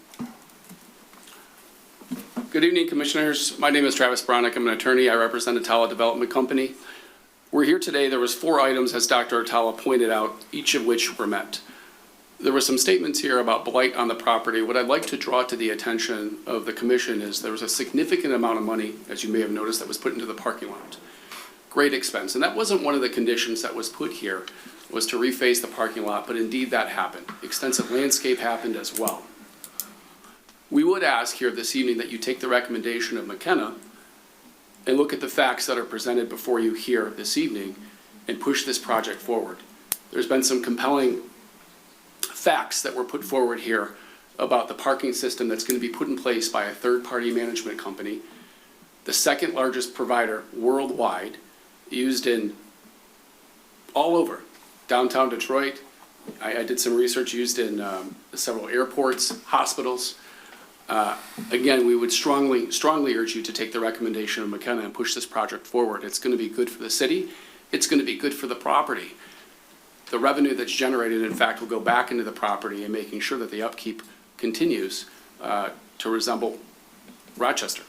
Good evening, Commissioners. My name is Travis Bronick. I'm an attorney. I represent Atala Development Company. We're here today. There was 4 items, as Dr. Atala pointed out, each of which were met. There were some statements here about blight on the property. What I'd like to draw to the attention of the Commission is there was a significant amount of money, as you may have noticed, that was put into the parking lot. Great expense. And that wasn't one of the conditions that was put here, was to reface the parking lot, but indeed that happened. Extensive landscape happened as well. We would ask here this evening that you take the recommendation of McKenna and look at the facts that are presented before you here this evening and push this project forward. There's been some compelling facts that were put forward here about the parking system that's going to be put in place by a third-party management company, the second largest provider worldwide, used in all over downtown Detroit. I did some research, used in several airports, hospitals. Again, we would strongly urge you to take the recommendation of McKenna and push this project forward. It's going to be good for the city. It's going to be good for the property. The revenue that's generated, in fact, will go back into the property and making sure that the upkeep continues to resemble Rochester.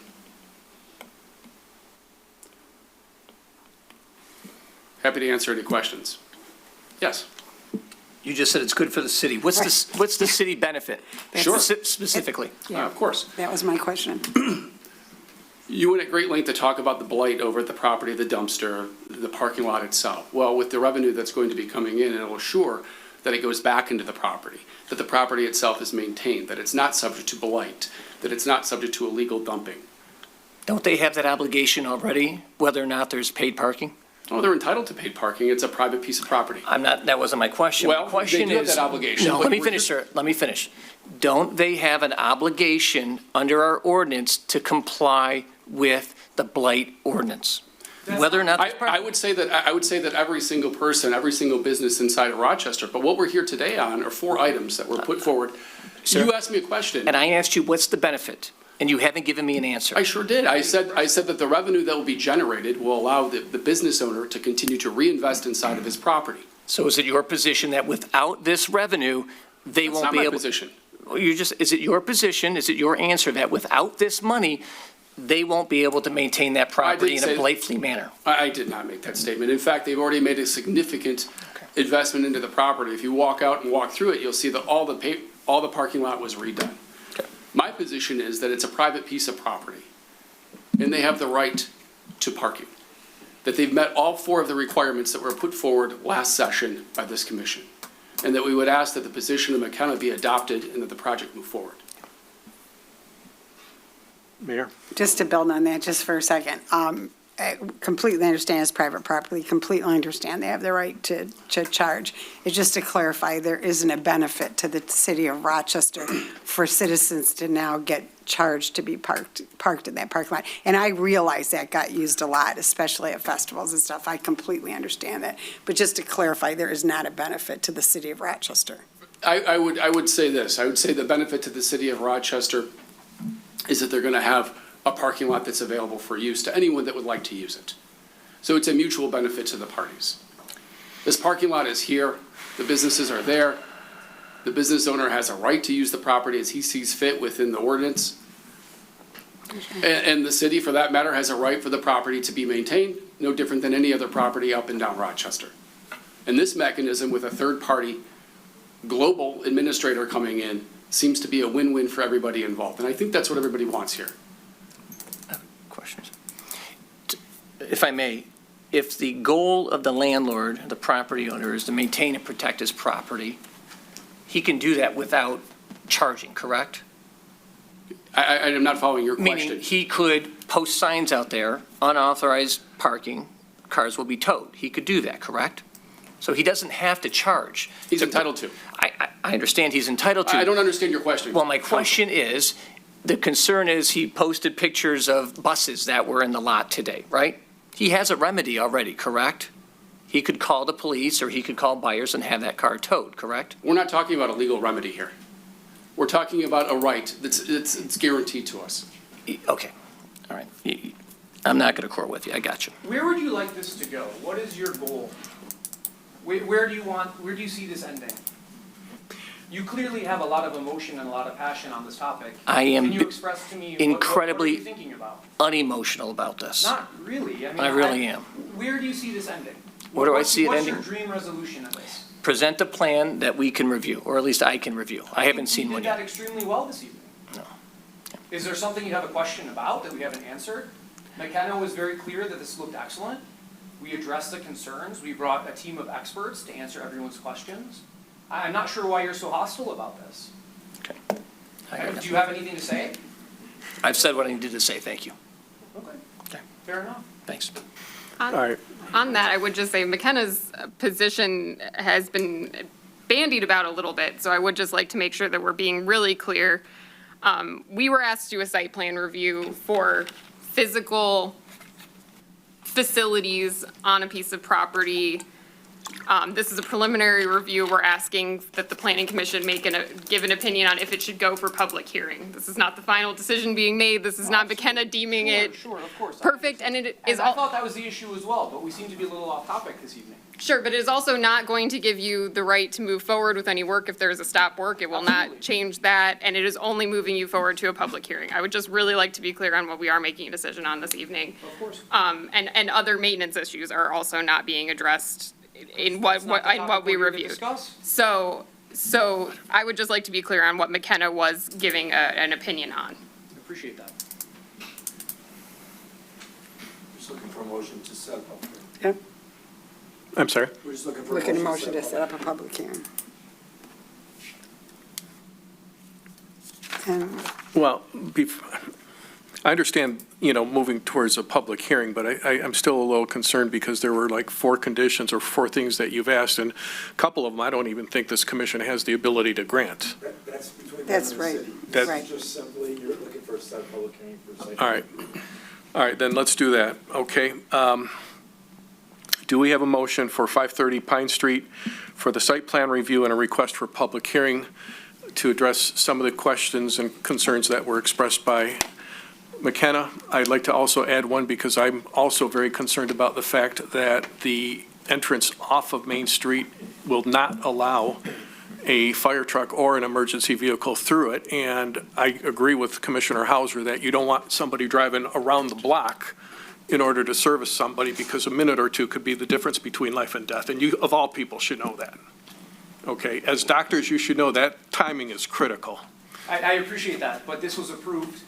Happy to answer any questions. Yes? You just said it's good for the city. What's the city benefit? Sure. Specifically. Yeah, of course. That was my question. You went at great length to talk about the blight over at the property, the dumpster, the parking lot itself. Well, with the revenue that's going to be coming in, it'll assure that it goes back into the property, that the property itself is maintained, that it's not subject to blight, that it's not subject to illegal dumping. Don't they have that obligation already, whether or not there's paid parking? Oh, they're entitled to paid parking. It's a private piece of property. That wasn't my question. Well, My question they do have is- that obligation. No, but let me we're finish, just- sir. Let me finish. Don't they have an obligation under our ordinance to comply with the blight ordinance? Whether or not there's I would say that every single person, every single business inside of Rochester, but what we're here today on are 4 items that were put forward. Sir, You asked me a question. And I asked you, what's the benefit? And you haven't given me an answer. I sure did. I said that the revenue that will be generated will allow the business owner to continue to reinvest inside of his property. So is it your position that without this revenue, they That's won't not be my able? position. is it your position, is it your answer that without this money, they won't be able to maintain that property in a blatantly manner? I did not make that statement. In fact, they've already made a significant investment into the property. If you walk out and walk through it, you'll see that all the parking lot was redone. My position is that it's a private piece of property, and they have the right to parking, that they've met all 4 of the requirements that were put forward last session by this commission, and that we would ask that the position of McKenna be adopted and that the project move forward. Mayor? Just to build on that just for a second, I completely understand it's private property, completely understand they have the right to charge. It's just to clarify, there isn't a benefit to the city of Rochester for citizens to now get charged to be parked in that parking lot. And I realize that got used a lot, especially at festivals and stuff. I completely understand that. But just to clarify, there is not a benefit to the city of Rochester. I would say this. I would say the benefit to the city of Rochester is that they're going to have a parking lot that's available for use to anyone that would like to use it. So it's a mutual benefit to the parties. This parking lot is here. The businesses are there. The business owner has a right to use the property as he sees fit within the ordinance. And the city, for that matter, has a right for the property to be maintained, no different than any other property up and down Rochester. And this mechanism with a third-party global administrator coming in seems to be a win-win for everybody involved. And I think that's what everybody wants here. Questions? If I may, if the goal of the landlord, the property owner, is to maintain and protect his property, he can do that without charging, correct? I am not following your question. Meaning he could post signs out there, unauthorized parking, cars will be towed. He could do that, correct? So he doesn't have to charge. He's entitled to. I understand he's entitled to. I don't understand your question. Well, my question is, the concern is he posted pictures of buses that were in the lot today, right? He has a remedy already, correct? He could call the police or he could call buyers and have that car towed, correct? We're not talking about a legal remedy here. We're talking about a right that's guaranteed to us. Okay, all right. I'm not going to quarrel with you, I got you. Where would you like this to go? What is your goal? Where do you see this ending? You clearly have a lot of emotion and a lot of passion on this topic. I am Can you express to me incredibly what are you thinking about? unemotional about this. Not really. I really am. Where do you see this ending? Where do I see it ending? What's your dream resolution of this? Present a plan that we can review, or at least I can review. I haven't seen one You did that yet. extremely well this evening. No. Is there something you have a question about that we haven't answered? McKenna was very clear that this looked excellent. We addressed the concerns. We brought a team of experts to answer everyone's questions. I'm not sure why you're so hostile about this. Okay. Do you have anything to say? I've said what I needed to say, thank you. Okay. Fair enough. Thanks. On that, I would just say McKenna's position has been bandied about a little bit, so I would just like to make sure that we're being really clear. We were asked to do a site plan review for physical facilities on a piece of property. This is a preliminary review. We're asking that the planning commission give an opinion on if it should go for public hearing. This is not the final decision being made. This is not McKenna deeming it Sure, of course. perfect, and it is I thought that was the issue as well, but we seem to be a little off topic this evening. Sure, but it is also not going to give you the right to move forward with any work if there is a stop work. It will not change that, and it is only moving you forward to a public hearing. I would just really like to be clear on what we are making a decision on this evening. Of course. And other maintenance issues are also not being addressed in what we reviewed. So I would just like to be clear on what McKenna was giving an opinion on. Appreciate that. Just looking for a motion to set up. Yep. I'm sorry? We're just looking for Looking at a motion to set up a public hearing. And Well, I understand, moving towards a public hearing, but I'm still a little concerned because there were like 4 conditions or 4 things that you've asked, and a couple of them I don't even think this commission has the ability to grant. That's between them That's and the right. city. That's This is just simply, you're looking for a set of public hearing for site. All right, then let's do that, okay? Do we have a motion for 530 Pine Street for the site plan review and a request for public hearing to address some of the questions and concerns that were expressed by McKenna? I'd like to also add one because I'm also very concerned about the fact that the entrance off of Main Street will not allow a fire truck or an emergency vehicle through it. And I agree with Commissioner Hauser that you don't want somebody driving around the block in order to service somebody, because a minute or two could be the difference between life and death. And you, of all people, should know that. Okay, as doctors, you should know that timing is critical. I appreciate that, but this was approved.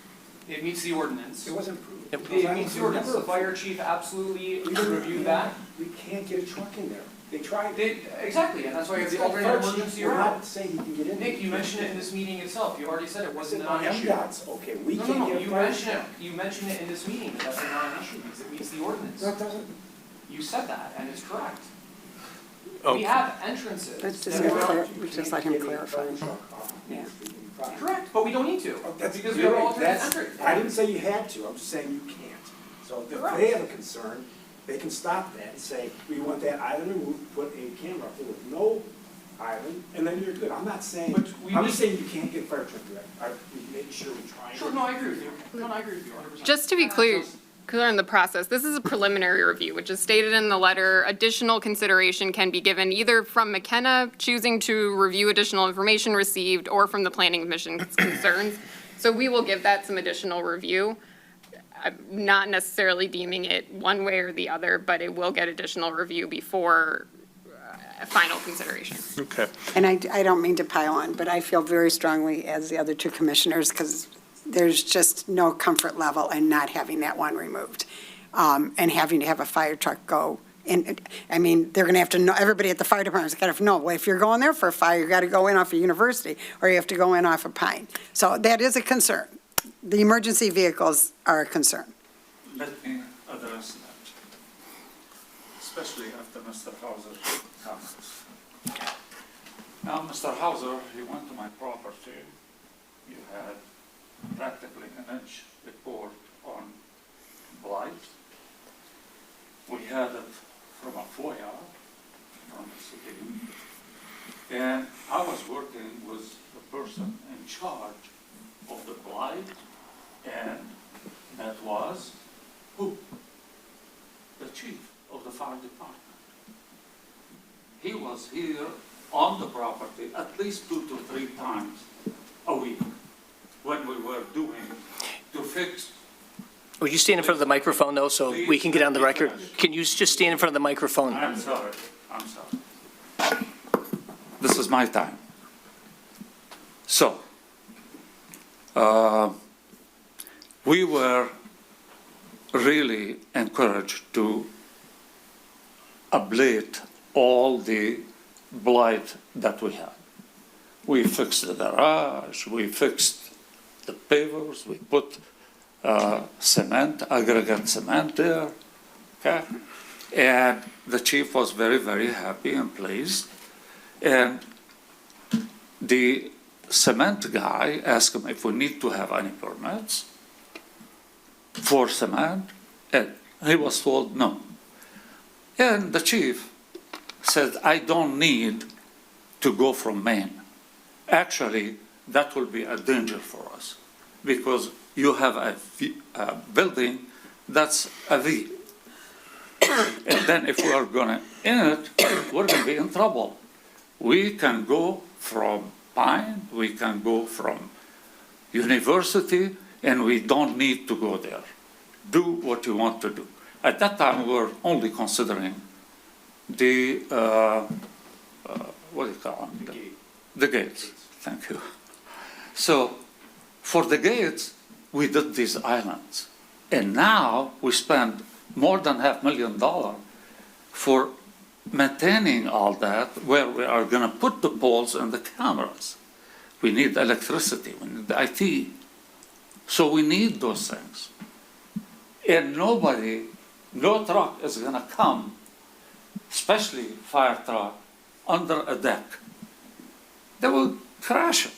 It meets the ordinance. It wasn't approved. It meets the ordinance. The fire chief absolutely reviewed that. We can't get a truck in there. They tried. Exactly, and that's why you have the alternate emergency We're route. not saying he can get in. Nick, you mentioned it in this meeting itself. You already said it wasn't a non-issue. MDOT's, okay, we No, can't no, get no, a you fire mentioned truck. it, you mentioned it in this meeting, that that's a non-issue because it meets the ordinance. No, it doesn't. You said that, and it's correct. Okay. We have entrances. Let's that just, are- just let him clarify. Yeah. Correct, but we don't need to, That's because we have alternate that's- entry. I didn't say you had to, I'm just saying you can't. So if they have a concern, they can stop that and say, we want that island removed, put a camera up there with no island, and then you're good. I'm not saying, But we I'm need- just saying you can't get fire truck direct. We make sure we try. Sure, no, I agree with you. No, I agree with you 100%. Just to be clear in the process, this is a preliminary review, which is stated in the letter. Additional consideration can be given either from McKenna choosing to review additional information received or from the planning commission's concerns. So we will give that some additional review. I'm not necessarily deeming it one way or the other, but it will get additional review before final consideration. Okay. And I don't mean to pile on, but I feel very strongly as the other two commissioners, because there's just no comfort level in not having that one removed, and having to have a fire truck go. And, I mean, they're going to have to know, everybody at the fire department's got to know, well, if you're going there for a fire, you got to go in off of University, or you have to go in off of Pine. So that is a concern. The emergency vehicles are a concern. Let me address that, especially after Mr. Hauser comments. Now, Mr. Hauser, he went to my property. You had practically an inch report on blight. We had it from a FOIA from the city. And I was working with the person in charge of the blight, and that was who? The chief of the fire department. He was here on the property at least 2 to 3 times a week when we were doing to fix. Would you stand in front of the microphone, though, so we can get on the record? Can you just stand in front of the microphone? I'm sorry. This is my time. So, we were really encouraged to ablate all the blight that we had. We fixed the garage, we fixed the pavers, we put cement, aggregate cement there, okay? And the chief was very, very happy and pleased. And the cement guy asked him if we need to have any permits for cement, and he was told no. And the chief said, I don't need to go from Maine. Actually, that will be a danger for us because you have a building that's a V. And then if we are going to in it, we're going to be in trouble. We can go from Pine, we can go from University, and we don't need to go there. Do what you want to do. At that time, we were only considering the, what do you call them? The gates. Thank you. So for the gates, we did these islands. And now we spend more than $500,000 for maintaining all that, where we are going to put the poles and the cameras. We need electricity, we need IT. So we need those things. And nobody, no truck is going to come, especially fire truck, under a deck. They will crash it.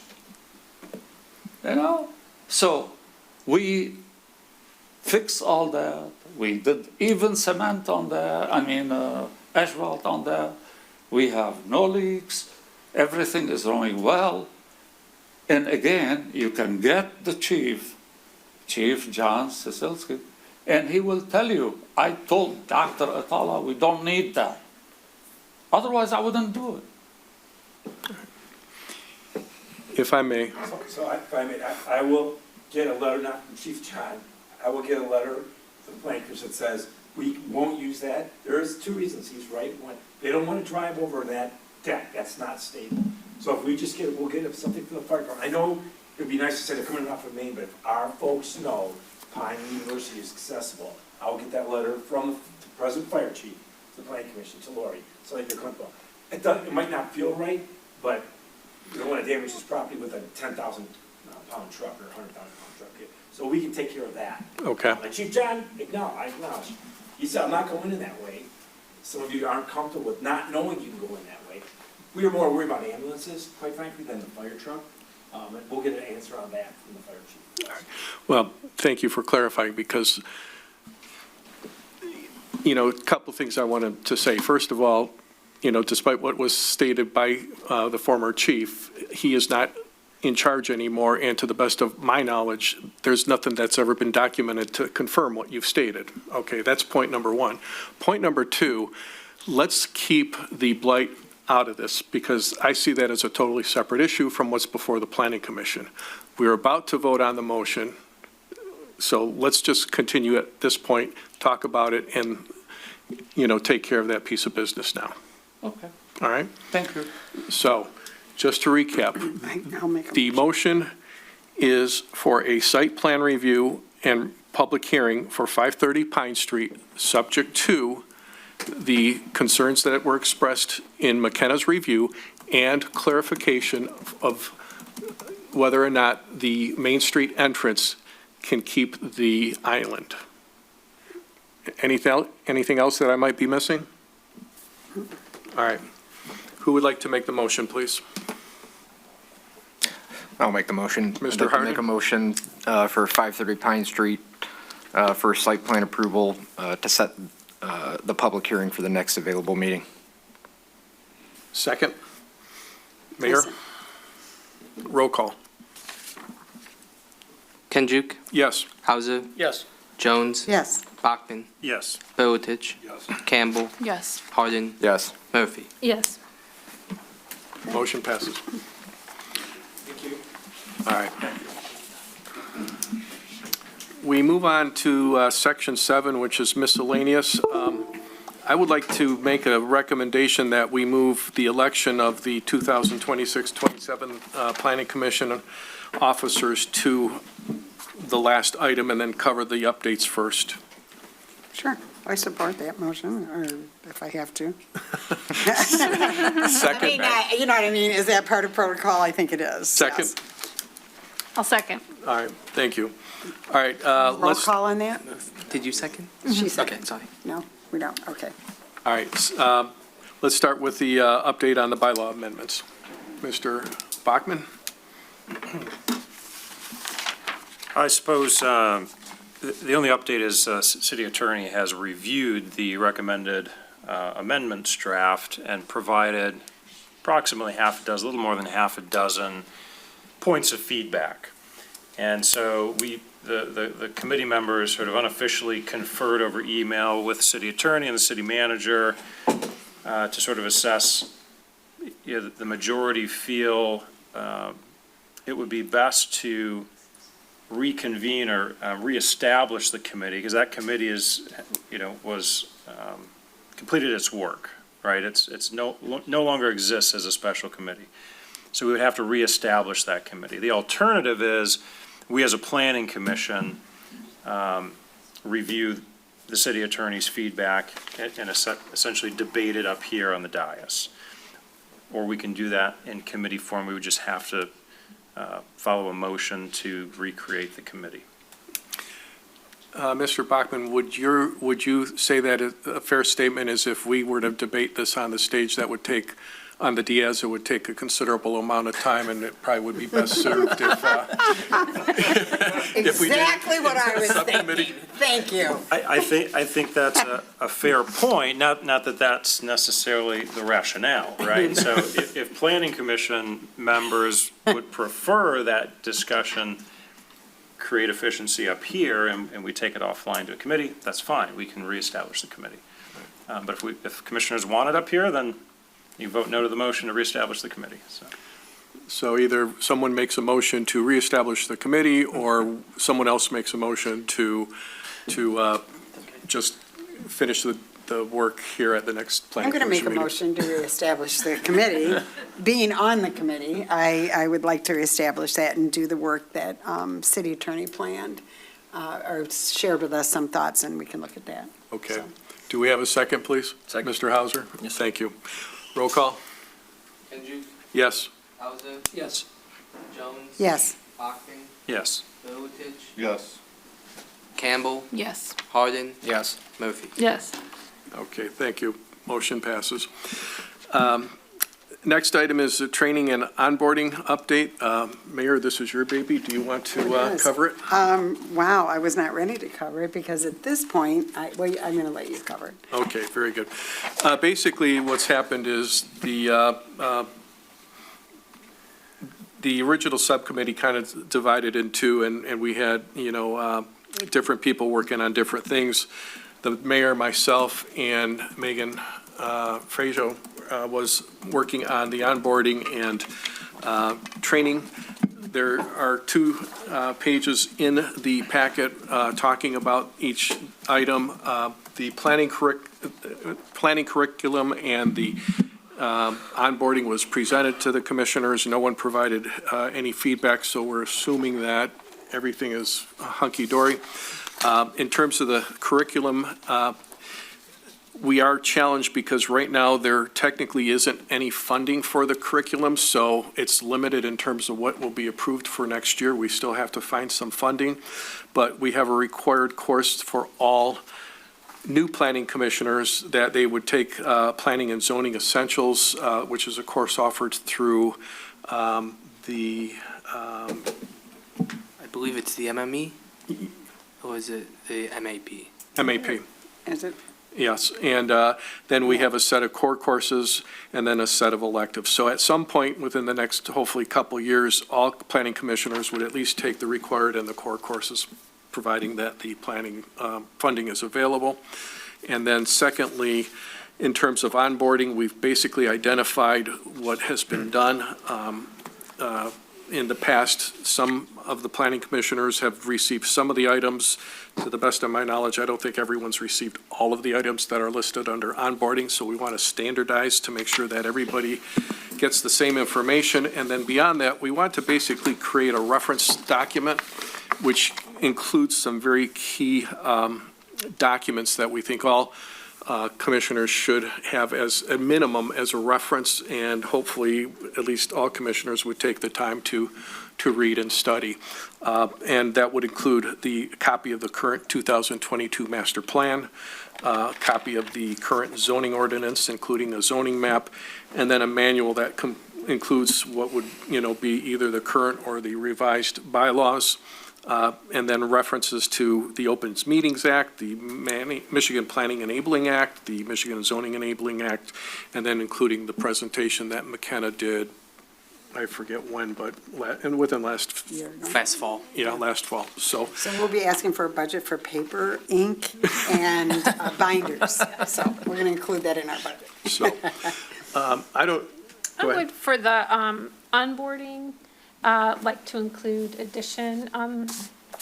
You know? So we fixed all that. We did even cement on there, asphalt on there. We have no leaks. Everything is running well. And again, you can get the chief, Chief John Sisilski, and he will tell you, I told Dr. Atala we don't need that. Otherwise, I wouldn't do it. If I may, If I may, I will get a letter, not from Chief John, I will get a letter from the Planning Commission that says, we won't use that. There's two reasons, he's right. One, they don't want to drive over that deck, that's not stable. So if we just we'll get something from the fire department. I know it'd be nice to say they're coming off of Maine, but if our folks know Pine University is accessible, I'll get that letter from the present fire chief, to the Planning Commission, to Lori, so that they're comfortable. It might not feel right, but you don't want to damage his property with a 10,000 pound truck or a 100,000 pound truck. So we can take care of that. okay. And Chief John, I acknowledge, he said, I'm not going in that way. Some of you aren't comfortable with not knowing you can go in that way. We are more worried about ambulances, quite frankly, than the fire truck. And we'll get an answer on that from the fire chief. Well, thank you for clarifying, because, a couple of things I wanted to say. First of all, despite what was stated by the former chief, he is not in charge anymore, and to the best of my knowledge, there's nothing that's ever been documented to confirm what you've stated. Okay, that's point number one. Point number two, let's keep the blight out of this, because I see that as a totally separate issue from what's before the Planning Commission. We're about to vote on the motion, so let's just continue at this point, talk about it, and, take care of that piece of business now. Okay, All right? thank you. So, just to recap, I'll make a the motion is for a site plan review and public hearing for 530 Pine Street, subject to the concerns that were expressed in McKenna's review and clarification of whether or not the Main Street entrance can keep the island. Anything else that I might be missing? All right. Who would like to make the motion, please? I'll make the motion. Mr. I'd like to Harding? make a motion for 530 Pine Street for site plan approval to set the public hearing for the next available meeting. Second? Mayor? Roll call. Kenjuk, Yes. Hauser, Yes. Jones, Yes. Bachman, Yes. Miletich, Campbell, Yes. Hardin, Yes. Murphy. Yes. Motion passes. Thank you. All right. We move on to Section 7, which is miscellaneous. I would like to make a recommendation that we move the election of the 2026-27 Planning Commission officers to the last item and then cover the updates first. Sure, I support that motion, or if I have to. Second? You know what I mean, is that part of protocol? I think it is. Second? Yes. I'll second. All right, thank you. All right, Roll let's, call on that? Did you second? She seconded. Okay, sorry. No, we don't, okay. all right, let's start with the update on the bylaw amendments. Mr. Bachman? I suppose the only update is city attorney has reviewed the recommended amendments draft and provided approximately half a dozen, a little more than half a dozen points of feedback. And so the committee members sort of unofficially conferred over email with the city attorney and the city manager to sort of assess, the majority feel it would be best to reconvene or reestablish the committee, because that committee is, was completed its work, right? It's no longer exists as a special committee. So we would have to reestablish that committee. The alternative is we as a planning commission review the city attorney's feedback and essentially debate it up here on the dais. Or we can do that in committee form. We would just have to follow a motion to recreate the committee. Mr. Bachman, would you say that a fair statement is if we were to debate this on the stage, that would take, on the Diaz, it would take a considerable amount of time, and it probably would be best served if we did Exactly what I was subcommittee. thinking. Thank you. I think that's a fair point, not that that's necessarily the rationale, right? So if planning commission members would prefer that discussion create efficiency up here and we take it offline to a committee, that's fine, we can reestablish the committee. But if commissioners want it up here, then you vote no to the motion to reestablish the committee, so. So either someone makes a motion to reestablish the committee, or someone else makes a motion to just finish the work here at the next I'm planning going to make commission a meeting. motion to reestablish the committee. Being on the committee, I would like to reestablish that and do the work that city attorney planned, or shared with us some thoughts, and we can look at that. Okay. Do we have a second, please? Second. Mr. Hauser? Yes. Thank you. Roll call? Andrews, Yes. Hauser, Yes. Jones. Yes. Bachman, Yes. Milovich, Yes. Campbell. Yes. Hardin, Yes. Murphy. Yes. Okay, thank you. Motion passes. Next item is the training and onboarding update. Mayor, this is your baby. Do you want to Yes. cover it? Wow, I was not ready to cover it because at this point, I'm going to let you cover it. Okay, very good. Basically, what's happened is the original subcommittee kind of divided in two, and we had, different people working on different things. The mayor, myself, and Megan Frazier was working on the onboarding and training. There are 2 pages in the packet talking about each item. The planning curriculum and the onboarding was presented to the commissioners. No one provided any feedback, so we're assuming that everything is hunky-dory. In terms of the curriculum, we are challenged because right now there technically isn't any funding for the curriculum, so it's limited in terms of what will be approved for next year. We still have to find some funding, but we have a required course for all new planning commissioners that they would take Planning and Zoning Essentials, which is a course offered through I believe it's the MME, or is it the MAP? MAP. Is it? Yes, and then we have a set of core courses and then a set of electives. So at some point within the next, hopefully, couple years, all planning commissioners would at least take the required and the core courses, providing that the planning funding is available. And then secondly, in terms of onboarding, we've basically identified what has been done. In the past, some of the planning commissioners have received some of the items. To the best of my knowledge, I don't think everyone's received all of the items that are listed under onboarding, so we want to standardize to make sure that everybody gets the same information. And then beyond that, we want to basically create a reference document, which includes some very key documents that we think all commissioners should have as a minimum as a reference, and hopefully at least all commissioners would take the time to read and study. And that would include the copy of the current 2022 master plan, copy of the current zoning ordinance, including a zoning map, and then a manual that includes what would, be either the current or the revised bylaws. And then references to the Open Meetings Act, the Michigan Planning Enabling Act, the Michigan Zoning Enabling Act, and then including the presentation that McKenna did, I forget when, but within last fall. Yeah, last fall. So we'll be asking for a budget for paper, ink, and binders. So we're going to include that in our budget. So I don't. Go I ahead. would, for the onboarding, like to include addition on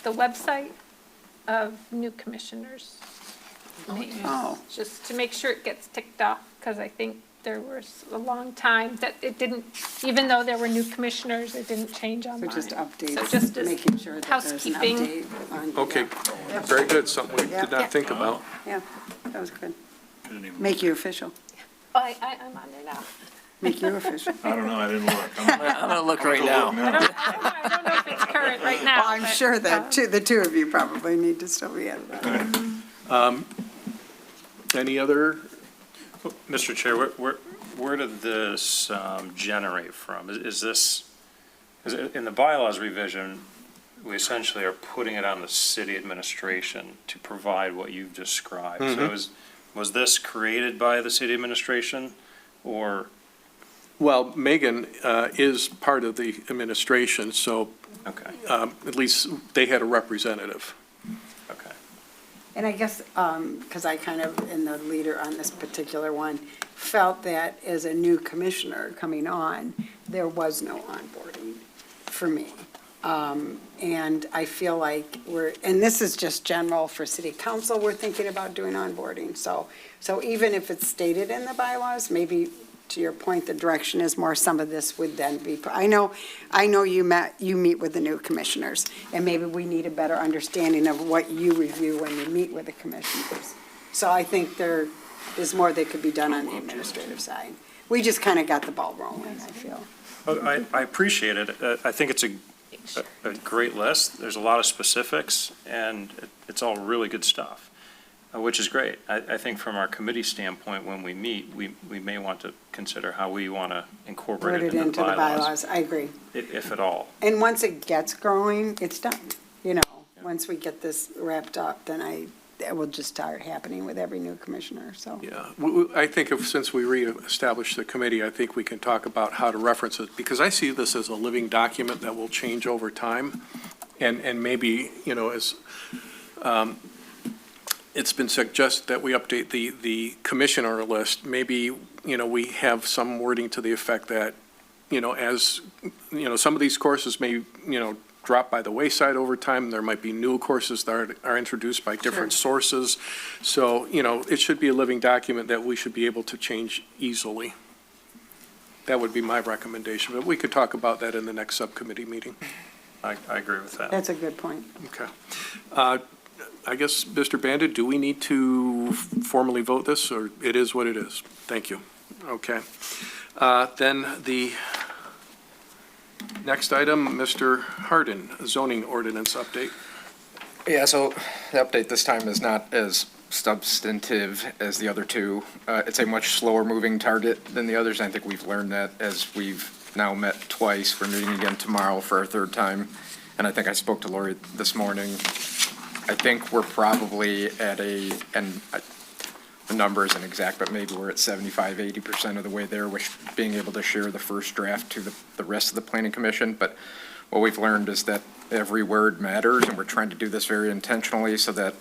the website of new commissioners' names. Oh. Just to make sure it gets ticked off, because I think there was a long time that it didn't, even though there were new commissioners, it didn't change online. So just updates, So just as making sure that there's an housekeeping. update on. Okay, very good. Something we did not think about. Yeah, that was good. Make you official. Oh, I'm on there now. Make you official. I don't know, I didn't look. I'm gonna look right now. I don't know if it's current right now. Well, I'm but, sure that the two of you probably need to still be at that. Any other? Mr. Chair, where did this generate from? Is this, in the bylaws revision, we essentially are putting it on the city administration to provide what you've described. So was this created by the city administration, or? Well, Megan is part of the administration, so Okay. at least they had a representative. Okay. And I guess, because I kind of, in the leader on this particular one, felt that as a new commissioner coming on, there was no onboarding for me. And I feel like and this is just general for city council, we're thinking about doing onboarding. So even if it's stated in the bylaws, maybe to your point, the direction is more, some of this would then be, I know you meet with the new commissioners, and maybe we need a better understanding of what you review when you meet with the commissioners. So I think there is more that could be done on the administrative side. We just kind of got the ball rolling, I feel. I appreciate it. I think it's a great list. There's a lot of specifics, and it's all really good stuff, which is great. I think from our committee standpoint, when we meet, we may want to consider how we want to incorporate it into the bylaws. I agree. If at all. And once it gets growing, it's done. Once we get this wrapped up, then it will just start happening with every new commissioner, so. Yeah, I think since we reestablished the committee, I think we can talk about how to reference it, because I see this as a living document that will change over time. And maybe, as it's been suggested that we update the commissioner list, maybe, we have some wording to the effect that, as, some of these courses may, drop by the wayside over time. There might be new courses that are introduced by different sources. So, it should be a living document that we should be able to change easily. That would be my recommendation, but we could talk about that in the next subcommittee meeting. I agree with that. That's a good point. Okay. I guess, Mr. Bandit, do we need to formally vote this, or it is what it is? Thank you. Okay. Then the next item, Mr. Hardin, zoning ordinance update. Yeah, so the update this time is not as substantive as the other two. It's a much slower moving target than the others. I think we've learned that as we've now met twice. We're meeting again tomorrow for our third time. And I think I spoke to Lori this morning. I think we're probably at the number isn't exact, but maybe we're at 75, 80% of the way there, with being able to share the first draft to the rest of the planning commission. But what we've learned is that every word matters, and we're trying to do this very intentionally so that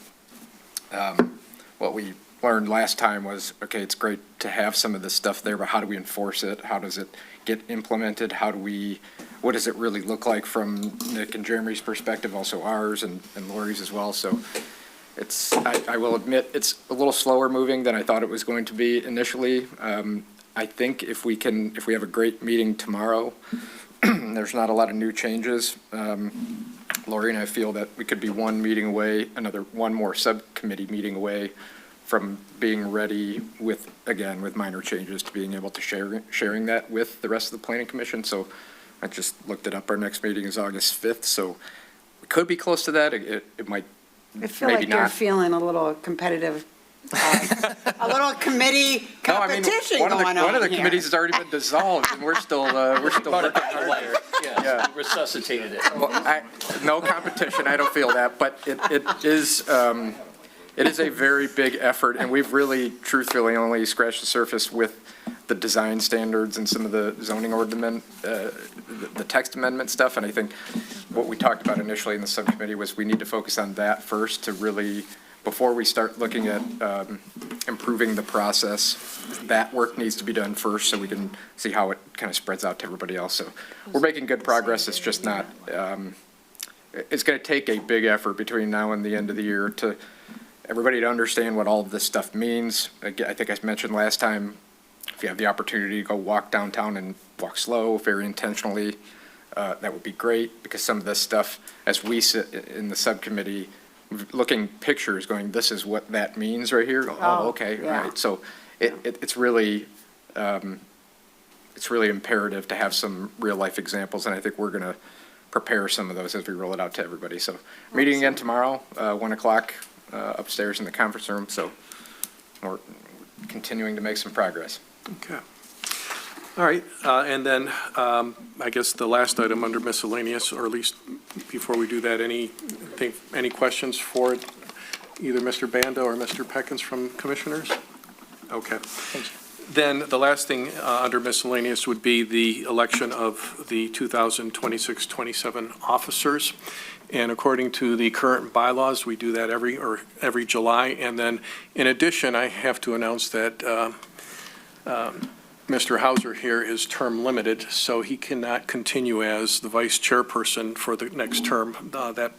what we learned last time was, okay, it's great to have some of this stuff there, but how do we enforce it? How does it get implemented? What does it really look like from Nick and Jeremy's perspective, also ours and Lori's as well? So I will admit, it's a little slower moving than I thought it was going to be initially. I think if we have a great meeting tomorrow, there's not a lot of new changes. Lori and I feel that we could be one meeting away, one more subcommittee meeting away from being ready with minor changes to being able to sharing that with the rest of the planning commission. So I just looked it up. Our next meeting is August 5th. So we could be close to that. It might. I feel like you're feeling a little competitive, a little committee competition going on here. One of the committees has already been dissolved, and we're still working hard there. Yeah, we resuscitated it. Well, no competition, I don't feel that, but it is a very big effort, and we've really truthfully only scratched the surface with the design standards and some of the zoning ordinance, the text amendment stuff. And I think what we talked about initially in the subcommittee was we need to focus on that first to really, before we start looking at improving the process, that work needs to be done first so we can see how it kind of spreads out to everybody else. So we're making good progress. It's just not, it's going to take a big effort between now and the end of the year to everybody to understand what all of this stuff means. I think I mentioned last time, if you have the opportunity to go walk downtown and walk slow, very intentionally, that would be great, because some of this stuff, as we sit in the subcommittee, looking pictures going, this is what that means right here. Oh, okay, yeah. right. So it's really imperative to have some real life examples, and I think we're going to prepare some of those as we roll it out to everybody. So meeting again tomorrow, 1 o'clock upstairs in the conference room. So we're continuing to make some progress. Okay. All right, and then I guess the last item under miscellaneous, or at least before we do that, any questions for either Mr. Banda or Mr. Peckins from commissioners? Okay. Then the last thing under miscellaneous would be the election of the 2026-27 officers. And according to the current bylaws, we do that every July. And then, in addition, I have to announce that Mr. Hauser here is term limited, so he cannot continue as the vice chairperson for the next term. That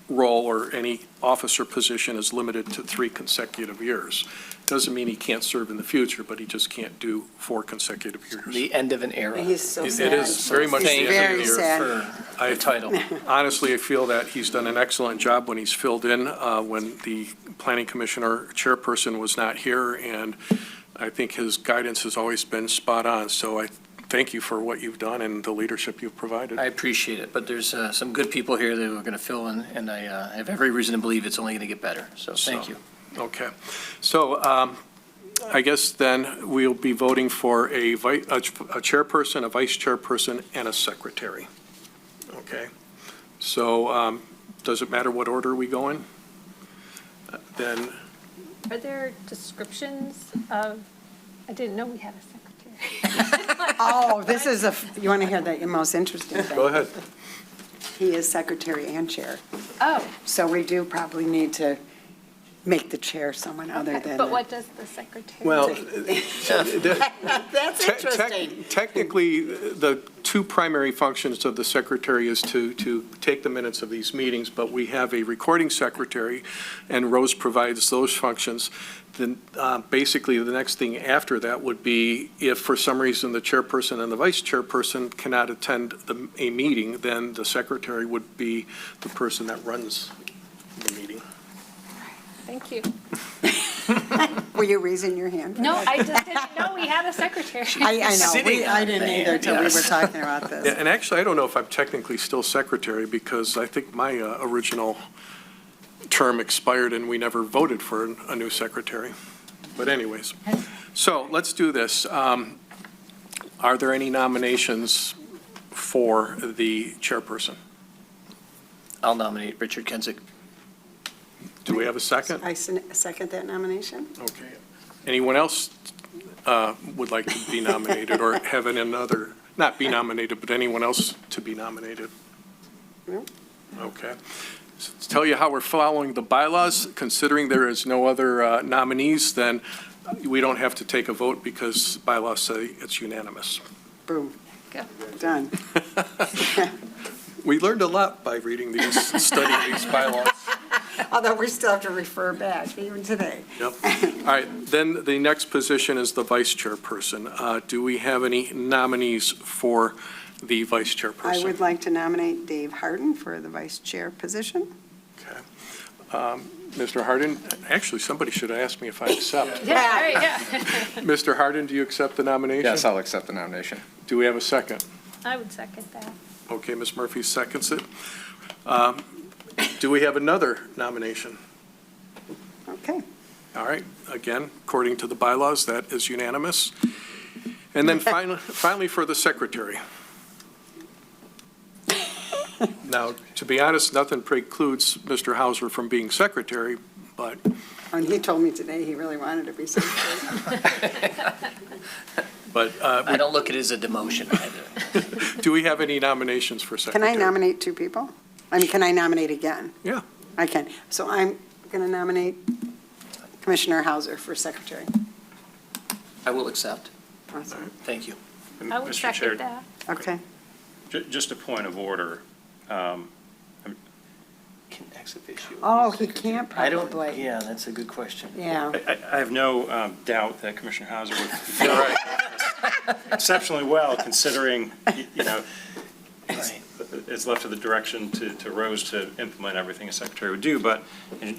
role or any officer position is limited to 3 consecutive years. Doesn't mean he can't serve in the future, but he just can't do 4 consecutive years. The end of an era. He's so It sad. is very much the Thank end of you the year. for the title. Honestly, I feel that he's done an excellent job when he's filled in, when the planning commissioner chairperson was not here, and I think his guidance has always been spot on. So I thank you for what you've done and the leadership you've provided. I appreciate it, but there's some good people here that are going to fill in, and I have every reason to believe it's only going to get better. So thank you. Okay. So I guess then we'll be voting for a chairperson, a vice chairperson, and a secretary. Okay. So does it matter what order we go in? Then, Are there descriptions of, I didn't know we had a secretary. Oh, this is you want to hear the most interesting thing? go ahead. He is secretary and chair. Oh, So we do probably need to make the chair someone other okay. than. But what does the secretary Well, do? That's interesting. Technically, the 2 primary functions of the secretary is to take the minutes of these meetings, but we have a recording secretary, and Rose provides those functions. Then basically, the next thing after that would be if for some reason the chairperson and the vice chairperson cannot attend a meeting, then the secretary would be the person that runs the meeting. Thank you. Were you raising your hand? No, I just didn't know we had a secretary. I know, Sitting I didn't either till we were talking about Yeah, this. and actually, I don't know if I'm technically still secretary, because I think my original term expired and we never voted for a new secretary. But anyways, so let's do this. Are there any nominations for the chairperson? I'll nominate Richard Kensick. Do we have a second? I second that nomination. Okay. Anyone else would like to be nominated or have another, not be nominated, but anyone else to be nominated? No. Okay. So to tell you how we're following the bylaws, considering there is no other nominees, then we don't have to take a vote because bylaws say it's unanimous. Boom. Go. Done. We learned a lot by reading these, studying these bylaws. Although we still have to refer back, even today. Yep. All right, then the next position is the vice chairperson. Do we have any nominees for the vice chairperson? I would like to nominate Dave Harden for the vice chair position. Okay. Mr. Harden, actually, somebody should have asked me if I accept. Yeah, all right, yeah. Mr. Harden, do you accept the nomination? Yes, I'll accept the nomination. Do we have a second? I would second that. Okay, Ms. Murphy seconds it. Do we have another nomination? Okay. All right, again, according to the bylaws, that is unanimous. And then finally for the secretary. Now, to be honest, nothing precludes Mr. Hauser from being secretary, but. And he told me today he really wanted to be secretary. But I don't look at it as a demotion either. do we have any nominations for Can secretary? I nominate 2 people? I mean, can I nominate again? Yeah. I can. So I'm going to nominate Commissioner Hauser for secretary. I will accept. Awesome. Thank you. I would Mr. Chair, second that. Okay. Just a point of order. Can ex officio. Oh, he can't I don't, probably. yeah, that's a good question. Yeah. I have no doubt that Commissioner Hauser would feel exceptionally well, considering, you know, it's left to the direction to Rose to implement everything a secretary would do, but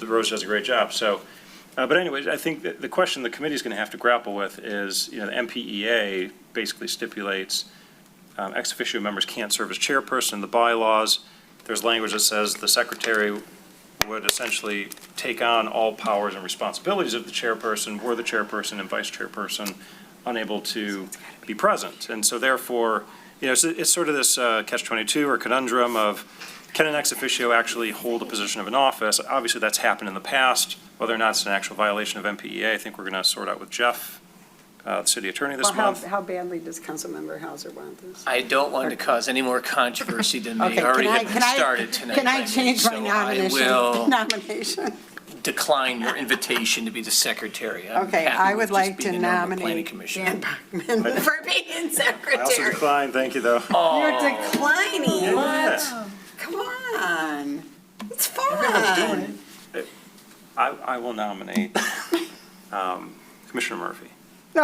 Rose does a great job. So, but anyways, I think that the question the committee is going to have to grapple with is, you know, the MPEA basically stipulates ex officio members can't serve as chairperson in the bylaws. There's language that says the secretary would essentially take on all powers and responsibilities of the chairperson, were the chairperson and vice chairperson unable to be present. And so therefore, you know, it's sort of this catch-22 or conundrum of, can an ex officio actually hold a position of an office? Obviously, that's happened in the past. Whether or not it's an actual violation of MPEA, I think we're going to sort out with Jeff the city attorney this Well, month. how badly does Councilmember Hauser want this? I don't want to cause any more controversy than may Okay, already can I- have been can I- started tonight. Can I by me. change my So nomination? I will Nomination. decline your invitation to be the secretary. I'm Okay, happy I with would just like being to a normal planning nominate commission. Dan Bachman for being secretary. I also decline, thank you, though. You're declining. Yeah. Come on. It's Everyone's fun. doing it. I will nominate Commissioner Murphy. No.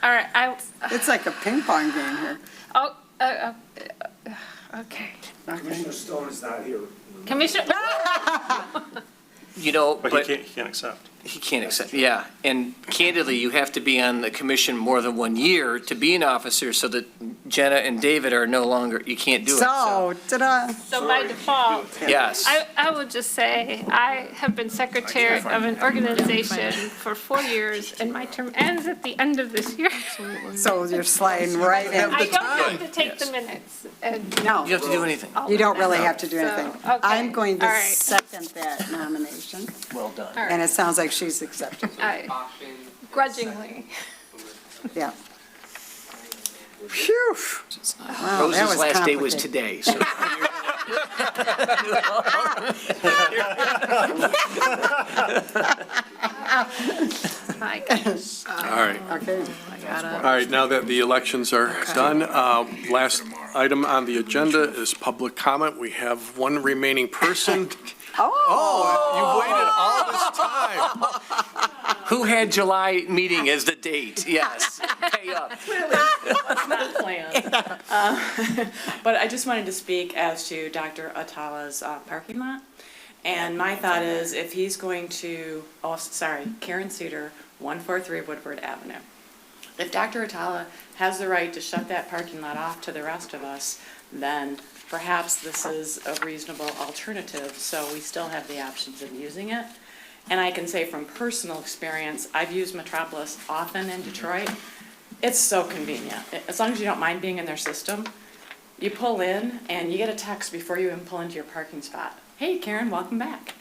All right, It's like a ping pong game here. okay. Commissioner Stone is not here. Commissioner, You know, But he can't accept. He can't accept, yeah. And candidly, you have to be on the commission more than 1 year to be an officer, so that Jenna and David are no longer, you can't do it. So, ta-da. so by default, Yes. I will just say, I have been secretary of an organization for 4 years, and my term ends at the end of this year. So you're sliding right in. I don't have to take the minutes. And No. You don't have to do anything. You don't really have to do So, anything. okay, I'm going to all right. second that nomination, Well done. All right. and it sounds like she's accepted. Grudgingly. Yeah. Phew. Wow, that Rose's last day was complicated. today, so. My goodness. All right. Okay. All right, now that the elections are done, last item on the agenda is public comment. We have one remaining person. Oh, you waited all this time. Who had July meeting as the date? Yes, pay up. But I just wanted to speak as to Dr. Atala's parking lot. And my thought is, if he's going to, Karen Cedar, 143 Woodward Avenue. If Dr. Atala has the right to shut that parking lot off to the rest of us, then perhaps this is a reasonable alternative, so we still have the options of using it. And I can say from personal experience, I've used Metropolis often in Detroit. It's so convenient. As long as you don't mind being in their system, you pull in and you get a text before you even pull into your parking spot. Hey, Karen, welcome back.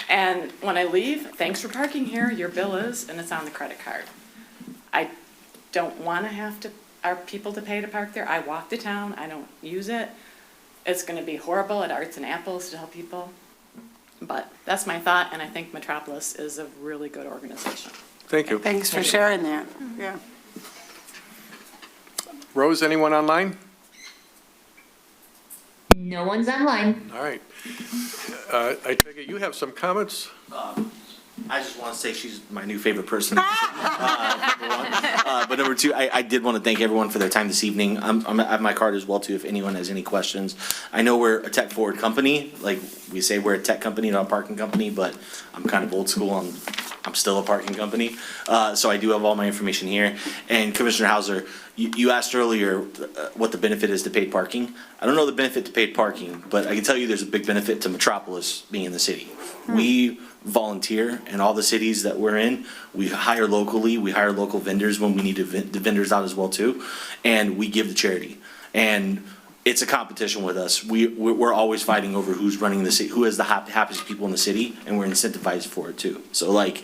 And when I leave, thanks for parking here, your bill is, and it's on the credit card. I don't want to have our people to pay to park there. I walk to town, I don't use it. It's going to be horrible at Arts and Apples to tell people. But that's my thought, and I think Metropolis is a really good organization. Thank you. Thanks for sharing that. Yeah. Rose, anyone online? No one's online. All right. I take it you have some comments? I just want to say she's my new favorite person. Number one. But number two, I did want to thank everyone for their time this evening. I have my card as well too, if anyone has any questions. I know we're a tech forward company, like we say we're a tech company, not a parking company, but I'm kind of old school. I'm still a parking company. So I do have all my information here. And Commissioner Hauser, you asked earlier what the benefit is to paid parking. I don't know the benefit to paid parking, but I can tell you there's a big benefit to Metropolis being in the city. We volunteer in all the cities that we're in. We hire locally. We hire local vendors when we need the vendors out as well too. And we give to charity. And it's a competition with us. We're always fighting over who's running the city, who has the happiest people in the city, and we're incentivized for it too. So like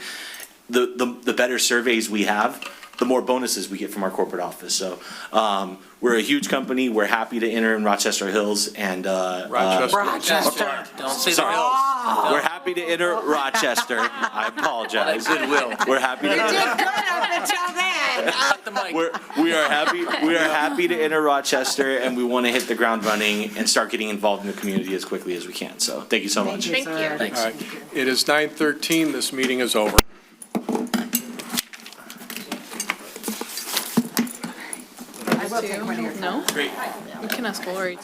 the better surveys we have, the more bonuses we get from our corporate office. So we're a huge company. We're happy to enter in Rochester Hills and Rochester. Don't say the Sorry. Hills. We're happy to enter Rochester. I apologize. Goodwill. We're happy to You did good up until then. Cut the mic. we are happy to enter Rochester, and we want to hit the ground running and start getting involved in the community as quickly as we can. So thank you so much. Thank you. Thanks. All right. It is 9:13. This meeting is over. I will take one of your No? Great. You can ask Lori.